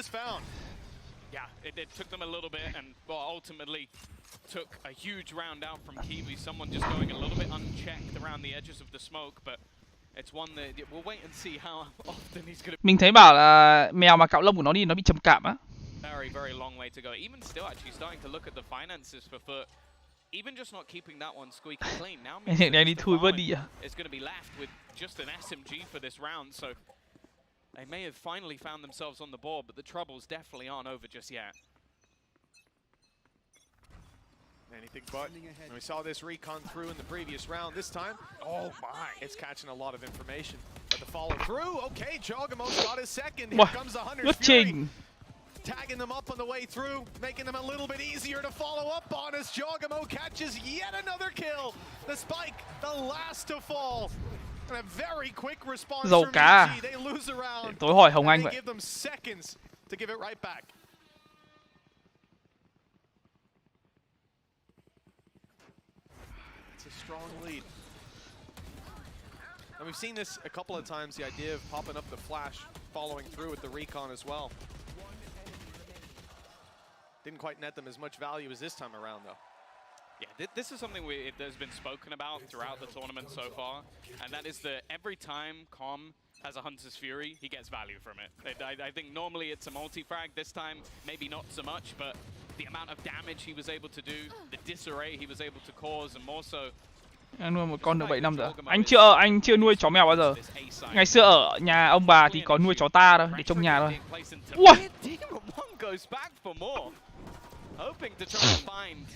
Yeah, it took them a little bit and ultimately took a huge round out from Kiwi. Someone just going a little bit unchecked around the edges of the smoke, but it's one that we'll wait and see how often he's going to. Mình thấy bảo là mèo mà cạo lông của nó đi nó bị trầm cảm á. Very long way to go. Even still, actually starting to look at the finances for Foot. Even just not keeping that one squeaky clean. Now it's going to be left with just an SMG for this round. So they may have finally found themselves on the board, but the troubles definitely aren't over just yet. Anything but. And we saw this recon through in the previous round. This time, oh my, it's catching a lot of information. But the follow through, okay, Jogamo's got his second. Here comes the Hunter's Fury. Tagging them up on the way through, making them a little bit easier to follow up on as Jogamo catches yet another kill. The spike, the last to fall. And a very quick response from EG. They lose a round. Tối hỏi Hồng Anh they vậy. give them seconds to give it right back. It's a strong lead. And we've seen this a couple of times, the idea of popping up the flash, following through with the recon as well. Didn't quite net them as much value as this time around, though. Yeah, this is something that's been spoken about throughout the tournament so far, and that is that every time Com has a Hunter's Fury, he gets value from it. I think normally it's a multi-frag, this time maybe not so much, but the amount of damage he was able to do, the disarray he was able to cause, and more so. Anh nuôi một con được 7 năm rồi. Anh chưa nuôi chó mèo bao giờ. Ngày xưa ở nhà ông bà thì có nuôi chó ta thôi, để trong nhà thôi. Ui! Hoping to try and find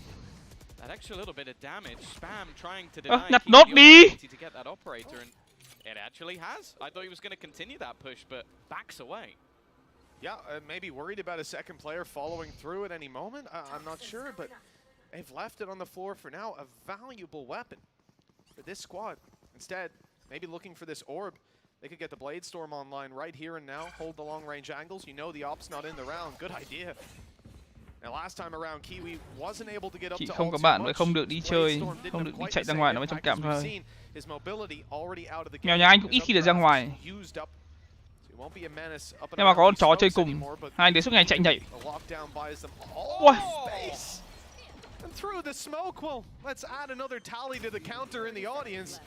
that extra little bit of damage. Spam trying to deny nhặt nốt đi. To get that operator, and it actually has. I thought he was going to continue that push, but backs away. Yeah, maybe worried about a second player following through at any moment. I'm not sure, but they've left it on the floor for now. A valuable weapon for this squad. Instead, maybe looking for this orb They could get the Blade Storm online right here and now, hold the long range angles. You know the op's not in the round. Good idea. Now last time around, Kiwi wasn't able to get up Chị to không có ult bạn too mới much. không được đi chơi, không được đi chạy ra ngoài, nó mới trong cạm thôi. Mèo nhà anh cũng ít khi được ra ngoài. Nhưng mà có con chó chơi cùng, hai anh đến suốt ngày chạy nhảy. Ui. Through the smoke, well, let's add another tally to the counter in the audience.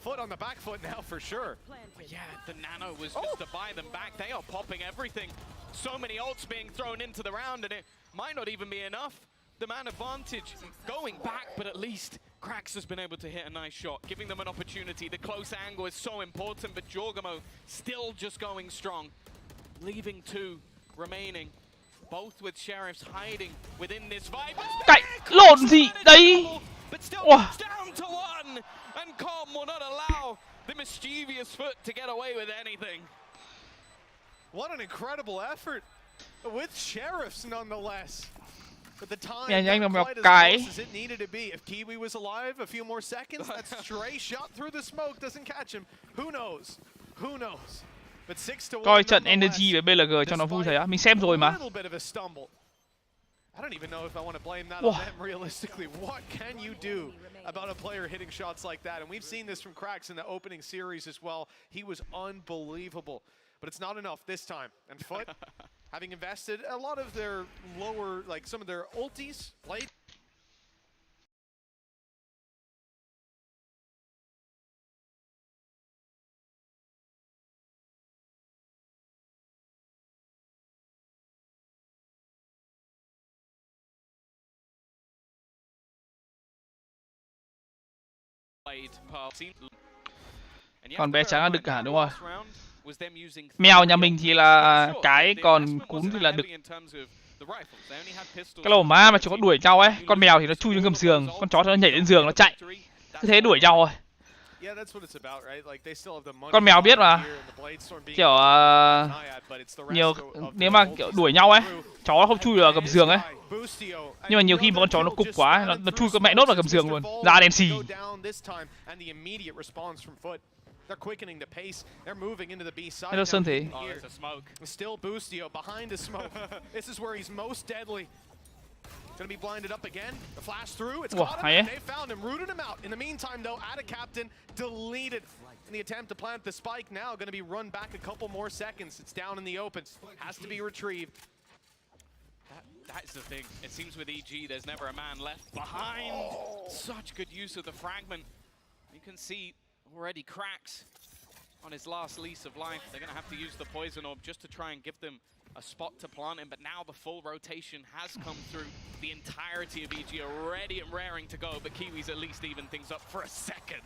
Foot on the back foot now for sure. But yeah, the nano was just to buy them back. They are popping everything. So many ults being thrown into the round, and it might not even be enough. The man advantage going back, but at least Crax has been able to hit a nice shot, giving them an opportunity. The close angle is so important, but Jorgamo still just going strong, leaving 2 remaining. Both with sheriffs hiding within this vibe. Cậy lộn gì đấy? Wow. Down to 1, and Com will not allow the mischievous Foot to get away with anything. What an incredible effort with sheriffs nonetheless. But the time quite as close as it needed to be. If Kiwi was alive a few more seconds, that stray shot through the smoke doesn't catch him. Who knows? Who knows? But 6-1. Coi trận Energy với BLG cho nó vui thấy á, mình xem rồi mà. I don't even know if I want to blame that on them realistically. What can you do about a player hitting shots like that? And we've seen this from Crax in the opening series as well. He was unbelievable. But it's not enough this time. And Foot, having invested a lot of their lower, like some of their ultis, late. Còn bé trắng là đực cả đúng rồi. Mèo nhà mình thì là cái, còn cún thì là đực. Cái lỗ má mà chúng có đuổi nhau ấy, con mèo thì nó chui xuống gầm giường, con chó thì nó nhảy lên giường nó chạy. Cứ thế đuổi nhau rồi. Con mèo biết mà. Kiểu nhiều nếu mà kiểu đuổi nhau ấy, chó nó không chui vào gầm giường ấy. Nhưng mà nhiều khi một con chó nó cục quá, nó chui con mẹ nốt vào gầm giường luôn. Ra đen xì. They're quickening the pace. They're moving into the B side. Hello, Sunthi. There's a smoke. Still Boostio behind the smoke. This is where he's most deadly. Gonna be blinded up again. The flash through. It's caught him. They found him, rooted him out. In the meantime, though, Ada Captain deleted in the attempt to plant the spike. Now gonna be run back a couple more seconds. It's down in the open. Has to be retrieved. That's the thing. It seems with EG, there's never a man left behind. Such good use of the fragment. You can see already Crax on his last lease of life. They're going to have to use the poison orb just to try and give them a spot to plant him, but now the full rotation has come through. The entirety of EG are ready and raring to go, but Kiwi's at least even things up for a second.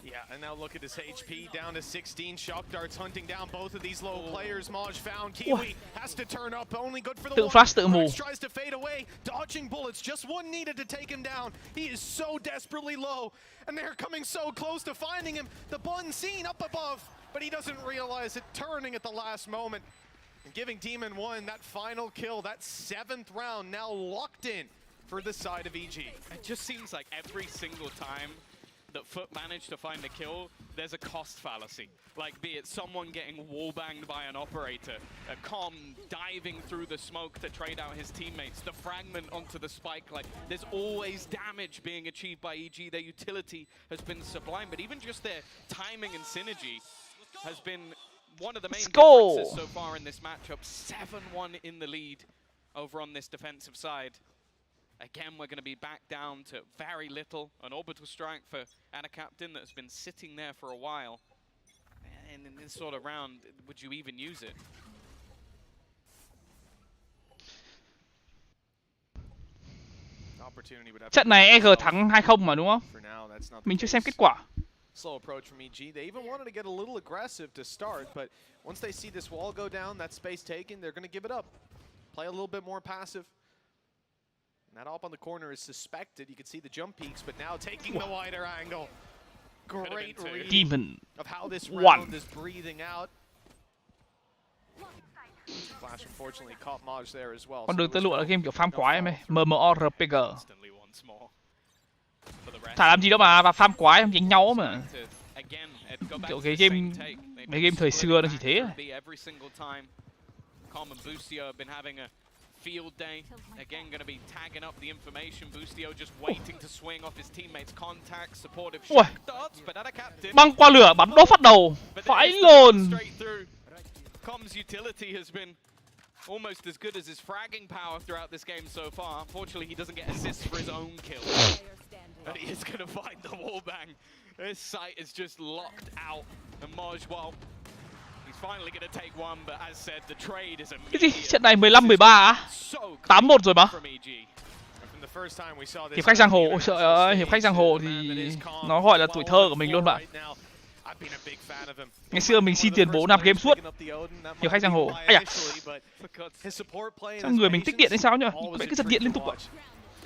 Yeah, and now look at his HP down to 16. Shock darts hunting down both of these low players. Maj found Kiwi has to turn up, only good for the one. Flash tries to fade away, dodging bullets. Just one needed to take him down. He is so desperately low, and they're coming so close to finding him. The bun seen up above, but he doesn't realize it, turning at the last moment and giving Demon One that final kill. That 7th round now locked in for the side of EG. It just seems like every single time that Foot managed to find a kill, there's a cost fallacy. Like, be it someone getting wallbanged by an operator, a Com diving through the smoke to trade out his teammates, the fragment onto the spike. Like, there's always damage being achieved by EG. Their utility has been sublime, but even just their timing and synergy has been one of the main differences so far in this matchup. 7-1 in the lead over on this defensive side. Again, we're going to be back down to very little. An orbital strike for Ada Captain that's been sitting there for a while. And in this sort of round, would you even use it? Trận này EG thắng 2-0 mà đúng không? Mình chưa xem kết quả. Slow approach from EG. They even wanted to get a little aggressive to start, but once they see this wall go down, that space taken, they're going to give it up. Play a little bit more passive. That op on the corner is suspected. You can see the jump peaks, but now taking the wider angle. Great read of how this round is breathing out. Flash unfortunately caught Maj there as well. Con đường tơ lụa là game kiểu farm quái em ơi. MMO RPG. Chả làm gì đâu mà, và farm quái em đánh nhau mà. Kiểu cái game Mấy game thời xưa nó chỉ thế. Every single time Com and Boostio have been having a field day. Again, going to be tagging up the information. Boostio just waiting to swing off his teammates' contact, supportive shot darts, but at a captain. Băng qua lửa bắn đốt phát đầu. Phải lồn. Com's utility has been almost as good as his fragging power throughout this game so far. Unfortunately, he doesn't get assists for his own kill. But he is going to find the wallbang. His sight is just locked out. And Moj, well, he's finally going to take one, but as said, the trade is immediate. Cái gì? Trận này 15-13 á? 8-1 rồi mà. Hiệp khách giang hồ, ôi trời ơi, hiệp khách giang hồ thì nó gọi là tuổi thơ của mình luôn bạn. Ngày xưa mình xin tiền bố nạp game suốt. Hiệp khách giang hồ. Ây da. Sao người mình tích điện hay sao nhỉ? Vậy cứ giật điện liên tục vậy.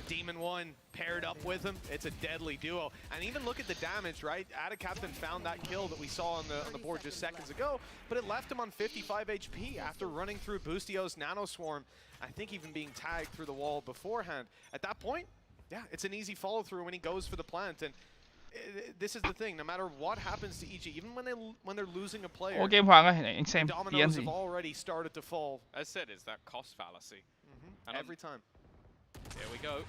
Demon One paired up with him, it's a deadly duo. And even look at the damage, right? Ada Captain found that kill that we saw on the board just seconds ago, but it left him on 55 HP after running through Boostio's Nano Swarm. I think even being tagged through the wall beforehand. At that point, yeah, it's an easy follow through when he goes for the plant. And this is the thing, no matter what happens to EG, even when they're losing a player, Ô, game Hoàng ơi, anh xem the dominoes have already started to fall. As said, it's that cost fallacy. And every time. Here we go.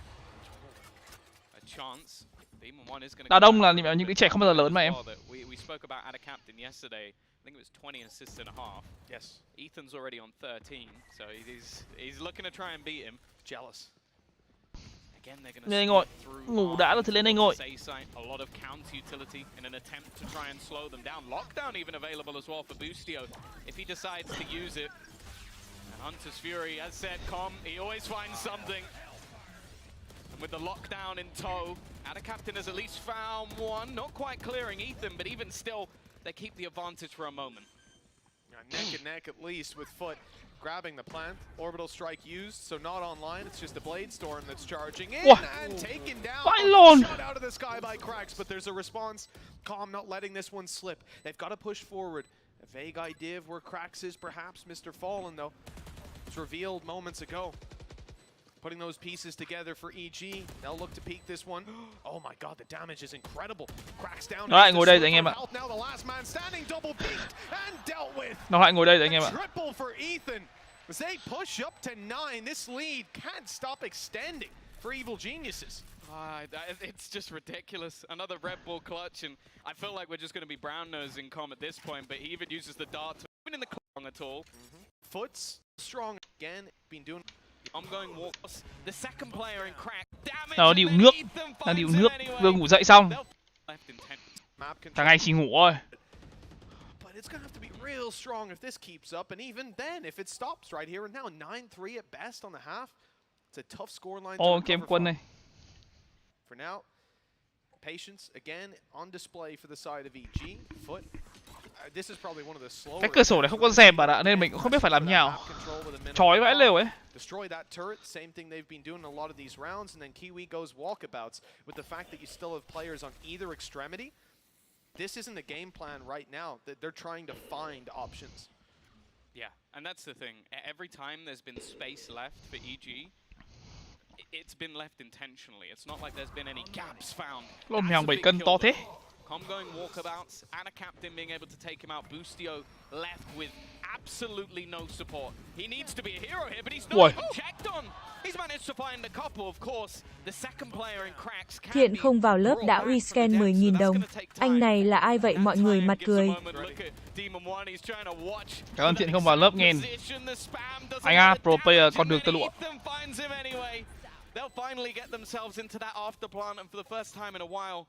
A chance. Demon One is going Đá đông là những đứa trẻ không bao giờ lớn mà em. We spoke about Ada Captain yesterday. I think it was 20 assists and a half. Yes. Ethan's already on 13, so he's looking to try and beat him. Jealous. Again, they're going Lên anh Ngồi. Ngủ đã rồi thì lên anh Ngồi. A lot of counter utility in an attempt to try and slow them down. Lockdown even available as well for Boostio if he decides to use it. And Hunter's Fury, as said, Com, he always finds something. And with the lockdown in tow, Ada Captain has at least found one. Not quite clearing Ethan, but even still, they keep the advantage for a moment. Neck and neck at least with Foot grabbing the plant. Orbital strike used, so not online. It's just a Blade Storm that's charging in and taken down. Shot out of the sky by Cracks, but there's a response. Com not letting this one slip. They've got to push forward. A vague idea of where Cracks is, perhaps. Mr. Fallen, though, was revealed moments ago. Putting those pieces together for EG. They'll look to peek this one. Oh my god, the damage is incredible. Cracks down. Nó lại ngồi đây rồi anh em ạ. Now the last man standing, double peeked and dealt with. Nó lại ngồi đây rồi anh em ạ. Triple for Ethan. As they push up to 9, this lead can't stop extending for Evil Geniuses. It's just ridiculous. Another Red Bull clutch, and I feel like we're just going to be brown-nosing Com at this point, but he even uses the dart to even in the clong at all. Foot's strong again. Been doing ongoing walks. The second player in Crack. Damage. Nó đi uống nước. Đang đi uống nước. Vừa ngủ dậy xong. Thằng này chỉ ngủ thôi. But it's gonna have to be real strong if this keeps up, and even then, if it stops right here and now, 9-3 at best on the half. It's a tough scoreline. Ồ, game quân này. For now, patience again on display for the side of EG. Foot. This is probably one of the slower. Cái cửa sổ này không có rèm bạn ạ, nên mình cũng không biết phải làm nào. Chói vãi lều ấy. Destroy that turret, same thing they've been doing in a lot of these rounds, and then Kiwi goes walkabouts with the fact that you still have players on either extremity. This isn't a game plan right now. They're trying to find options. Yeah, and that's the thing. Every time there's been space left for EG, it's been left intentionally. It's not like there's been any gaps found. Lộn mèo 7 cân to thế. Com going walkabouts, and a captain being able to take him out. Boostio left with absolutely no support. He needs to be a hero here, but he's not even checked on. He's managed to find a couple, of course. The second player in Cracks. Thiện không vào lớp đã rescan 10.000 đồng. Anh này là ai vậy mọi người mặt cười. Cảm ơn Thiện không vào lớp nghe. Anh A, pro player con đường tơ lụa. They'll finally get themselves into that after plant, and for the first time in a while,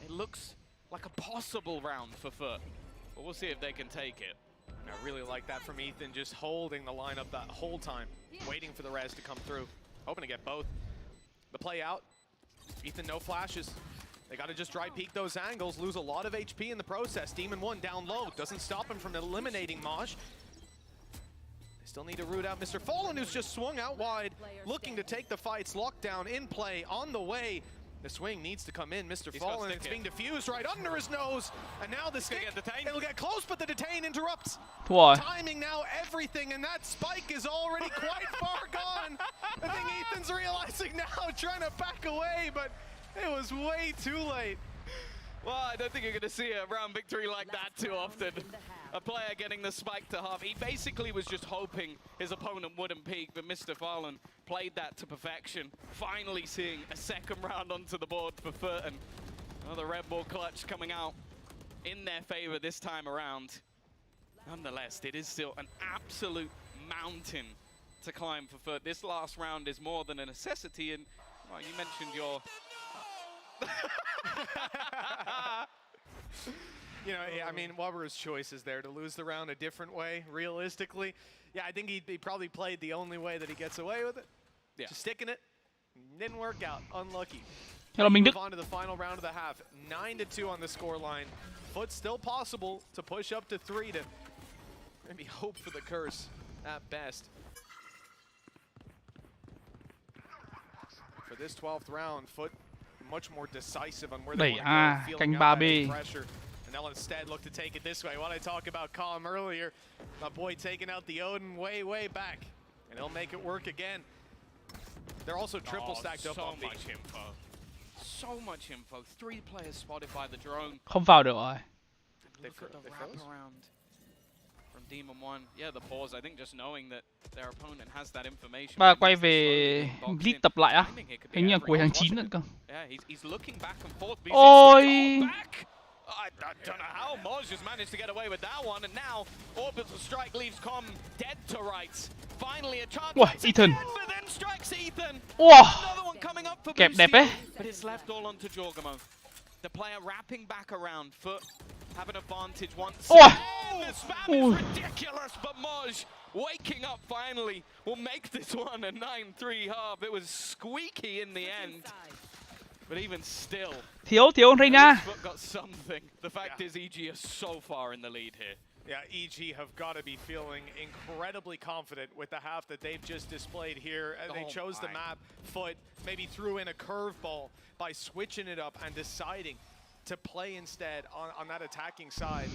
it looks like a possible round for Foot. But we'll see if they can take it. I really like that from Ethan, just holding the lineup that whole time, waiting for the res to come through. Hoping to get both. The play out. Ethan, no flashes. They got to just dry peek those angles, lose a lot of HP in the process. Demon One down low, doesn't stop him from eliminating Maj. Still need to root out Mr. Fallen, who's just swung out wide, looking to take the fights. Lockdown in play, on the way. The swing needs to come in. Mr. Fallen, it's being diffused right under his nose. And now the stick, it'll get close, but the detain interrupts. Timing now, everything, and that spike is already quite far gone. I think Ethan's realizing now, trying to back away, but it was way too late. Well, I don't think you're going to see a round victory like that too often. a player getting the spike to half. He basically was just hoping his opponent wouldn't peek, but Mr. Fallon played that to perfection. Finally seeing a second round onto the board for Foot, and another Red Bull clutch coming out in their favor this time around. Nonetheless, it is still an absolute mountain to climb for Foot. This last round is more than a necessity, and well, you mentioned your... You know, I mean, what were his choices there? To lose the round a different way, realistically? Yeah, I think he probably played the only way that he gets away with it. Yeah. Just sticking it. Didn't work out. Unlucky. Move on to the final round of the half. 9-2 on the scoreline. Foot still possible to push up to 3 to maybe hope for the curse at best. For this 12th round, Foot much more decisive on where they want to go, feeling out that pressure. And they'll instead look to take it this way. What I talked about Calm earlier, my boy taking out the Odin way, way back. And he'll make it work again. They're also triple stacked up on B. So much info. So much info. 3 players spotted by the drone. Không vào được rồi. Look at the wraparound from Demon 1. Yeah, the pause. I think just knowing that their opponent has that information. Và quay về league tập lại á. Hình như là cuối tháng 9 nữa cơ. Yeah, he's looking back and forth. Ôi. I don't know how Moz just managed to get away with that one, and now orbital strike leaves Com dead to rights. Finally a chance. Wow, Ethan. But then strikes Ethan. Wow. Another one coming up for Kẹp đẹp ấy. But it's left all onto Jorgamo. The player wrapping back around. Foot have an advantage once. Wow. The spam is ridiculous, but Moj waking up finally will make this one a 9-3 half. It was squeaky in the end. But even still, thiếu Reina. Got something. The fact is, EG is so far in the lead here. Yeah, EG have got to be feeling incredibly confident with the half that they've just displayed here. They chose the map. Foot maybe threw in a curveball by switching it up and deciding to play instead on that attacking side.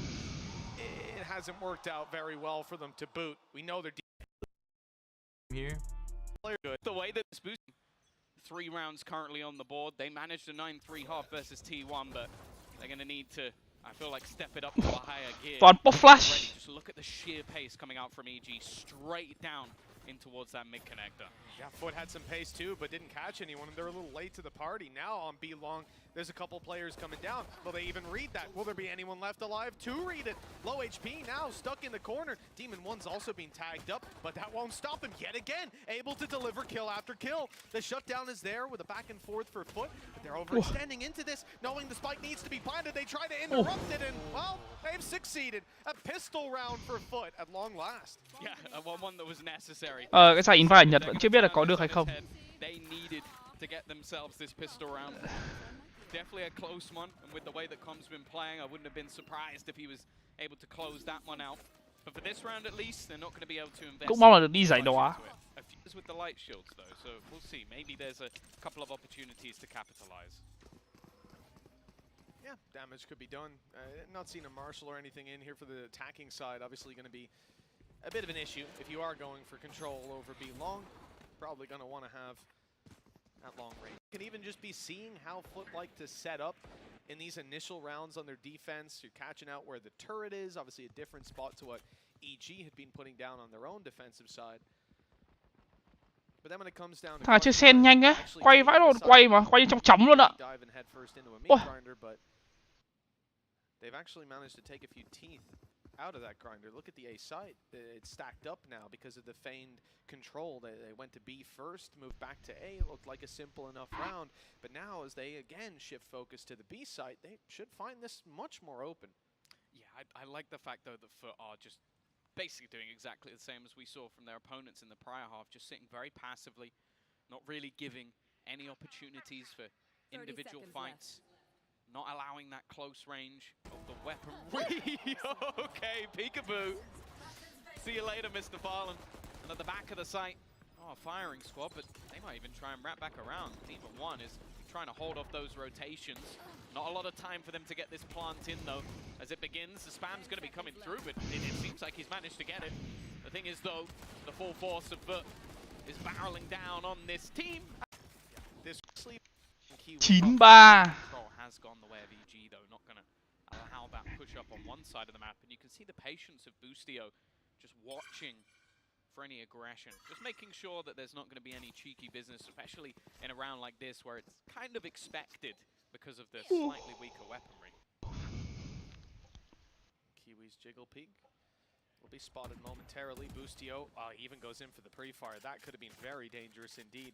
It hasn't worked out very well for them to boot. We know they're here. Player good. The way that this boost. 3 rounds currently on the board. They managed a 9-3 half versus T1, but they're going to need to, I feel like, step it up to a higher gear. Flash. Just look at the sheer pace coming out from EG, straight down in towards that mid connector. Yeah, Foot had some pace too, but didn't catch anyone. They're a little late to the party. Now on B long, there's a couple players coming down. Will they even read that? Will there be anyone left alive to read it? Low HP now, stuck in the corner. Demon 1's also being tagged up, but that won't stop him yet again. Able to deliver kill after kill. The shutdown is there with a back and forth for Foot. They're overextending into this, knowing the spike needs to be planted. They try to interrupt it, and well, they've succeeded. A pistol round for Foot at long last. Yeah, one that was necessary. Cái giải invite Nhật vẫn chưa biết là có được hay không. They needed to get themselves this pistol round. Definitely a close one, and with the way that Com's been playing, I wouldn't have been surprised if he was able to close that one out. But for this round at least, they're not going to be able to invest. Cũng mong là được đi giải đỏ. A few with the light shields though, so we'll see. Maybe there's a couple of opportunities to capitalize. Yeah, damage could be done. Not seeing a Marshall or anything in here for the attacking side. Obviously going to be a bit of an issue if you are going for control over B long. Probably going to want to have that long range. You can even just be seeing how Foot like to set up in these initial rounds on their defense. You're catching out where the turret is, obviously a different spot to what EG had been putting down on their own defensive side. But then when it comes down to Thằng chơi sen nhanh á, quay vãi luôn, quay trong chấm luôn ạ. They've actually managed to take a few teeth out of that grinder. Look at the A site. It's stacked up now because of the feigned control. They went to B first, moved back to A. It looked like a simple enough round. But now as they again shift focus to the B site, they should find this much more open. Yeah, I like the fact though that Foot are just basically doing exactly the same as we saw from their opponents in the prior half, just sitting very passively, not really giving any opportunities for individual fights. Not allowing that close range of the weaponry. Okay, peekaboo. See you later, Mr. Farland. And at the back of the site, a firing squad, but they might even try and wrap back around. Demon 1 is trying to hold off those rotations. Not a lot of time for them to get this plant in, though. As it begins, the spam's going to be coming through, but it seems like he's managed to get it. The thing is, though, the full force of Foot is barreling down on this team. This sleep. 9-3. Has gone the way of EG though, not gonna how that push up on one side of the map, and you can see the patience of Boostio just watching for any aggression, just making sure that there's not going to be any cheeky business, especially in a round like this where it's kind of expected because of the slightly weaker weaponry. Kiwi's jiggle peek will be spotted momentarily. Boostio even goes in for the pre-fire. That could have been very dangerous indeed.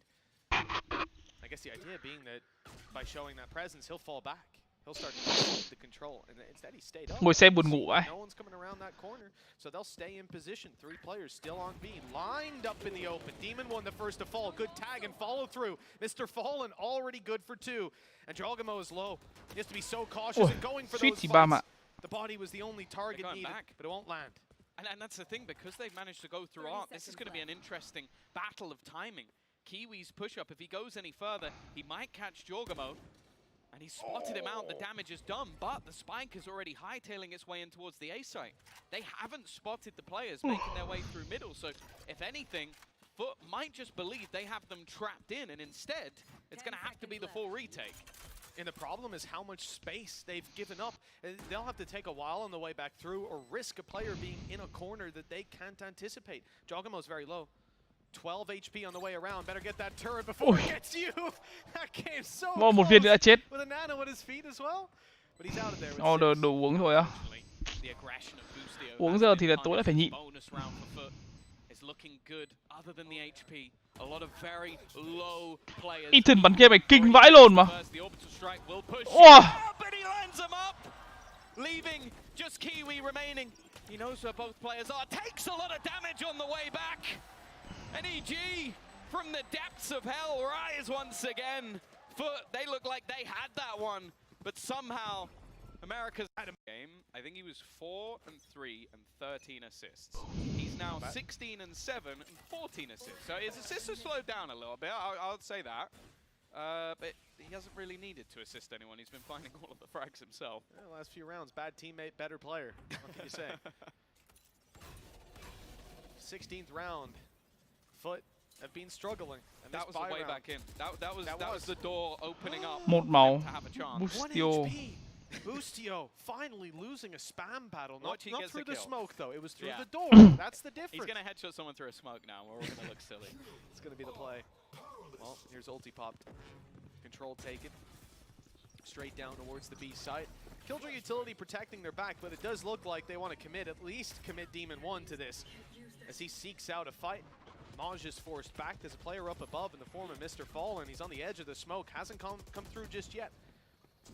I guess the idea being that by showing that presence, he'll fall back. He'll start to keep the control, and instead he stayed up. Mousepad buồn ngủ ấy. No one's coming around that corner, so they'll stay in position. 3 players still on B, lined up in the open. Demon won the first to fall. Good tag and follow through. Mr. Fallen already good for 2, and Jogamo is low. He has to be so cautious and going for those fights. The body was the only target needed, but it won't land. And that's the thing, because they've managed to go through arc, this is going to be an interesting battle of timing. Kiwi's push-up, if he goes any further, he might catch Jogamo. And he spotted him out, the damage is done, but the spike is already hightailing its way in towards the A site. They haven't spotted the players making their way through middle, so if anything, Foot might just believe they have them trapped in, and instead, it's going to have to be the full retake. And the problem is how much space they've given up. They'll have to take a while on the way back through or risk a player being in a corner that they can't anticipate. Jogamo's very low. 12 HP on the way around. Better get that turret before it gets you. That came so close. Một viên nữa đã chết. With a nano at his feet as well. But he's out of there. Đồ uống thôi á. Uống giờ thì là tối lại phải nhịn. Ethan bắn game này kinh vãi lồn mà. Wow. Leaving just Kiwi remaining. He knows where both players are. Takes a lot of damage on the way back. And EG from the depths of hell rise once again. Foot, they look like they had that one, but somehow America's had a game. I think he was 4 and 3 and 13 assists. He's now 16 and 7 and 14 assists. So his assists have slowed down a little bit. I would say that. But he hasn't really needed to assist anyone. He's been finding all of the frags himself. Yeah, last few rounds, bad teammate, better player. What can you say? 16th round. Foot have been struggling. And that was the way back in. That was the door opening up. Một màu. Boostio. Boostio finally losing a spam battle. Not through the smoke though. It was through the door. That's the difference. He's gonna headshot someone through a smoke now. We're all gonna look silly. It's gonna be the play. Well, here's ulti popped. Control taken. Straight down towards the B site. Killjoy utility protecting their back, but it does look like they want to commit, at least commit Demon 1 to this. As he seeks out a fight. Maj is forced back. There's a player up above in the form of Mr. Fallen. He's on the edge of the smoke. Hasn't come through just yet.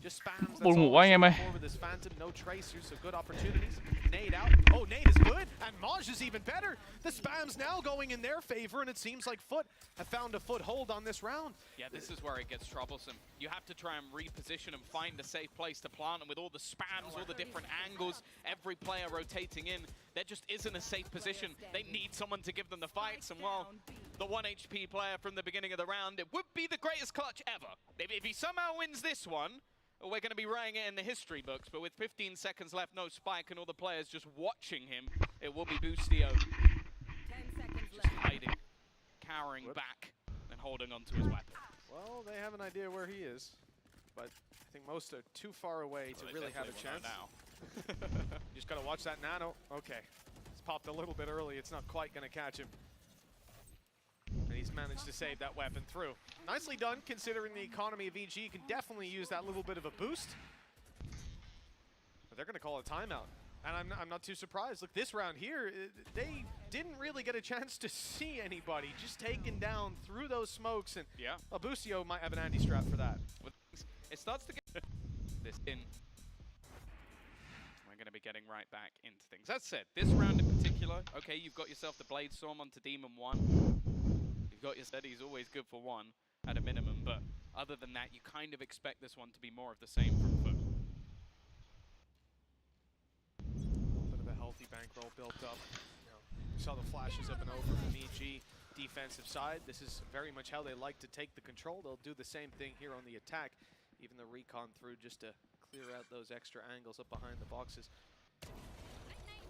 Just spams. Buồn ngủ quá anh em ơi. With this Phantom, no tracers, so good opportunities. Nade out. Oh, Nade is good, and Maj is even better. The spam's now going in their favor, and it seems like Foot have found a foothold on this round. Yeah, this is where it gets troublesome. You have to try and reposition and find a safe place to plant, and with all the spams, all the different angles, every player rotating in, there just isn't a safe position. They need someone to give them the fights, and well, the 1 HP player from the beginning of the round, it would be the greatest clutch ever. If he somehow wins this one, we're going to be writing it in the history books, but with 15 seconds left, no spike, and all the players just watching him, it will be Boostio. 10 seconds just hiding, cowering back, and holding onto his weapon. Well, they have an idea where he is, but I think most are too far away to really have a chance. Now. You just got to watch that nano. Okay, it's popped a little bit early. It's not quite going to catch him. And he's managed to save that weapon through. Nicely done, considering the economy of EG can definitely use that little bit of a boost. But they're going to call a timeout. And I'm not too surprised. Look, this round here, they didn't really get a chance to see anybody. Just taken down through those smokes. And yeah, Boostio might have an anti-strap for that. It starts to get this in. We're going to be getting right back into things. That said, this round in particular, okay, you've got yourself the Blade Storm onto Demon 1. You've got your steady, he's always good for 1 at a minimum, but other than that, you kind of expect this one to be more of the same from Foot. A bit of a healthy bankroll built up. You saw the flashes up and over from EG defensive side. This is very much how they like to take the control. They'll do the same thing here on the attack. Even the recon through just to clear out those extra angles up behind the boxes.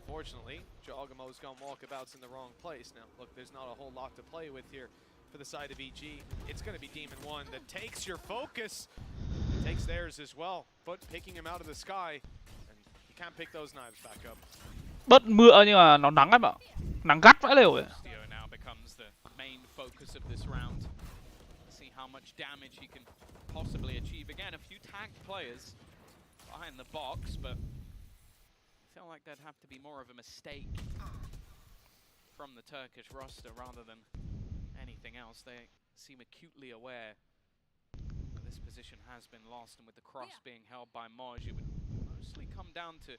Unfortunately, Jogamo's gone walkabouts in the wrong place. Now, look, there's not a whole lot to play with here for the side of EG. It's going to be Demon 1 that takes your focus. Takes theirs as well. Foot picking him out of the sky. And Can't pick those knives back up. Bớt mưa nhưng mà nó nắng em ạ. Nắng gắt vãi lều ấy. Now becomes the main focus of this round. See how much damage he can possibly achieve. Again, a few tagged players behind the box, but I feel like there'd have to be more of a mistake from the Turkish roster rather than anything else. They seem acutely aware that this position has been lost, and with the cross being held by Moj, it would mostly come down to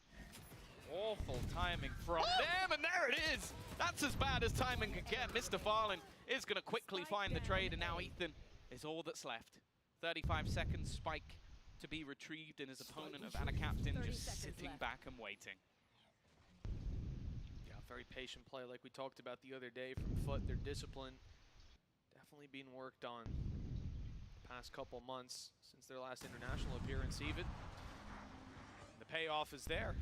awful timing from them, and there it is! That's as bad as timing could get. Mr. Farlin is going to quickly find the trade, and now Ethan is all that's left. 35 seconds, Spike to be retrieved, and his opponent of Anna Captain just sitting back and waiting. Yeah, very patient play like we talked about the other day from Foot. Their discipline definitely being worked on the past couple months since their last international appearance even. The payoff is there.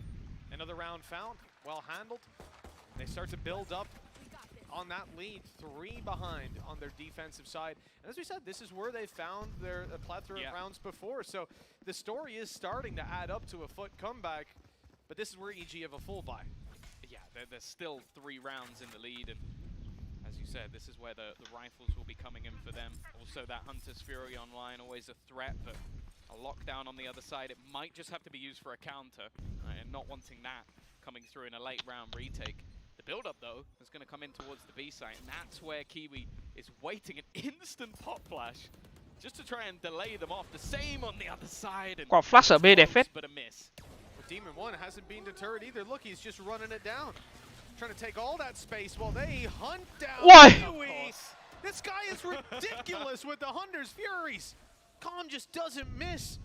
Another round found, well handled. They start to build up on that lead, 3 behind on their defensive side. And as we said, this is where they found their plethora of rounds before. So the story is starting to add up to a Foot comeback, but this is where EG have a full buy. Yeah, there's still 3 rounds in the lead, and as you said, this is where the rifles will be coming in for them. Also, that Hunter's Fury online, always a threat, but a lockdown on the other side, it might just have to be used for a counter, and not wanting that coming through in a late round retake. The build-up, though, is going to come in towards the B site, and that's where Kiwi is waiting an instant pop flash just to try and delay them off. The same on the other side, and quả flash ở B đẹp phết. But a miss. Well, Demon 1 hasn't been deterred either. Look, he's just running it down. Trying to take all that space while they hunt down Kiwi. This guy is ridiculous with the Hunter's Furies. Calm just doesn't miss.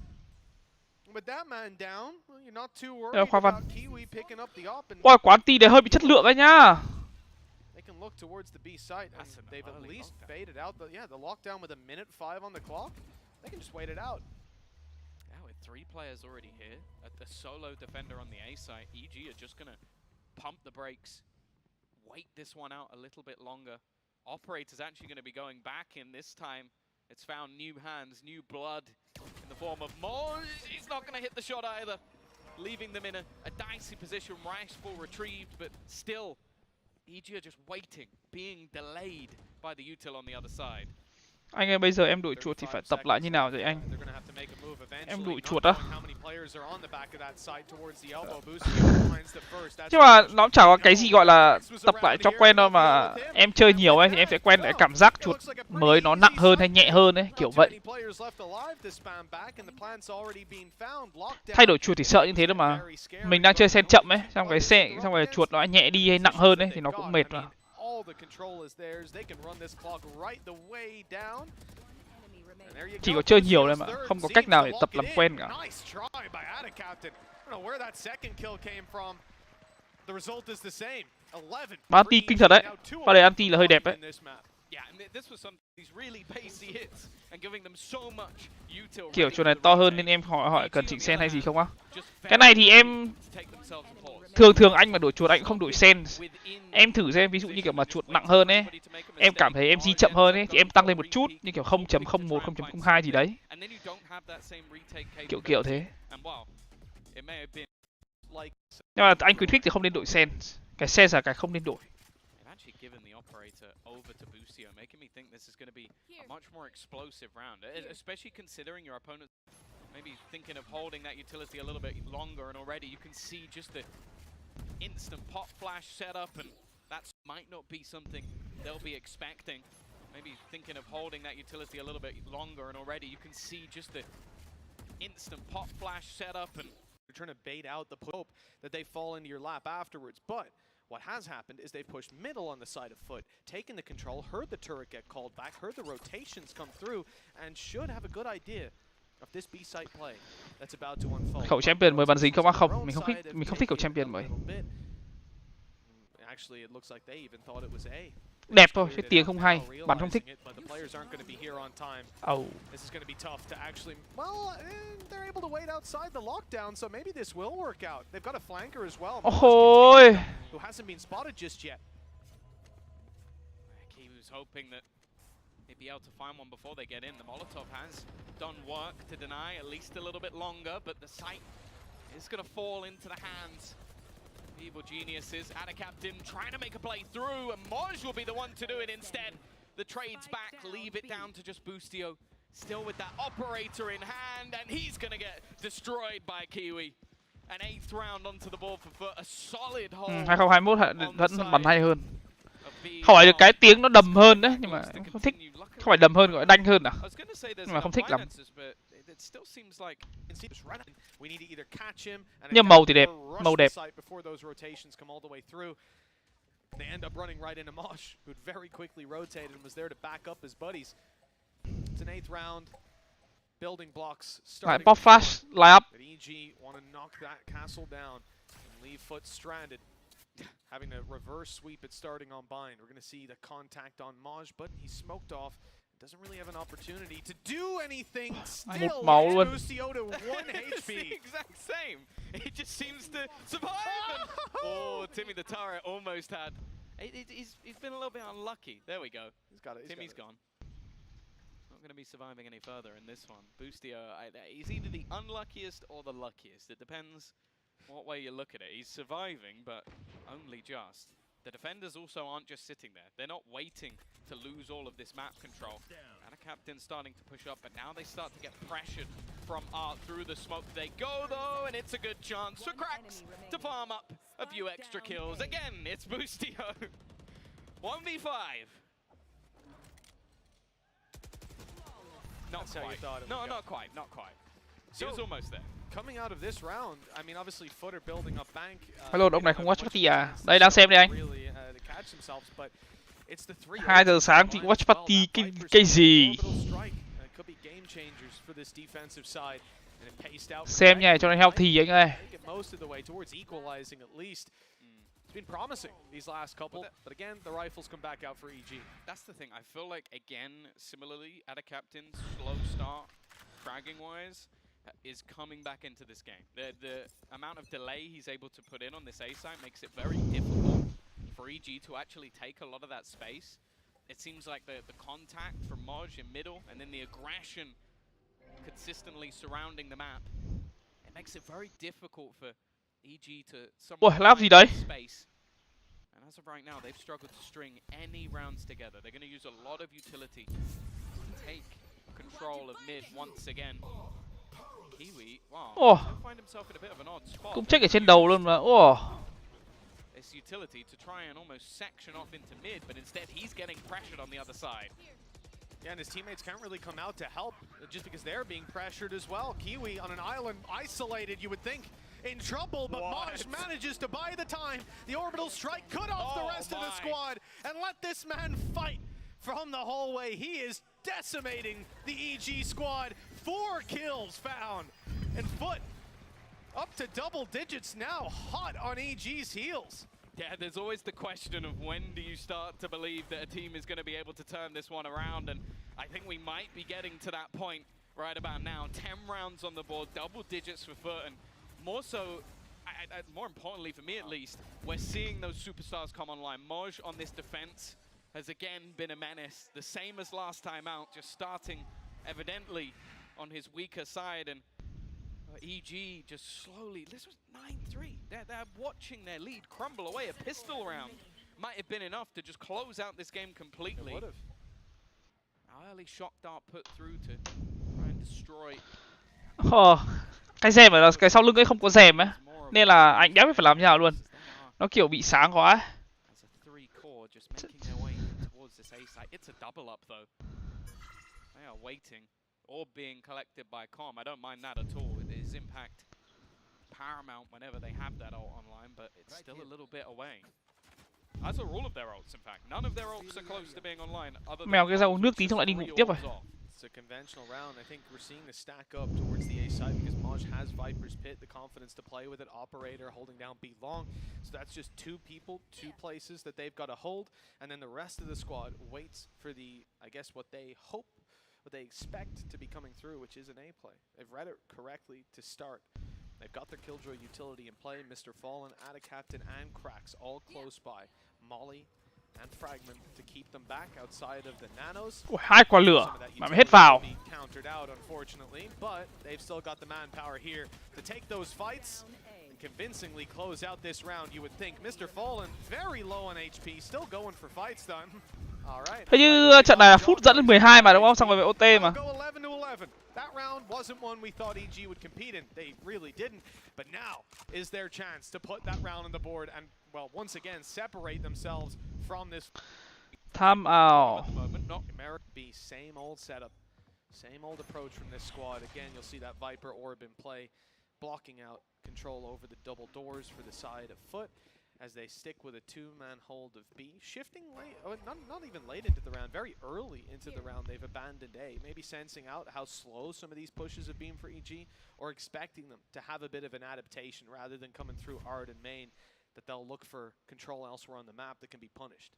With that man down, well, you're not too worried about Kiwi picking up the op. Ôi, quả anti đấy hơi bị chất lượng đấy nhá. They can look towards the B site. They've at least baited out the the lockdown with a minute 5 on the clock. They can just wait it out. Yeah, with 3 players already here at the solo defender on the A site, EG are just gonna pump the brakes, wait this one out a little bit longer. Operator's actually going to be going back in this time. It's found new hands, new blood in the form of Moj. He's not going to hit the shot either, leaving them in a dicey position. Rifle retrieved, but still, EG are just waiting, being delayed by the util on the other side. Anh ơi, bây giờ em đổi chuột thì phải tập lại như nào vậy anh? Em đổi chuột á. Nhưng mà nó chẳng có cái gì gọi là tập lại cho quen đâu, mà em chơi nhiều ấy thì em sẽ quen lại cảm giác chuột mới nó nặng hơn hay nhẹ hơn ấy, kiểu vậy. Thay đổi chuột thì sợ như thế đâu mà. Mình đang chơi sen chậm ấy, xong rồi chuột nó nhẹ đi hay nặng hơn ấy thì nó cũng mệt mà. All the control is theirs. They can run this clock right the way down. Chỉ có chơi nhiều thôi mà, không có cách nào để tập làm quen cả. Nice try by Ada Captain. I don't know where that second kill came from. The result is the same. 11. Anti kinh thật đấy. Pha này anti là hơi đẹp đấy. Kiểu chỗ này to hơn nên em hỏi cần chỉnh sen hay gì không á? Cái này thì em thường anh mà đổi chuột anh không đổi sen. Em thử xem, ví dụ như kiểu mà chuột nặng hơn ấy, em cảm thấy em di chậm hơn ấy thì em tăng lên một chút, như kiểu 0.01, 0.02 gì đấy. Kiểu thế. Nhưng mà anh khuyến khích thì không nên đổi sen. Cái sen là cái không nên đổi. Making me think this is going to be a much more explosive round, especially considering your opponent maybe thinking of holding that utility a little bit longer, and already you can see just the instant pop flash setup, and that might not be something they'll be expecting. Maybe thinking of holding that utility a little bit longer, and already you can see just the instant pop flash setup, and you're trying to bait out the hope that they fall into your lap afterwards, but what has happened is they pushed middle on the side of Foot, taken the control, heard the turret get called back, heard the rotations come through, and should have a good idea of this B site play that's about to unfold. Khẩu champion mới bắn dính không á? Không, mình không thích khẩu champion mới. Actually, it looks like they even thought it was A. Đẹp thôi, cái tiếng không hay, bắn không thích. Oh. This is going to be tough to actually. Well, they're able to wait outside the lockdown, so maybe this will work out. They've got a flanker as well. Ôi. Who hasn't been spotted just yet. He was hoping that they'd be able to find one before they get in. The Molotov has done work to deny at least a little bit longer, but the site It's going to fall into the hands of evil geniuses. Adacaptain trying to make a play through, and Moj will be the one to do it instead. The trade's back, leave it down to just Boostio. Still with that operator in hand, and he's going to get destroyed by Kiwi. An 8th round onto the board for Foot, a solid hold. 2021 vẫn bắn hay hơn. Không phải cái tiếng nó đầm hơn đấy, nhưng mà không thích. Không phải đầm hơn, gọi là đanh hơn à? Nhưng mà không thích lắm. Nhưng màu thì đẹp, màu đẹp. They end up running right into Mosh, who'd very quickly rotated and was there to back up his buddies. It's an 8th round. Building blocks starting. Pop flash, line up. But EG want to knock that castle down and leave Foot stranded. Having to reverse sweep it starting on Bind. We're going to see the contact on Moj, but he's smoked off. Doesn't really have an opportunity to do anything. Still, Boostio to 1 HP. It's the exact same. He just seems to survive. Oh, Timmy the turret almost had. He's been a little bit unlucky. There we go. He's got it. Timmy's gone. Not going to be surviving any further in this one. Boostio, he's either the unluckiest or the luckiest. It depends what way you look at it. He's surviving, but only just. The defenders also aren't just sitting there. They're not waiting to lose all of this map control. And a captain starting to push up, but now they start to get pressured from Art through the smoke. They go though, and it's a good chance for Cracks to farm up a few extra kills. Again, it's Boostio. 1v5. Not quite. No, not quite. Not quite. So he was almost there. Coming out of this round, I mean, obviously Foot are building up bank. Hello, ông này không watch party à? Đây đang xem đây anh. 2 giờ sáng thì watch party cái gì? Xem nha cho nó healthy anh ơi. It's been promising these last couple, but again, the rifles come back out for EG. That's the thing. I feel like, again, similarly, Adacaptain's slow start, fragging-wise, is coming back into this game. The amount of delay he's able to put in on this A site makes it very difficult for EG to actually take a lot of that space. It seems like the contact from Moj in middle, and then the aggression consistently surrounding the map, it makes it very difficult for EG to làm gì đấy? Space. And as of right now, they've struggled to string any rounds together. They're going to use a lot of utility to take control of mid once again. Kiwi, wow, find himself in a bit of an odd spot. Cũng check ở trên đầu luôn mà. It's utility to try and almost section off into mid, but instead he's getting pressured on the other side. Yeah, and his teammates can't really come out to help just because they're being pressured as well. Kiwi on an island, isolated, you would think. In trouble, but Moj manages to buy the time. The orbital strike cut off the rest of the squad and let this man fight from the hallway. He is decimating the EG squad. 4 kills found. And Foot up to double digits now, hot on EG's heels. Yeah, there's always the question of when do you start to believe that a team is going to be able to turn this one around, and I think we might be getting to that point right about now. 10 rounds on the board, double digits for Foot, and more so, more importantly for me at least, we're seeing those superstars come online. Moj on this defense has again been a menace, the same as last time out, just starting evidently on his weaker side, and EG just slowly, this was 9-3. They're watching their lead crumble away. A pistol round might have been enough to just close out this game completely. It would have. Early shock dart put through to try and destroy. Cái rèm ở cái sau lưng ấy không có rèm á, nên là anh đéo biết phải làm như nào luôn. Nó kiểu bị sáng quá. Or being collected by Com. I don't mind that at all. It is impact paramount whenever they have that ult online, but it's still a little bit away. As are all of their ults, in fact. None of their ults are close to being online. Mèo cái ra uống nước tí xong lại đi ngủ tiếp rồi. It's a conventional round. I think we're seeing the stack up towards the A side because Moj has Viper's Pit, the confidence to play with it. Operator holding down B long. So that's just 2 people, 2 places that they've got to hold. And then the rest of the squad waits for the, I guess, what they hope, what they expect to be coming through, which is an A play. They've read it correctly to start. They've got their Killjoy utility in play. Mr. Fallen, Adacaptain, and Cracks all close by. Molly and Fragment to keep them back outside of the nanos. Ui, 2 quả lửa mà mới hết vào. Countered out, unfortunately, but they've still got the manpower here to take those fights and convincingly close out this round. You would think Mr. Fallen very low on HP, still going for fights done. All right. Hình như trận này là phút dẫn đến 12 mà đúng không? Xong rồi về OT mà. Go 11-11. That round wasn't one we thought EG would compete in. They really didn't. But now is their chance to put that round on the board and, well, once again separate themselves from this. Time out. Be same old setup, same old approach from this squad. Again, you'll see that Viper orb in play, blocking out control over the double doors for the side of Foot as they stick with a 2-man hold of B, shifting late, not even late into the round, very early into the round they've abandoned A, maybe sensing out how slow some of these pushes have been for EG, or expecting them to have a bit of an adaptation rather than coming through Ard and main, that they'll look for control elsewhere on the map that can be punished.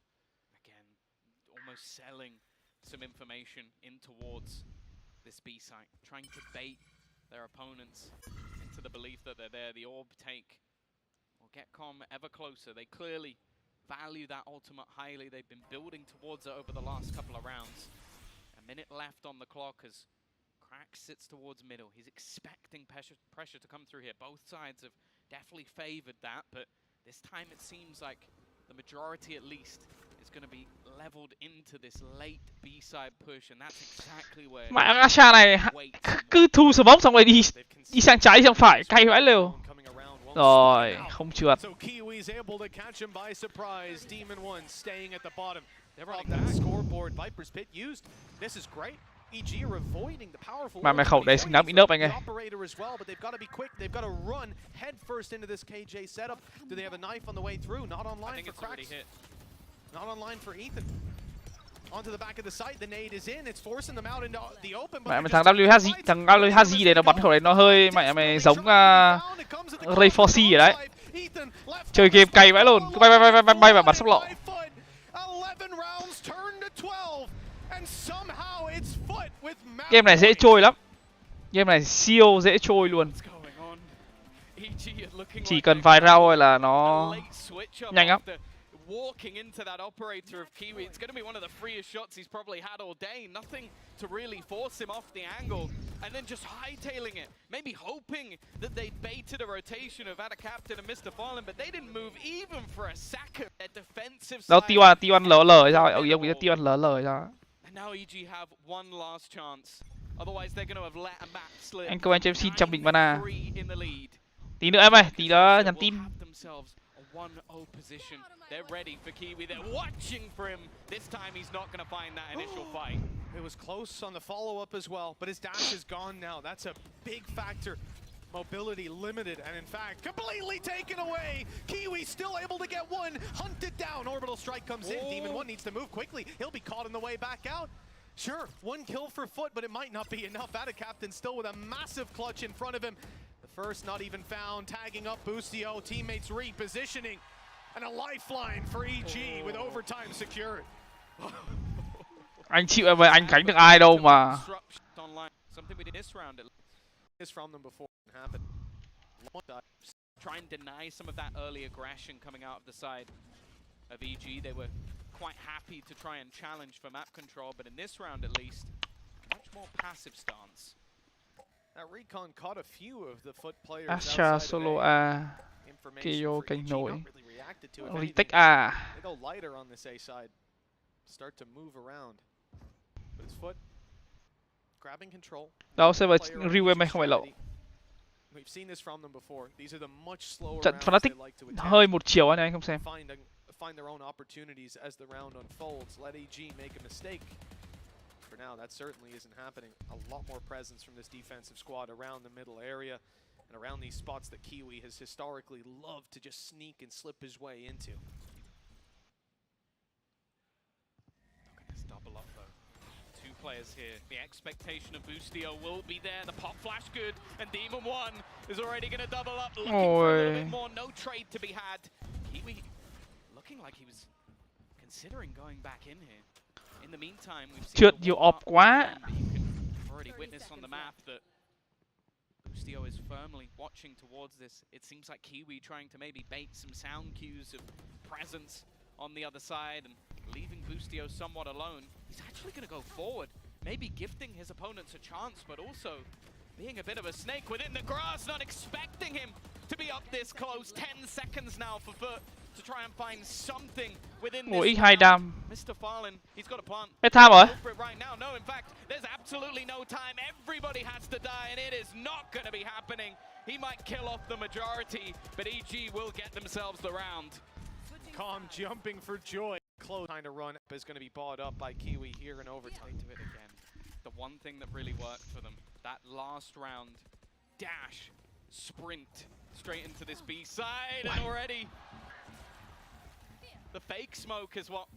Again, almost selling some information in towards this B site, trying to bait their opponents into the belief that they're there. The orb take will get Com ever closer. They clearly value that ultimate highly. They've been building towards it over the last couple of rounds. A minute left on the clock as Crack sits towards middle. He's expecting pressure to come through here. Both sides have definitely favored that, but this time it seems like the majority at least is going to be leveled into this late B-side push, and that's exactly where Mẹ Asha này cứ thu smoke xong rồi đi sang trái đi sang phải, cay vãi lều. Rồi, không trượt. So Kiwi's able to catch him by surprise. Demon 1 staying at the bottom. Never on that scoreboard. Viper's Pit used. This is great. EG are avoiding the powerful. Mà mày khẩu đấy xứng đáng bị nớp anh ơi. Operator as well, but they've got to be quick. They've got to run head first into this KJ setup. Do they have a knife on the way through? Not online for Cracks. Not online for Ethan. Onto the back of the site, the nade is in. It's forcing them out into the open. Mẹ thằng WHZ này nó bắn khẩu đấy nó hơi mày giống Ray Forcy rồi đấy. Chơi game cay vãi luôn, cứ bay và bắn sốc lọ. Game này dễ trôi lắm. Game này siêu dễ trôi luôn. Chỉ cần vài round thôi là nó nhanh lắm. Walking into that operator of Kiwi, it's going to be one of the freest shots he's probably had all day. Nothing to really force him off the angle, and then just hightailing it. Maybe hoping that they baited a rotation of Ada Captain and Mr. Fallen, but they didn't move even for a second. Their defensive side. Đâu T1 lờ sao? Ông biết T1 lờ sao? And now EG have one last chance. Otherwise they're going to have let a map slip. Anh Cong Anh xin chăm bình mana. Tí nữa em ơi, tí nữa nhắn tin. 1-0 position. They're ready for Kiwi. They're watching for him. This time he's not going to find that initial fight. It was close on the follow-up as well, but his dash is gone now. That's a big factor. Mobility limited, and in fact, completely taken away. Kiwi still able to get one. Hunted down. Orbital strike comes in. Demon 1 needs to move quickly. He'll be caught on the way back out. Sure, one kill for Foot, but it might not be enough. Ada Captain still with a massive clutch in front of him. The first not even found, tagging up Boostio, teammates repositioning, and a lifeline for EG with overtime secured. Anh chịu em ơi, anh cánh được ai đâu mà. Something we did this round is from them before it happened. Try and deny some of that early aggression coming out of the side of EG. They were quite happy to try and challenge for map control, but in this round at least, much more passive stance. That recon caught a few of the Foot players. Asha solo A. Kêu cánh nổi. Retake A. They go lighter on this A side. Start to move around. But it's Foot grabbing control. Đâu server review em không phải lộ. We've seen this from them before. These are the much slower trận rounds Fnatic they like to hơi một chiều anh không xem. Find their own opportunities as the round unfolds. Let EG make a mistake. For now, that certainly isn't happening. A lot more presence from this defensive squad around the middle area and around these spots that Kiwi has historically loved to just sneak and slip his way into. Look at this double up though. Two players here. The expectation of Boostio will be there. The pop flash good, and Demon 1 is already going to double up. Looking for a little bit more. No trade to be had. Kiwi looking like he was considering going back in here. In the meantime, we've seen trượt nhiều ọp quá. Already witnessed on the map that Boostio is firmly watching towards this. It seems like Kiwi trying to maybe bait some sound cues of presence on the other side and leaving Boostio somewhat alone. He's actually going to go forward, maybe gifting his opponents a chance, but also being a bit of a snake within the grass, not expecting him to be up this close. 10 seconds now for Foot to try and find something within this round. Mr. Fallen, he's got a plant. Right now. No, in fact, there's absolutely no time. Everybody has to die, and it is not going to be happening. He might kill off the majority, but EG will get themselves the round. Calm jumping for joy. Close kind of run is going to be bought up by Kiwi here in overtime. To it again. The one thing that really worked for them, that last round dash, sprint straight into this B side, and already the fake smoke is what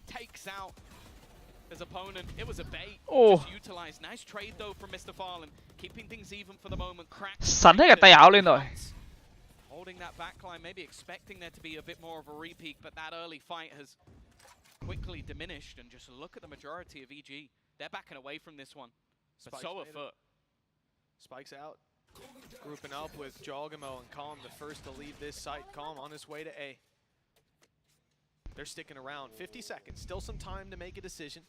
takes out his opponent. It was a bait, just utilized. Nice trade though from Mr. Fallen, keeping things even for the moment. Sắn hết cả tay áo lên rồi. Holding that backline, maybe expecting there to be a bit more of a repeat, but that early fight has quickly diminished. And just look at the majority of EG. They're backing away from this one, but Spikes so are Foot. Spikes out, grouping up with Jogamo and Calm, the first to leave this site. Calm on his way to A. They're sticking around. 50 seconds, still some time to make a decision.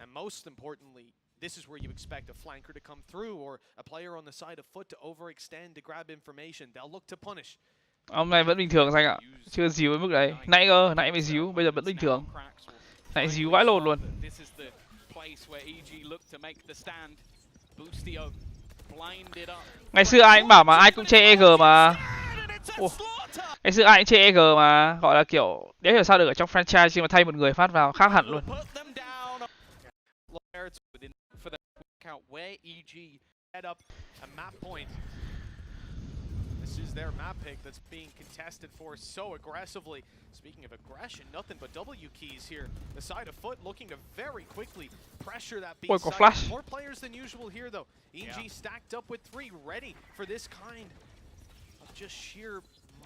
And most importantly, this is where you expect a flanker to come through or a player on the side of Foot to overextend to grab information. They'll look to punish. Ông này vẫn bình thường Xanh ạ. Chưa díu với mức đấy. Nãy mới díu, bây giờ vẫn bình thường. Nãy díu vãi lồn luôn. Ngày xưa ai cũng bảo mà ai cũng chê EG mà. Ngày xưa ai cũng chê EG mà, gọi là kiểu đéo hiểu sao được ở trong franchise nhưng mà thay một người phát vào khác hẳn luôn. This is their map pick that's being contested for so aggressively. Speaking of aggression, nothing but W keys here. The side of Foot looking to very quickly pressure that B side. More players than usual here though. EG stacked up with 3, ready for this kind of just sheer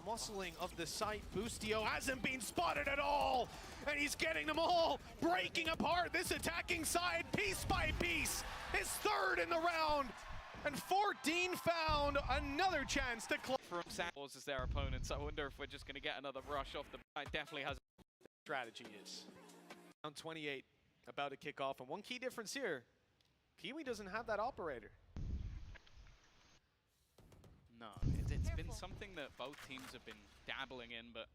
muscling of the site. Boostio hasn't been spotted at all, and he's getting them all breaking apart this attacking side piece by piece. His third in the round. And 14 found another chance to close. From Xacro as their opponents, I wonder if we're just going to get another rush off the back. Definitely has strategy is. Round 28 about to kick off, and one key difference here, Kiwi doesn't have that operator. No, it's been something that both teams have been dabbling in, but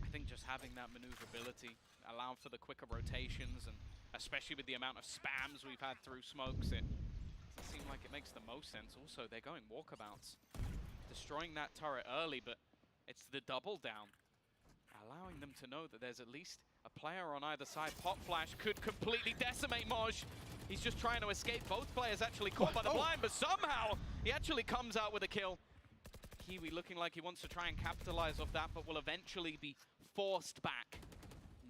I think just having that maneuverability, allow for the quicker rotations, and especially with the amount of spams we've had through smokes, it seem like it makes the most sense. Also, they're going walkabouts, destroying that turret early, but it's the double down, allowing them to know that there's at least a player on either side. Pop Flash could completely decimate Moj. He's just trying to escape. Both players actually caught by the blind, but somehow he actually comes out with a kill. Kiwi looking like he wants to try and capitalize off that, but will eventually be forced back.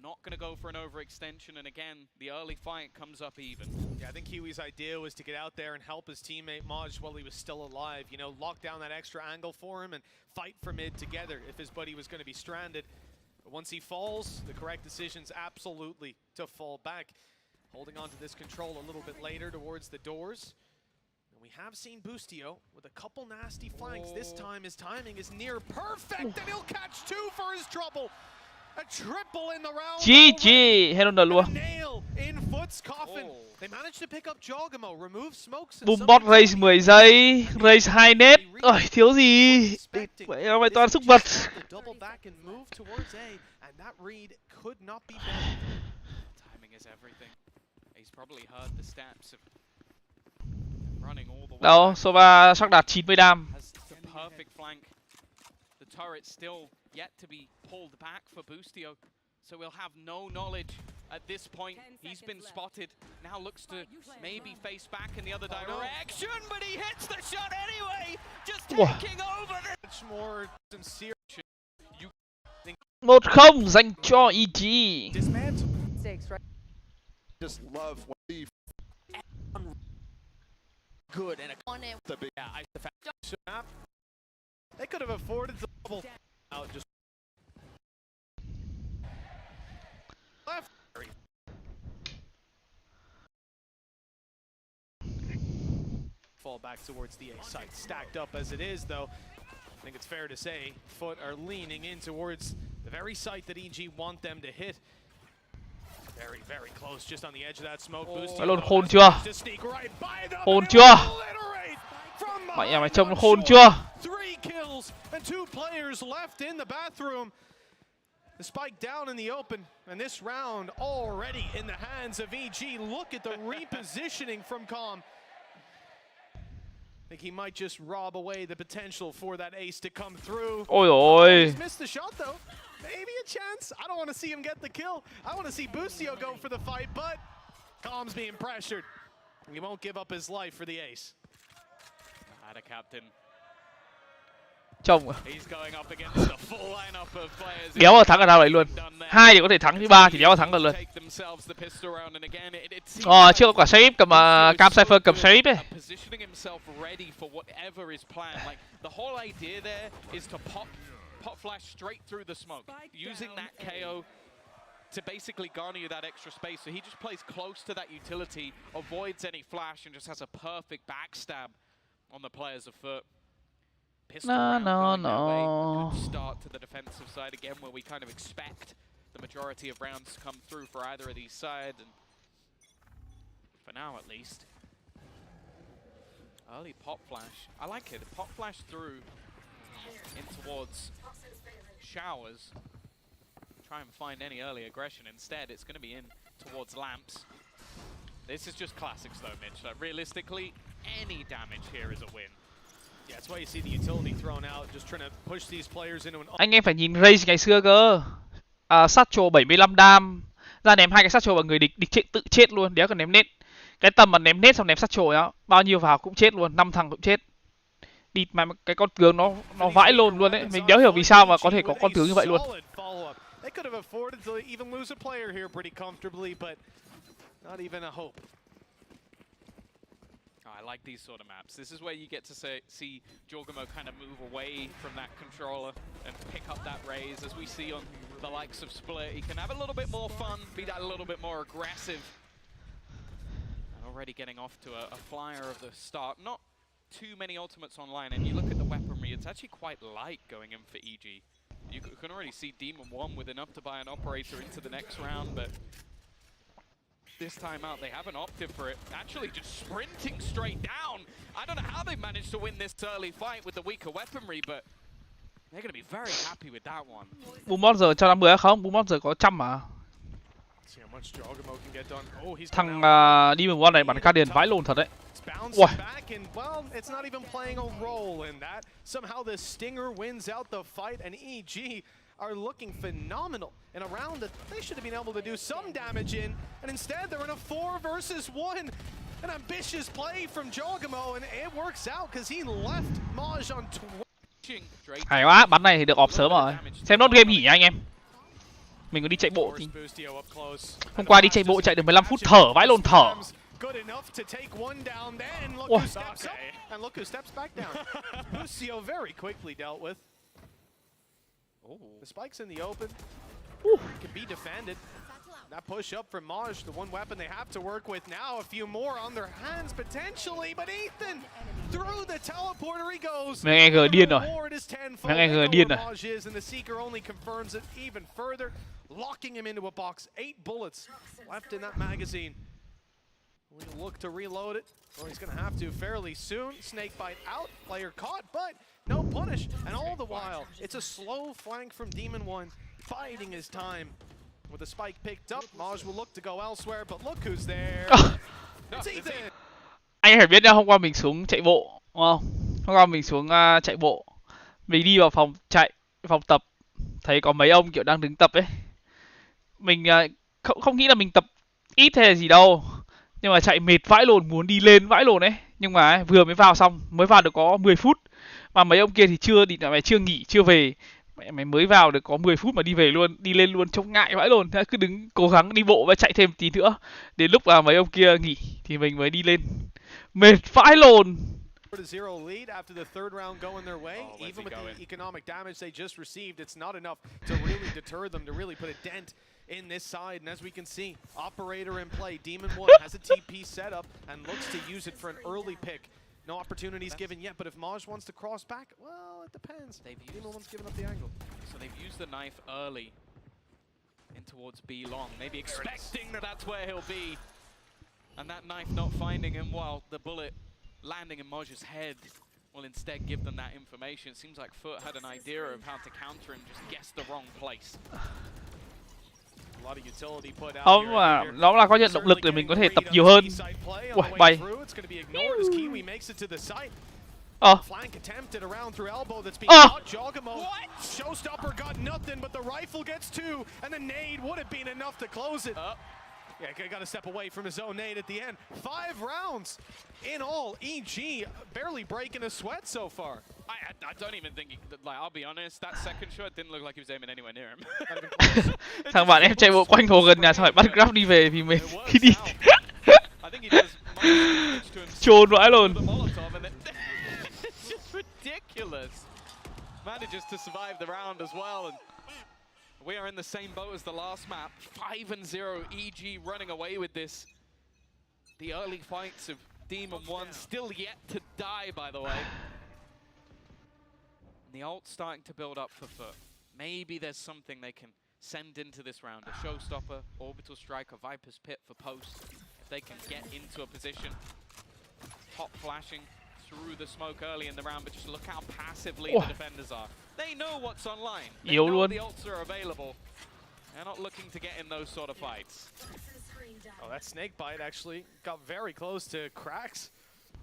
Not going to go for an overextension, and again, the early fight comes up even. Yeah, I think Kiwi's idea was to get out there and help his teammate Maj while he was still alive. You know, lock down that extra angle for him and fight for mid together if his buddy was going to be stranded. But once he falls, the correct decision's absolutely to fall back. Holding on to this control a little bit later towards the doors. And we have seen Boostio with a couple nasty flanks. This time his timing is near perfect, and he'll catch 2 for his trouble. A triple in the round. GG, hết luôn. Nail in Foot's coffin. They managed to pick up Jogamo, remove smokes. Boombot raise 10 giây, raise 2 net. Ôi, thiếu gì? Mày toàn xúc vật. Double back and move towards A, and that read could not be better. Timing is everything. He's probably heard the steps of running all the way. Đâu, Sova chắc đạt 90 đam. The perfect flank. The turret still yet to be pulled back for Boostio, so we'll have no knowledge at this point. He's been spotted, now looks to maybe face back in the other direction, but he hits the shot anyway, just taking over this. Much more sincere. 1-0 dành cho EG. Just love what the good and the big they could have afforded the double out just left. Fall back towards the A site. Stacked up as it is, though. I think it's fair to say Foot are leaning in towards The very site that EG want them to hit. Very, very close, just on the edge of that smoke. Phải luôn, khôn chưa? Khôn chưa? Mày em mày trông nó khôn chưa? 3 kills and 2 players left in the bathroom. The spike down in the open, and this round already in the hands of EG. Look at the repositioning from Cong. I think he might just rob away the potential for that ace to come through. Ôi ôi. He's missed the shot though. Maybe a chance. I don't want to see him get the kill. I want to see Boostio go for the fight, but Cong's being pressured. He won't give up his life for the ace. Ada captain. Trông đéo vào thắng ở đâu đấy luôn. 2 thì có thể thắng, thứ 3 thì đéo vào thắng được luôn. Chưa có quả save cầm Cam Cypher cầm save ấy. Pop flash straight through the smoke, using that KO to basically garner you that extra space. So he just plays close to that utility, avoids any flash, and just has a perfect backstab on the players of foot. No. Good start to the defensive side again, where we kind of expect the majority of rounds to come through for either of these sides, and for now at least. Early pop flash, I like it. Pop flash through in towards showers. Try and find any early aggression. Instead, it's going to be in towards lamps. This is just classics though, Mitch. Like, realistically, any damage here is a win. Yeah, that's why you see the utility thrown out, just trying to push these players into an. Anh em phải nhìn Raze ngày xưa cơ. Satchel 75 đam, ra ném 2 cái Satchel vào người địch, địch chết tự chết luôn, đéo cần ném nết. Cái tầm mà ném nết xong ném Satchel đó, bao nhiêu vào cũng chết luôn, 5 thằng cũng chết. Địt mà cái con tướng nó vãi lồn luôn đấy, mình đéo hiểu vì sao mà có thể có con tướng như vậy luôn. They could have afforded to even lose a player here pretty comfortably, but not even a hope. I like these sort of maps. This is where you get to see Jorgamo kind of move away from that controller and pick up that raise. As we see on the likes of Split, he can have a little bit more fun, be that a little bit more aggressive. And already getting off to a flyer of the start. Not too many ultimates online, and you look at the weaponry, it's actually quite light going in for EG. You can already see Demon 1 with enough to buy an operator into the next round, but this time out, they haven't opted for it. Actually, just sprinting straight down. I don't know how they managed to win this early fight with the weaker weaponry, but they're going to be very happy with that one. Boombox giờ cho 50 không? Boombox giờ có 100 mà. Thằng Demon 1 này bắn Guardian vãi lồn thật đấy. Wow. Well, it's not even playing a role in that. Somehow the Stinger wins out the fight, and EG are looking phenomenal in a round that they should have been able to do some damage in, and instead they're in a 4 versus 1. An ambitious play from Jorgamo, and it works out because he left Maj on 20. Hay quá, bắn này thì được off sớm rồi. Xem nốt game nghỉ nha anh em. Mình có đi chạy bộ thì hôm qua đi chạy bộ chạy được 15 phút thở vãi lồn thở. Good enough to take one down then. Look who steps up and look who steps back down. Boostio very quickly dealt with. The spike's in the open. Can be defended. That push up from Maj, the one weapon they have to work with now. A few more on their hands potentially, but Ethan through the teleporter he goes. Mẹ nghe điên rồi. Mẹ nghe điên rồi. Maj is, and the Seeker only confirms it even further, locking him into a box. 8 bullets left in that magazine. We'll look to reload it, or he's going to have to fairly soon. Snake bite out, player caught, but no punish. And all the while, it's a slow flank from Demon 1, biding his time. With the spike picked up, Maj will look to go elsewhere, but look who's there. It's Ethan. Anh phải biết nha, hôm qua mình xuống chạy bộ, đúng không? Hôm qua mình xuống chạy bộ, mình đi vào phòng chạy, phòng tập, thấy có mấy ông kiểu đang đứng tập ấy. Mình không nghĩ là mình tập ít hay là gì đâu. Nhưng mà chạy mệt vãi lồn, muốn đi lên vãi lồn ấy. Nhưng mà vừa mới vào xong, mới vào được có 10 phút. Mà mấy ông kia thì chưa nghỉ, chưa về. Mày mới vào được có 10 phút mà đi về luôn, đi lên luôn, trông ngại vãi lồn. Thế cứ đứng cố gắng đi bộ và chạy thêm tí nữa. Đến lúc mà mấy ông kia nghỉ thì mình mới đi lên. Mệt vãi lồn. 0 lead after the third round going their way. Even with the economic damage they just received, it's not enough to really deter them, to really put a dent in this side. And as we can see, operator in play. Demon 1 has a TP set up and looks to use it for an early pick. No opportunities given yet, but if Maj wants to cross back, well, it depends. Demon's given up the angle. So they've used the knife early in towards B long, maybe expecting that that's where he'll be. And that knife not finding him while the bullet landing in Maj's head will instead give them that information. It seems like Foot had an idea of how to counter and just guessed the wrong place. A lot of utility put out Không mà nó là có nhận động lực để mình có thể tập nhiều hơn. Ui, bay. Flank attempted around through elbow that's being caught. Jogamo. Showstopper got nothing, but the rifle gets two, and the nade would have been enough to close it. Yeah, got to step away from his own nade at the end. 5 rounds in all. EG barely breaking a sweat so far. I don't even think he, like, I'll be honest, that second shot didn't look like he was aiming anywhere near him. Thằng bạn em chạy bộ quanh hồ gần nhà xong phải bắt Grab đi về vì mình khi đi. Trồn vãi luôn. It's just ridiculous. Manages to survive the round as well, and we are in the same boat as the last map. 5-0, EG running away with this. The early fights of Demon 1 still yet to die, by the way. And the ult's starting to build up for Foot. Maybe there's something they can send into this round. A showstopper, orbital strike, or Viper's Pit for post. If they can get into a position. Top flashing through the smoke early in the round, but just look how passively the defenders are. They know what's online. They know the ults are available. They're not looking to get in those sort of fights. Oh, that snake bite actually got very close to cracks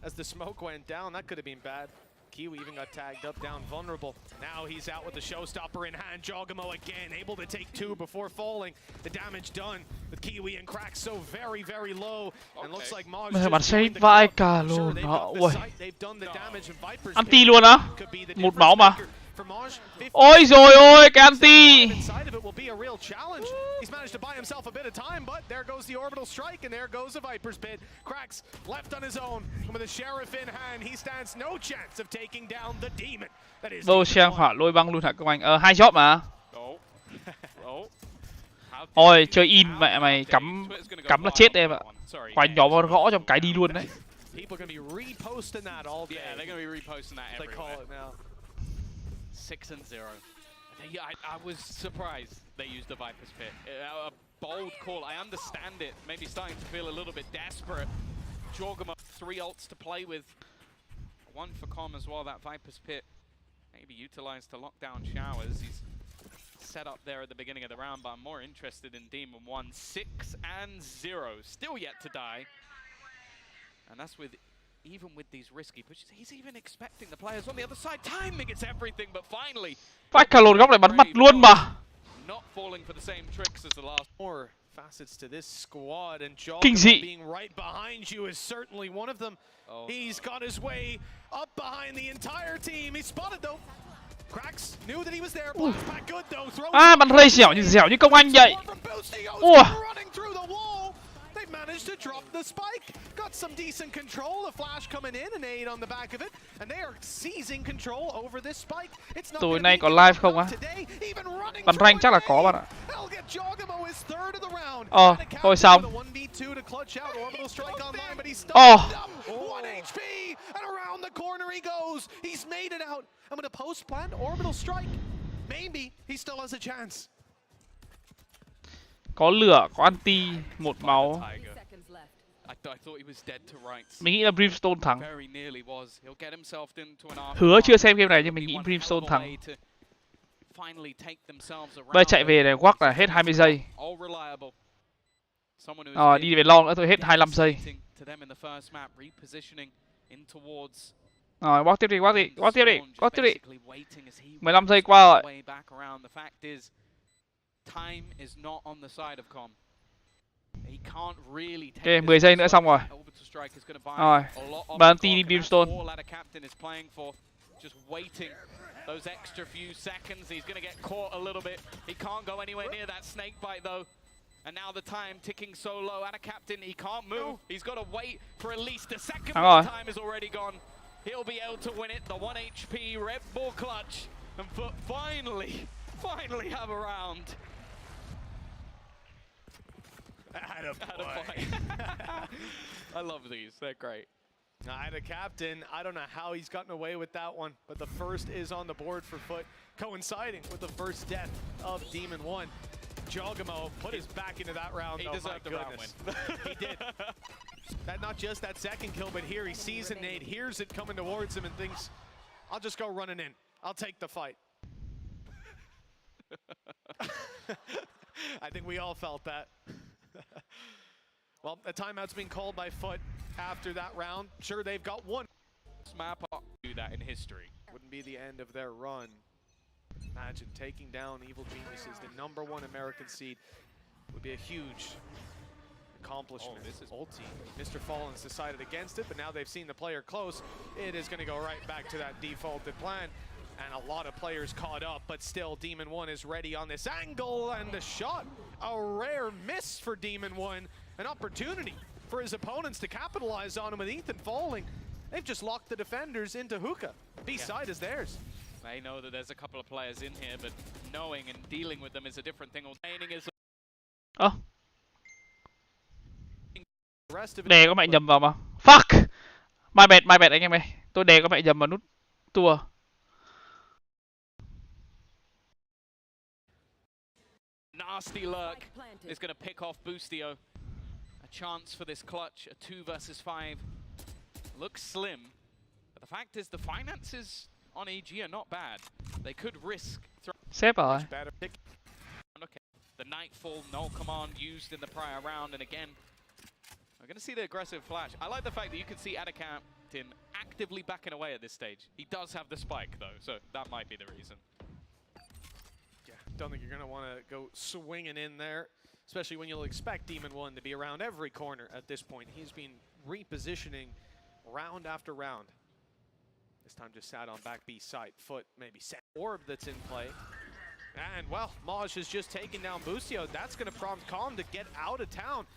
as the smoke went down. That could have been bad. Kiwi even got tagged up, down vulnerable. Now he's out with the showstopper in hand. Jogamo again, able to take 2 before falling. The damage done with Kiwi and cracks so very, very low. And looks like Maj just doing the cover. Sure, they've got the sight, they've done the damage, and Viper's anti luôn á. could be the Một máu mà. for Maj. Ôi rồi ôi, cái anti. Inside of it will be a real challenge. He's managed to buy himself a bit of time, but there goes the orbital strike, and there goes the Viper's Pit. Cracks left on his own, and with a sheriff in hand, he stands no chance of taking down the demon. That is. Vô xem hỏa lôi băng luôn hả Công Anh? 2 job mà. Ôi, chơi in mẹ mày cắm là chết em ạ. Quanh nhóm nó gõ trong cái đi luôn đấy. People are going to be reposting that all day. Yeah, they're going to be reposting that everywhere. They call it now. 6-0. I was surprised they used the Viper's Pit. A bold call. I understand it. Maybe starting to feel a little bit desperate. Jorgamo, 3 ults to play with. 1 for Com as well. That Viper's Pit maybe utilized to lock down showers. He's set up there at the beginning of the round, but I'm more interested in Demon 1. 6-0. Still yet to die. And that's with, even with these risky pushes, he's even expecting the players on the other side. Timing is everything, but finally. Phát cả lồn góc lại bắn mặt luôn mà. Not falling for the same tricks as the last. More facets to this squad, and Kinh dị. being right behind you is certainly one of them. He's got his way up behind the entire team. He's spotted though. Cracks knew that he was there. Back good though. Bắn rây dẻo như Công Anh vậy. Ủa. They managed to drop the spike. Got some decent control. A flash coming in, an aid on the back of it, and they are seizing control over this spike. It's not. Tối nay có live không á? Bắn rank chắc là có bạn ạ. Thôi xong. 1 HP, and around the corner he goes. He's made it out. I'm gonna post plant orbital strike. Maybe he still has a chance. Có lửa, có anti, 1 máu. Mình nghĩ là Brimstone thắng. Hứa chưa xem game này nhưng mình nghĩ Brimstone thắng. Bây chạy về này quắc là hết 20 giây. Đi về long nữa thôi hết 25 giây. Rồi, walk tiếp đi, walk tiếp đi. 15 giây qua rồi. Time is not on the side of Com. He can't really take. Okay, 10 giây nữa xong rồi. Rồi, bắn anti đi Brimstone. Captain is playing for just waiting those extra few seconds. He's going to get caught a little bit. He can't go anywhere near that snake bite though. And now the time ticking so low. At a captain, he can't move. He's got to wait for at least a second. But the time is already gone. He'll be able to win it. The 1 HP Red Bull clutch, and finally have a round. Attaboy. I love these. They're great. Ida Captain, I don't know how he's gotten away with that one, but the first is on the board for Foot, coinciding with the first death of Demon 1. Jogamo put his back into that round. He deserved the round win. He did. That not just that second kill, but here he sees a nade, hears it coming towards him, and thinks, I'll just go running in. I'll take the fight. I think we all felt that. Well, a timeout's been called by Foot after that round. Sure, they've got one. Map do that in history. Wouldn't be the end of their run. Imagine taking down Evil Geniuses, the #1 American seed, would be a huge accomplishment. Oh, this is ulti. Mr. Fallen's decided against it, but now they've seen the player close. It is going to go right back to that defaulted plan. And a lot of players caught up, but still Demon 1 is ready on this angle, and the shot, a rare miss for Demon 1. An opportunity for his opponents to capitalize on him with Ethan falling. They've just locked the defenders into hookah. B-side is theirs. They know that there's a couple of players in here, but knowing and dealing with them is a different thing. Đè có mẹ nhầm vào mà. Fuck. My bad anh em ơi. Tôi đè có mẹ nhầm vào nút tua. Nasty lurk is going to pick off Boostio. A chance for this clutch, a 2 versus 5. Looks slim, but the fact is the finances on EG are not bad. They could risk Xếp rồi. Okay. The Nightfall, no command used in the prior round, and again, we're going to see the aggressive flash. I like the fact that you can see Adacaptain actively backing away at this stage. He does have the spike though, so that might be the reason. Yeah, don't think you're going to want to go swinging in there, especially when you'll expect Demon 1 to be around every corner at this point. He's been repositioning round after round. This time just sat on back B side. Foot maybe set orb that's in play. And well, Maj has just taken down Boostio. That's going to prompt Calm to get out of town,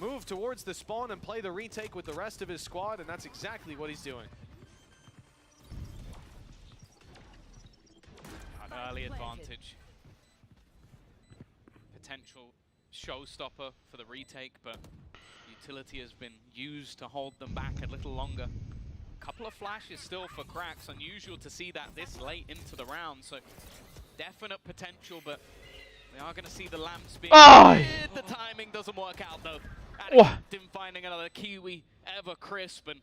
move towards the spawn and play the retake with the rest of his squad, and that's exactly what he's doing. An early advantage. Potential showstopper for the retake, but utility has been used to hold them back a little longer. A couple of flashes still for cracks. Unusual to see that this late into the round, so definite potential, but we are going to see the lamps being The timing doesn't work out though. Adacaptain finding another Kiwi, ever crisp, and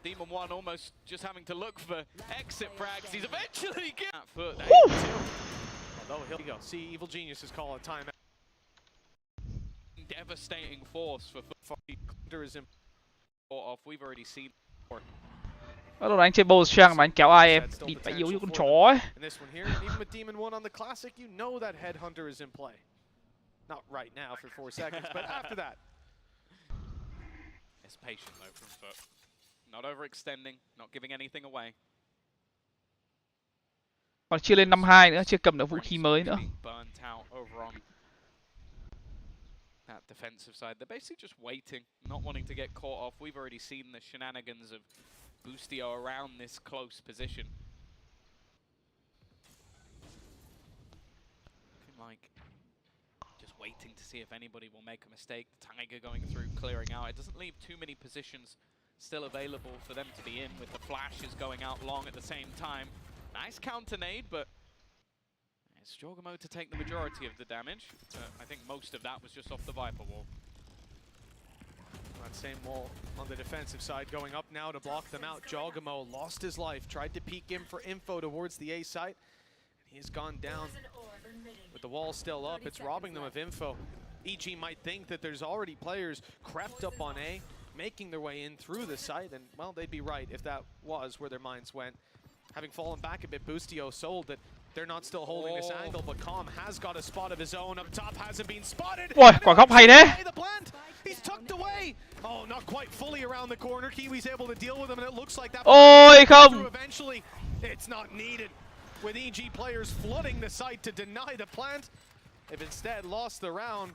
Demon 1 almost just having to look for exit frags. He's eventually getting that foot. Although he'll go. See Evil Geniuses call a timeout. Devastating force for Hunter is in off. We've already seen. Bắt đầu đánh chơi bow sang mà anh kéo ai em địt phải yếu như con chó ấy. And this one here, even with Demon 1 on the classic, you know that Headhunter is in play. Not right now for 4 seconds, but after that. It's patient though from Foot. Not overextending, not giving anything away. Còn chưa lên 5-2 nữa, chưa cầm được vũ khí mới nữa. Burnt out over on that defensive side. They're basically just waiting, not wanting to get caught off. We've already seen the shenanigans of Boostio around this close position. Looking like just waiting to see if anybody will make a mistake. The Tiger going through, clearing out. It doesn't leave too many positions still available for them to be in, with the flashes going out long at the same time. Nice counter nade, but it's Jogamo to take the majority of the damage. I think most of that was just off the Viper wall. That same wall on the defensive side going up now to block them out. Jogamo lost his life, tried to peek in for info towards the A site. And he's gone down with the wall still up. It's robbing them of info. EG might think that there's already players crept up on A, making their way in through the site, and well, they'd be right if that was where their minds went. Having fallen back a bit, Boostio sold that they're not still holding this angle, but Calm has got a spot of his own up top, hasn't been spotted. Ui, quả góc hay đấy. The plant, he's tucked away. Oh, not quite fully around the corner. Kiwi's able to deal with him, and it looks like that. Ôi không. Eventually, it's not needed. With EG players flooding the site to deny the plant, they've instead lost the round.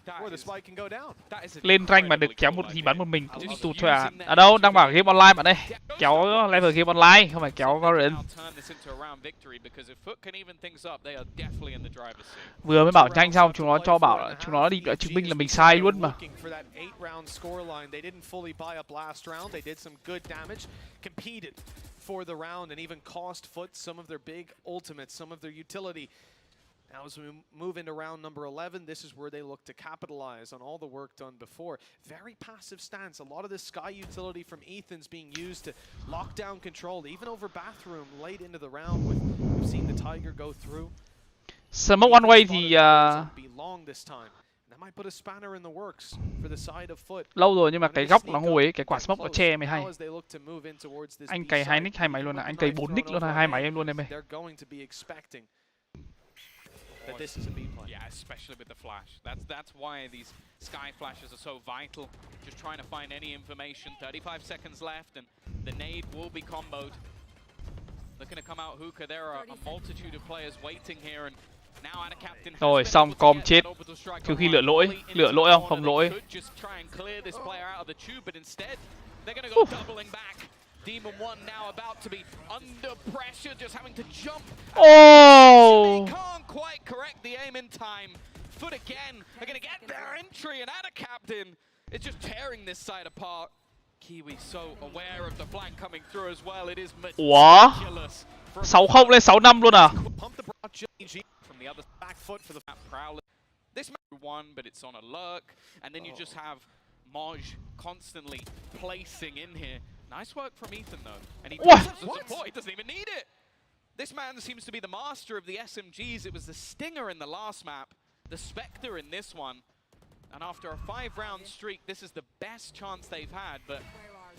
where the spike can go down. Lên rank mà được kéo một thì bắn một mình cũng tụt thôi à. À đâu, đang bảo game online bạn ơi. Kéo level game online, không phải kéo VALORANT. Vừa mới bảo nhanh xong, chúng nó bảo chúng nó đi chứng minh là mình sai luôn mà. For the round and even cost Foot some of their big ultimates, some of their utility. Now as we move into round number 11, this is where they look to capitalize on all the work done before. Very passive stance. A lot of this Sky utility from Ethan's being used to lock down control, even over Bathroom late into the round. We've seen the Tiger go through. Smoke one way thì lâu rồi nhưng mà cái góc nó ngồi ấy, cái quả smoke nó che mày hay. Anh cày 2 nick 2 máy luôn à, anh cày 4 nick luôn à, 2 máy em luôn em ơi. That this is a B play. Yeah, especially with the flash. That's why these sky flashes are so vital. Just trying to find any information. 35 seconds left, and the nade will be comboed. Looking to come out hookah. There are a multitude of players waiting here, and now Ada Captain. Rồi xong com chết. Trừ khi lựa lỗi không? Không lỗi. Just try and clear this player out of the tube, but instead they're gonna go doubling back. Demon 1 now about to be under pressure, just having to jump. Oh! They can't quite correct the aim in time. Foot again are going to get their entry, and Ada Captain is just tearing this side apart. Kiwi so aware of the flank coming through as well. It is meticulous. 6-0 lên 6-5 luôn à? From the other back foot for the prowler. This match won, but it's on a lurk, and then you just have Moj constantly placing in here. Nice work from Ethan though, and he does the support. He doesn't even need it. This man seems to be the master of the SMGs. It was the Stinger in the last map, the Spectre in this one, and after a 5-round streak, this is the best chance they've had. But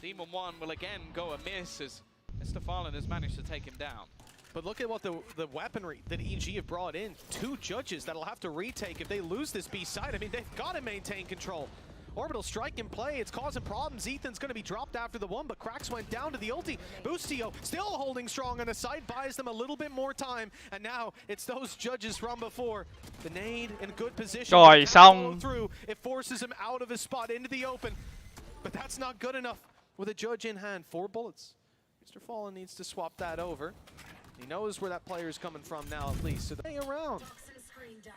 Demon 1 will again go amiss as Mr. Fallen has managed to take him down. But look at what the weaponry that EG have brought in. 2 judges that'll have to retake if they lose this B side. I mean, they've got to maintain control. Orbital strike in play, it's causing problems. Ethan's going to be dropped after the 1, but Cracks went down to the ulti. Boostio still holding strong on the side, buys them a little bit more time, and now it's those judges from before. The nade in good position. Rồi xong. Through. It forces him out of his spot into the open, but that's not good enough. With a judge in hand, 4 bullets. Mr. Fallen needs to swap that over. He knows where that player is coming from now at least, so they around.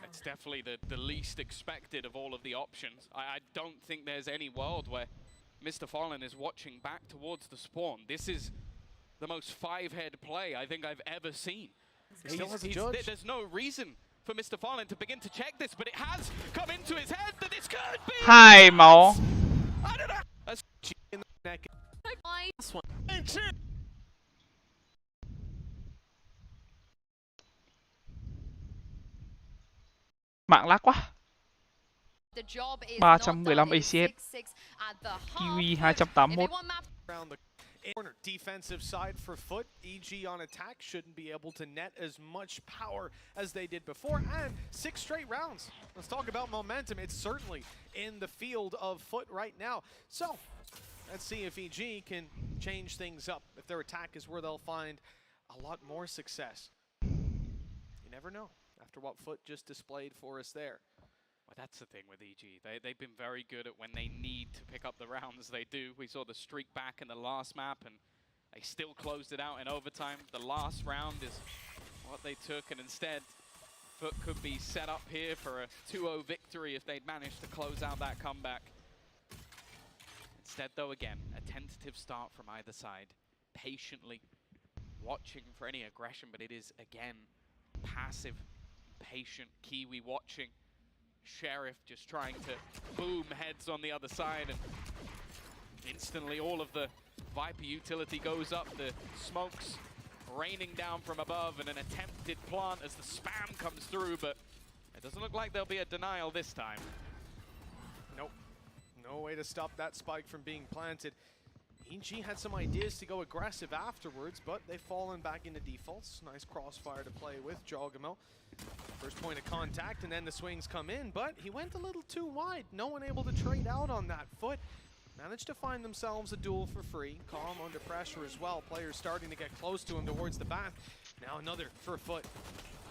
It's definitely the least expected of all of the options. I don't think there's any world where Mr. Fallen is watching back towards the spawn. This is the most 5-head play I think I've ever seen. There's no reason for Mr. Fallen to begin to check this, but it has come into his head that this could be. 2 máu. I don't know. That's in the neck. This one. Mạng lag quá. 315 ACS. Kiwi 281. Defensive side for Foot. EG on attack shouldn't be able to net as much power as they did before, and 6 straight rounds. Let's talk about momentum. It's certainly in the field of Foot right now. So let's see if EG can change things up. If their attack is where they'll find a lot more success. You never know. After what Foot just displayed for us there. Well, that's the thing with EG. They've been very good at when they need to pick up the rounds, they do. We saw the streak back in the last map, and they still closed it out in overtime. The last round is what they took, and instead, Foot could be set up here for a 2-0 victory if they'd managed to close out that comeback. Instead, though, again, a tentative start from either side. Patiently watching for any aggression, but it is, again, passive. Patient Kiwi watching. Sheriff just trying to boom heads on the other side, and instantly all of the Viper utility goes up. The smokes raining down from above, and an attempted plant as the spam comes through, but it doesn't look like there'll be a denial this time. Nope. No way to stop that spike from being planted. EG had some ideas to go aggressive afterwards, but they've fallen back into defaults. Nice crossfire to play with Jogamo. First point of contact, and then the swings come in, but he went a little too wide. No one able to trade out on that. Foot managed to find themselves a duel for free. Calm under pressure as well. Players starting to get close to him towards the back. Now another for Foot.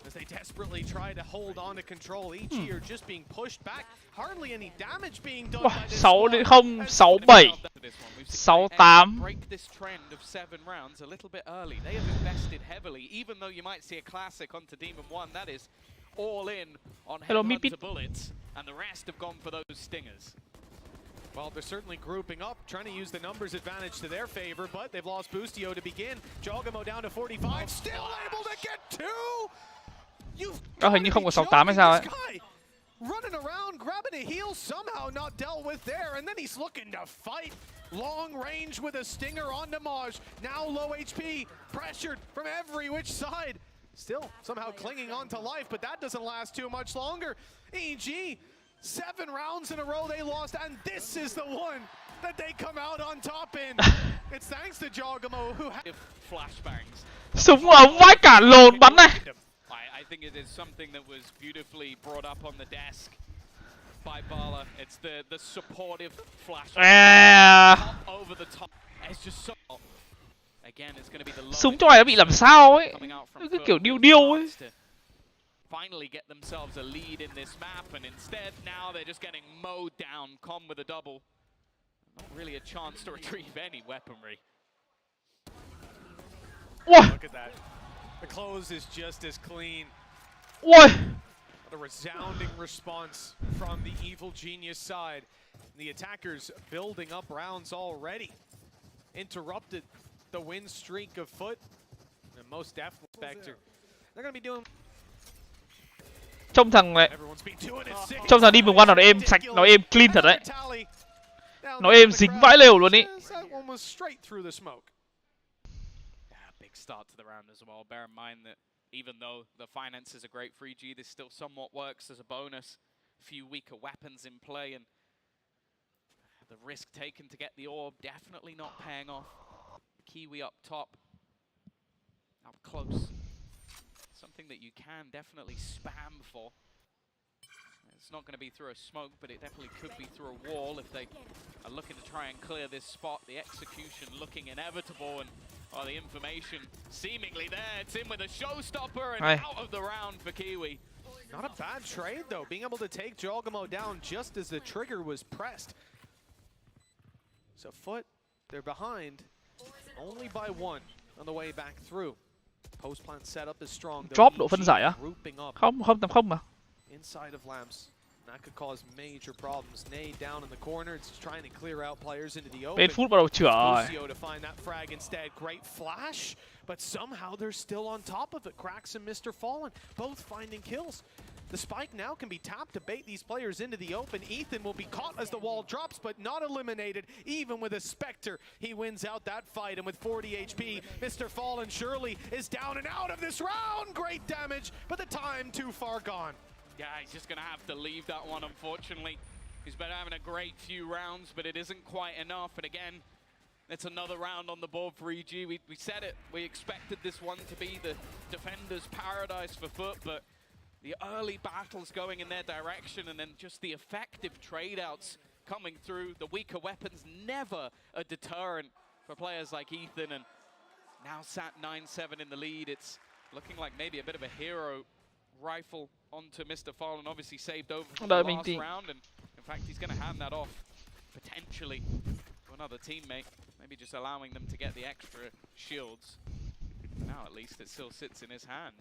As they desperately try to hold on to control, EG are just being pushed back. Hardly any damage being done by this 6-0, 6-7, 6-8. Break this trend of 7 rounds a little bit early. They have invested heavily, even though you might see a classic onto Demon 1, that is all in on Headhunter bullets, and the rest have gone for those stingers. Well, they're certainly grouping up, trying to use the numbers advantage to their favor, but they've lost Boostio to begin. Jogamo down to 45, still able to get 2! Hình như không có 68 hay sao ấy. Running around, grabbing a heal, somehow not dealt with there, and then he's looking to fight. Long range with a stinger on Maj. Now low HP, pressured from every which side. Still somehow clinging on to life, but that doesn't last too much longer. EG, 7 rounds in a row they lost, and this is the one that they come out on top in. It's thanks to Jogamo who had flashbangs. Súng ở vai cả lồn bắn này. I think it is something that was beautifully brought up on the desk by Bala. It's the supportive flashbang over the top. It's just so. Again, it's going to be the súng trong này nó bị làm sao ấy. Cứ kiểu điêu ấy. Finally get themselves a lead in this map, and instead now they're just getting mowed down. Com with a double. Not really a chance to retrieve any weaponry. Look at that. The close is just as clean. What? The resounding response from the evil genius side. The attackers building up rounds already. Interrupted the win streak of Foot. And most definitely Spectre. They're going to be doing. Trông thằng đi một quan nào nó êm sạch, nó êm clean thật đấy. Nó êm dính vãi lều luôn ý. Big start to the round as well. Bear in mind that even though the finances are great for EG, this still somewhat works as a bonus. Few weaker weapons in play, and the risk taken to get the orb definitely not paying off. Kiwi up top, up close. Something that you can definitely spam for. It's not going to be through a smoke, but it definitely could be through a wall if they are looking to try and clear this spot. The execution looking inevitable, and the information seemingly there. It's in with a showstopper and out of the round for Kiwi. Not a bad trade though, being able to take Jogamo down just as the trigger was pressed. So Foot, they're behind only by 1 on the way back through. Post plant setup is strong. Drop độ phân giải á? Không mà. Inside of lamps. That could cause major problems. Nade down in the corner. It's just trying to clear out players into the open. Phút bắt đầu chữa rồi. To find that frag instead. Great flash, but somehow they're still on top of it. Krax and Mr. Fallen both finding kills. The spike now can be tapped to bait these players into the open. Ethan will be caught as the wall drops, but not eliminated. Even with a Spectre, he wins out that fight. And with 40 HP, Mr. Fallen surely is down and out of this round. Great damage, but the time too far gone. Yeah, he's just going to have to leave that one, unfortunately. He's been having a great few rounds, but it isn't quite enough. And again, it's another round on the board for EG. We said it. We expected this one to be the defender's paradise for Foot, but the early battles going in their direction, and then just the effective trade-outs coming through. The weaker weapons never a deterrent for players like Ethan, and now sat 9-7 in the lead. It's looking like maybe a bit of a hero rifle onto Mr. Fallen, obviously saved over from the last round, and in fact he's going to hand that off potentially to another teammate, maybe just allowing them to get the extra shields. Now at least it still sits in his hand.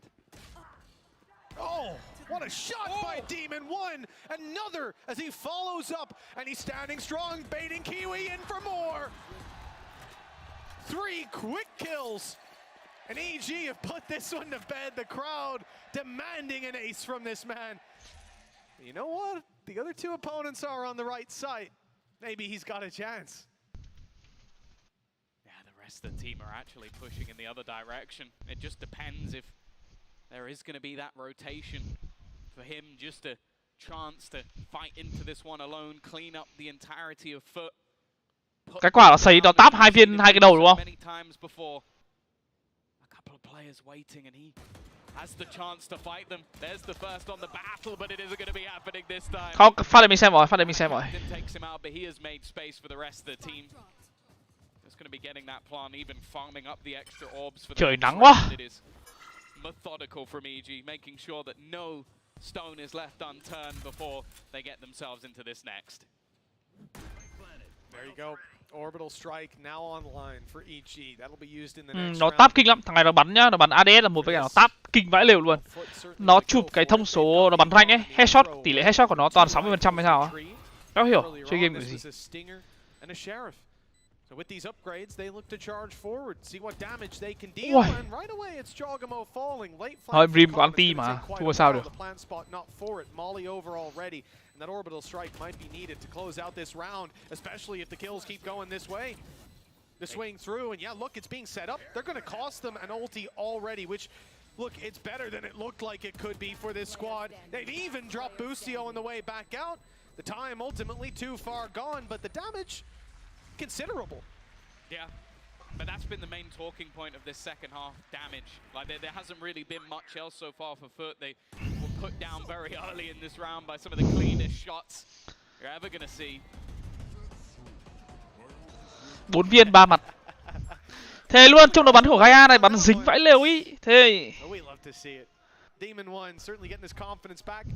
Oh, what a shot by Demon 1! Another as he follows up, and he's standing strong, baiting Kiwi in for more! 3 quick kills! And EG have put this one to bed. The crowd demanding an ace from this man. You know what? The other 2 opponents are on the right side. Maybe he's got a chance. Yeah, the rest of the team are actually pushing in the other direction. It just depends if there is going to be that rotation for him, just a chance to fight into this one alone, clean up the entirety of Foot. Cái quả nó sấy nó táp hai cái đầu đúng không? Many times before. A couple of players waiting, and he has the chance to fight them. There's the first on the battle, but it isn't going to be happening this time. Không, phát để mình xem rồi, Takes him out, but he has made space for the rest of the team. Just going to be getting that plan, even farming up the extra orbs for the Trời nắng quá. methodical from EG, making sure that no stone is left unturned before they get themselves into this next. There you go. Orbital strike now online for EG. That'll be used in the next nó round. tap kinh lắm, thằng này nó bắn nhá, nó bắn ADS là một với cả nó tap kinh vãi lều luôn. Nó chụp cái thông số nó bắn rank ấy, headshot, tỷ lệ headshot của nó toàn 60% hay sao á. Các hiểu, chơi game kiểu gì. So with these upgrades, they look to charge forward, see what damage they can deal, and right away it's Jogamo falling. Late Thôi, flank Brim có anti mà, thua sao được. the plant spot not for it. Molly over already, and that orbital strike might be needed to close out this round, especially if the kills keep going this way. They're swinging through, and yeah, look, it's being set up. They're going to cost them an ulti already, which, look, it's better than it looked like it could be for this squad. They've even dropped Boostio on the way back out. The time ultimately too far gone, but the damage considerable. Yeah, but that's been the main talking point of this second half, damage. Like there hasn't really been much else so far for Foot. They were put down very early in this round by some of the cleanest shots you're ever gonna see. 4 viên 3 mặt. Thế luôn, trong đó bắn của Gaia này bắn dính vãi lều ý. Thế We love to see it. Demon One certainly getting his confidence back.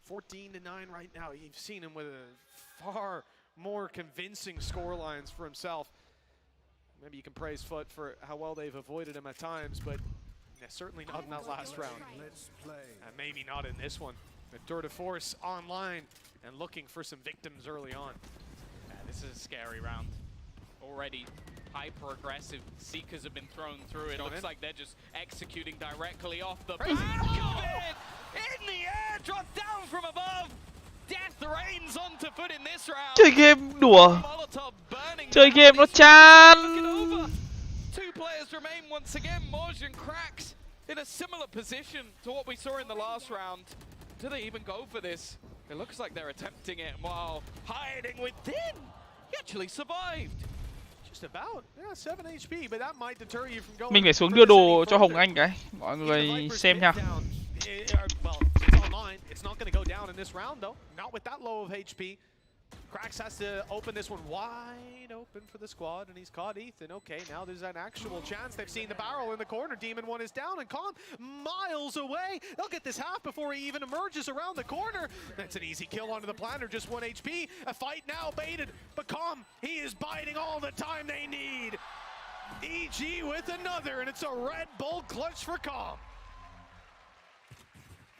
14-9 right now. You've seen him with a far more convincing scorelines for himself. Maybe you can praise Foot for how well they've avoided him at times, but yeah, certainly not in that last round. And maybe not in this one. The Tour de Force online and looking for some victims early on. Yeah, this is a scary round. Already hyper-aggressive. Seekers have been thrown through. It looks like they're just executing directly off the back of it! In the air, dropped down from above! Death reigns onto Foot in this round. chơi game đùa. Chơi game nó chán. Two players remain once again. Morgan cracks in a similar position to what we saw in the last round. Do they even go for this? It looks like they're attempting it while hiding within. He actually survived. Just about. Yeah, 7 HP, but that might deter you from going. Mình phải xuống đưa đồ cho Hồng Anh cái. Mọi người xem nha. Well, it's online. It's not going to go down in this round, though. Not with that low of HP. Krax has to open this one wide open for the squad, and he's caught Ethan. Okay, now there's an actual chance. They've seen the barrel in the corner. Demon One is down, and Calm miles away. They'll get this half before he even emerges around the corner. That's an easy kill onto the planter, just 1 HP. A fight now baited, but Calm, he is biding all the time they need. EG with another, and it's a Red Bull clutch for Calm.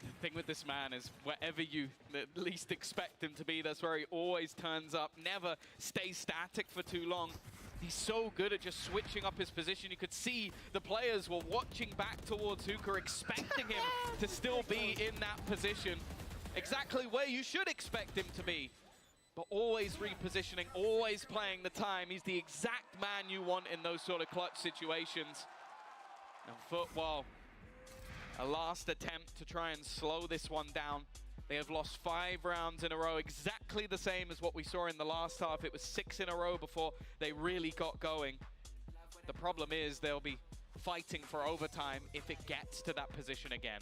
The thing with this man is wherever you at least expect him to be, that's where he always turns up, never stays static for too long. He's so good at just switching up his position. You could see the players were watching back towards Hooker, expecting him to still be in that position. Exactly where you should expect him to be. But always repositioning, always playing the time. He's the exact man you want in those sort of clutch situations. And Foot, well, a last attempt to try and slow this one down. They have lost 5 rounds in a row, exactly the same as what we saw in the last half. It was 6 in a row before they really got going. The problem is they'll be fighting for overtime if it gets to that position again.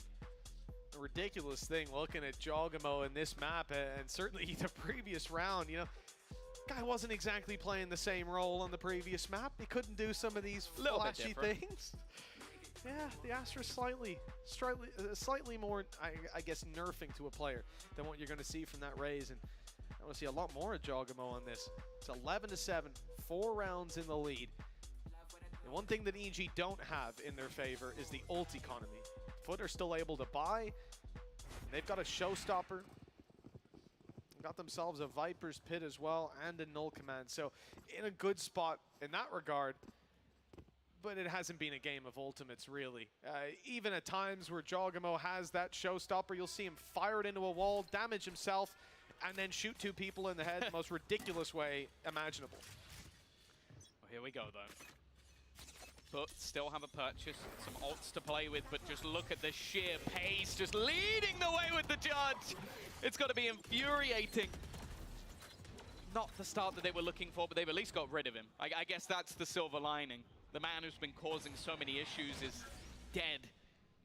A ridiculous thing looking at Jogamo in this map, and certainly the previous round, you know, guy wasn't exactly playing the same role on the previous map. He couldn't do some of these flashy things. Yeah, the Astra slightly more, I guess, nerfing to a player than what you're going to see from that Raze, and I want to see a lot more of Jogamo on this. It's 11-7, 4 rounds in the lead. And one thing that EG don't have in their favor is the ult economy. Foot are still able to buy. They've got a showstopper. Got themselves a Viper's Pit as well and a null command. So in a good spot in that regard. But it hasn't been a game of ultimates, really. Even at times where Jogamo has that showstopper, you'll see him fire it into a wall, damage himself, and then shoot 2 people in the head the most ridiculous way imaginable. Well, here we go, though. But still have a purchase, some ults to play with, but just look at the sheer pace, just leading the way with the judge. It's got to be infuriating. Not the start that they were looking for, but they've at least got rid of him. I guess that's the silver lining. The man who's been causing so many issues is dead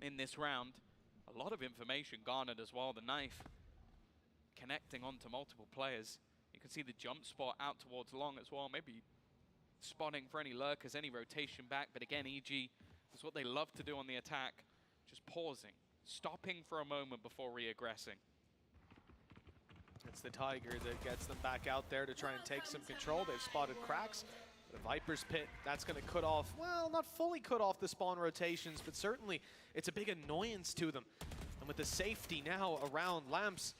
in this round. A lot of information garnered as well. The knife connecting onto multiple players. You can see the jump spot out towards long as well. Maybe spotting for any lurkers, any rotation back. But again, EG is what they love to do on the attack. just pausing, stopping for a moment before reaggressing. It's the Tiger that gets them back out there to try and take some control. They've spotted cracks. The Viper's Pit, that's going to cut off, well, not fully cut off the spawn rotations, but certainly it's a big annoyance to them. And with the safety now around Lamps,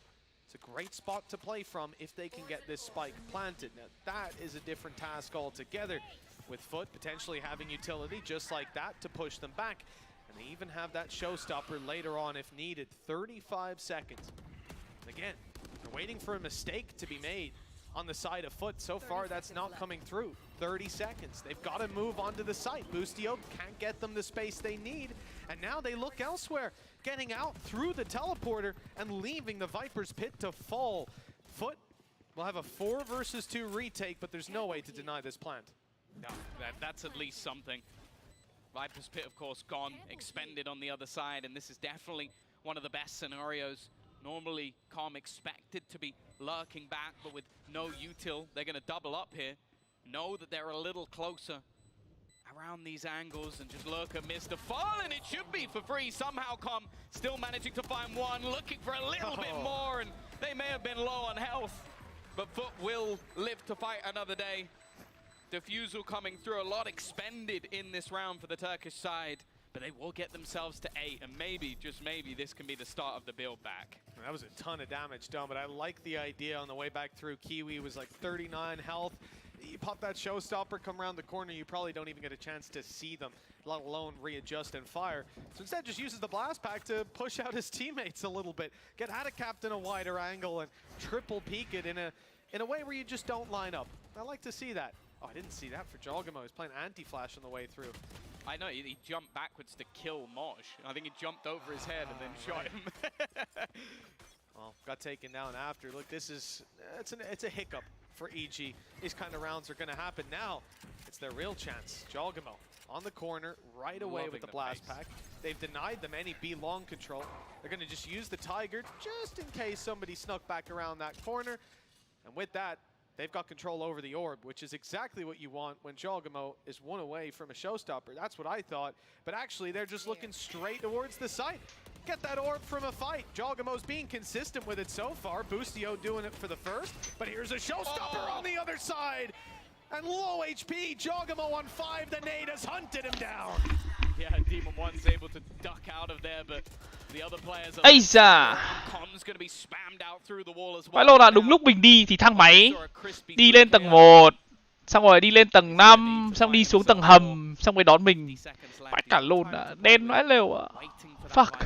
it's a great spot to play from if they can get this spike planted. Now, that is a different task altogether, with Foot potentially having utility just like that to push them back. And they even have that showstopper later on if needed. 35 seconds. And again, they're waiting for a mistake to be made on the side of Foot. So far, that's not coming through. 30 seconds. They've got to move onto the site. Boostio can't get them the space they need. And now they look elsewhere, getting out through the teleporter and leaving the Viper's Pit to fall. Foot will have a 4 versus 2 retake, but there's no way to deny this plant. No, that's at least something. Viper's Pit, of course, gone, expended on the other side, and this is definitely one of the best scenarios. Normally, Calm expected to be lurking back, but with no util, they're going to double up here. Know that they're a little closer around these angles and just lurk and miss the fall, and it should be for free. Somehow Calm still managing to find one, looking for a little bit more, and they may have been low on health, but Foot will live to fight another day. Defusal coming through, a lot expended in this round for the Turkish side, but they will get themselves to 8, and maybe, just maybe, this can be the start of the build back. That was a ton of damage done, but I like the idea on the way back through. Kiwi was like 39 health. You pop that showstopper, come around the corner, you probably don't even get a chance to see them, let alone readjust and fire. So instead just uses the blast pack to push out his teammates a little bit, get HyperX in a wider angle and triple peek it in a way where you just don't line up. I like to see that. Oh, I didn't see that for Jogamo. He's playing anti-flash on the way through. I know, he jumped backwards to kill Moj. I think he jumped over his head and then shot him. Well, got taken down after. Look, this is, it's a hiccup for EG. These kind of rounds are going to happen now. It's their real chance. Jogamo on the corner right away with the blast pack. They've denied them any B long control. They're going to just use the Tiger just in case somebody snuck back around that corner. And with that, they've got control over the orb, which is exactly what you want when Jogamo is 1 away from a showstopper. That's what I thought. But actually, they're just looking straight towards the site. Get that orb from a fight. Jogamo's being consistent with it so far. Boostio doing it for the first. But here's a showstopper on the other side. And low HP, Jogamo on 5. The nade has hunted him down. Yeah, Demon 1's able to duck out of there, but the other players are... Ây da! Com's gonna be spammed out through the wall as well. VALORANT đúng lúc mình đi thì thang máy đi lên tầng 1, xong rồi đi lên tầng 5, xong đi xuống tầng hầm, xong rồi đón mình. Vãi cả lồn à, đen vãi lều à. Fuck.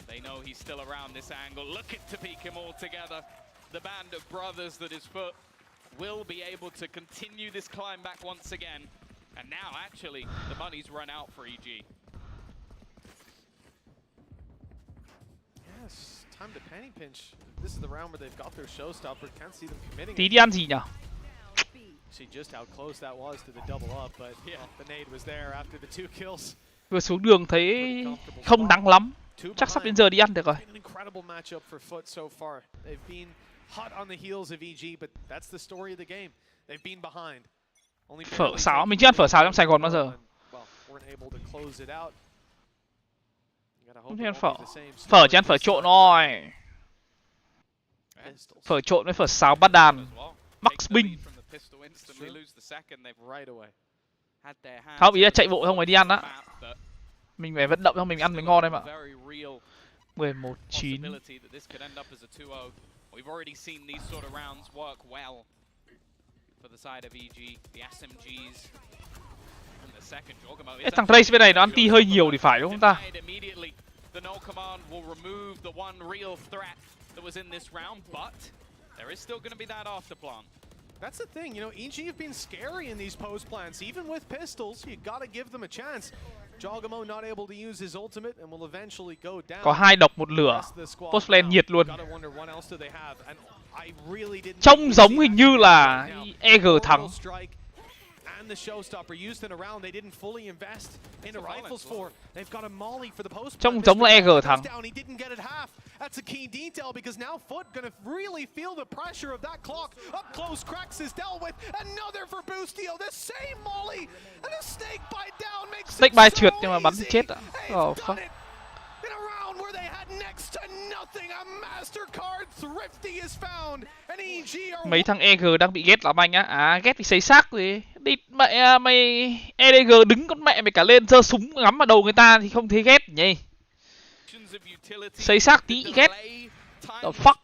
They know he's still around this angle, looking to peek him all together. The band of brothers that is Foot will be able to continue this climb back once again. And now, actually, the money's run out for EG. Yes, time to penny pinch. This is the round where they've got their showstopper. Can't see them committing. Tí đi ăn gì nhỉ? See just how close that was to the double up, but yeah, the nade was there after the 2 kills. Vừa xuống đường thấy không nắng lắm. Chắc sắp đến giờ đi ăn được rồi. Incredible matchup for Foot so far. They've been hot on the heels of EG, but that's the story of the game. They've been behind. Phở xào, mình chưa ăn phở xào trong Sài Gòn bao giờ. Không thích ăn phở. Phở chỉ ăn phở trộn thôi. Phở trộn với phở xào bát đàn. Max Binh. Không, ý là chạy bộ xong rồi đi ăn á. Mình phải vận động xong mình ăn mới ngon em ạ. 11-9. We've already seen these sort of rounds work well for the side of EG, the SMGs. And the second Jogamo. Thằng Trace bên này nó anti hơi nhiều thì phải đúng không ta? The no command will remove the one real threat that was in this round, but there is still going to be that after plant. That's the thing, you know, EG have been scary in these post plants, even with pistols. You got to give them a chance. Jogamo not able to use his ultimate and will eventually go down. Có 2 độc 1 lửa. Post lane nhiệt luôn. Really trông giống hình như là EG thắng. and the showstopper used in a round they didn't fully invest into rifles for. They've got a molly for the post. Trông giống là EG thắng. He didn't get it half. That's a key detail because now Foot gonna really feel the pressure of that clock. Up close, Cracks is dealt with. Another for Boostio. The same molly and a snake bite down makes Snake it bite so trượt nhưng mà bắn easy. chết à? They've done it in a round where they had next to nothing. A Mastercard Thrifty is found. And EG are Mấy thằng EG đang bị ghét lắm anh á. À ghét thì xây xác rồi. Đi mẹ mày EDG đứng con mẹ mày cả lên giơ súng ngắm vào đầu người ta thì không thấy ghét nhỉ. Xây xác tí ghét. The fuck?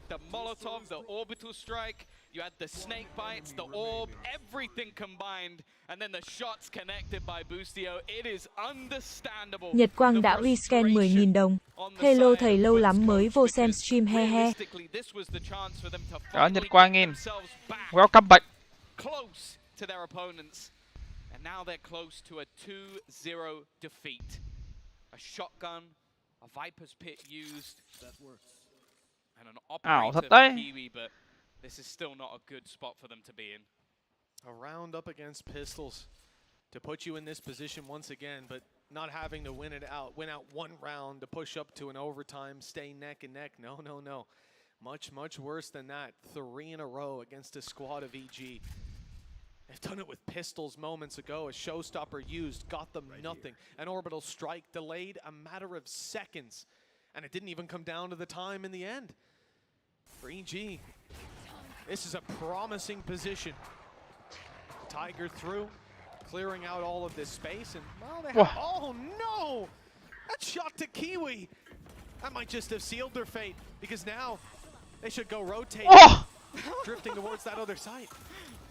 The Molotov, the orbital strike, you had the snake bites, the orb, everything combined, and then the shots connected by Boostio. It is understandable. Nhật Quang đã rescan 10.000 đồng. Hello thầy lâu lắm mới vô xem stream he he. Đó Nhật Quang in. Welcome back. Close to their opponents, and now they're close to a 2-0 defeat. A shotgun, a Viper's pit used. That works. And an operator for Kiwi, but this is still not a good spot for them to be in. A round up against Pistols to put you in this position once again, but not having to win out one round to push up to an overtime, stay neck and neck. No, no, no. Much worse than that. 3 in a row against a squad of EG. They've done it with Pistols moments ago. A showstopper used, got them nothing. An orbital strike delayed a matter of seconds. And it didn't even come down to the time in the end. For EG, this is a promising position. Tiger through, clearing out all of this space, and well, they have, oh no! That shot to Kiwi. That might just have sealed their fate, because now they should go rotating, drifting towards that other side.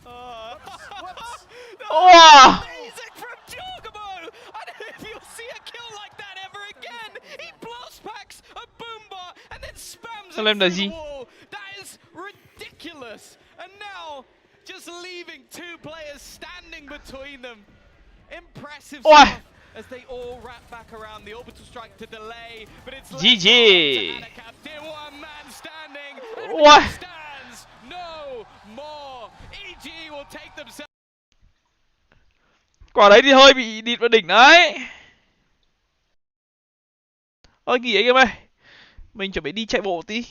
Whoops. Amazing from Jorgamo! And if you see a kill like that ever again, he blast packs a boombar and then spams it through the wall. That is ridiculous. And now, just leaving 2 players standing between them. Impressive stuff as they all wrap back around. The orbital strike to delay, but it's GG. Still one man standing. And he stands no more. EG will take themselves. Quả đấy thì hơi bị địt vào đỉnh đấy. Ôi nghỉ anh em ơi. Mình chuẩn bị đi chạy bộ tí.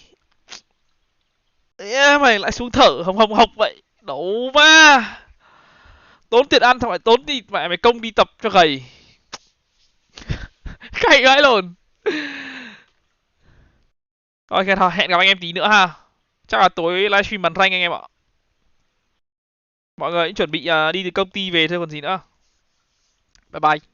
Mày lại xuống thở hồng hộc vậy. Đấu ma. Tốn tiền ăn thôi, tốn đi mày công đi tập cho gầy. Cay gái lồn. Ok thôi, hẹn gặp anh em tí nữa ha. Chắc là tối livestream bắn rank anh em ạ. Mọi người cũng chuẩn bị đi từ công ty về thôi còn gì nữa. Bye bye.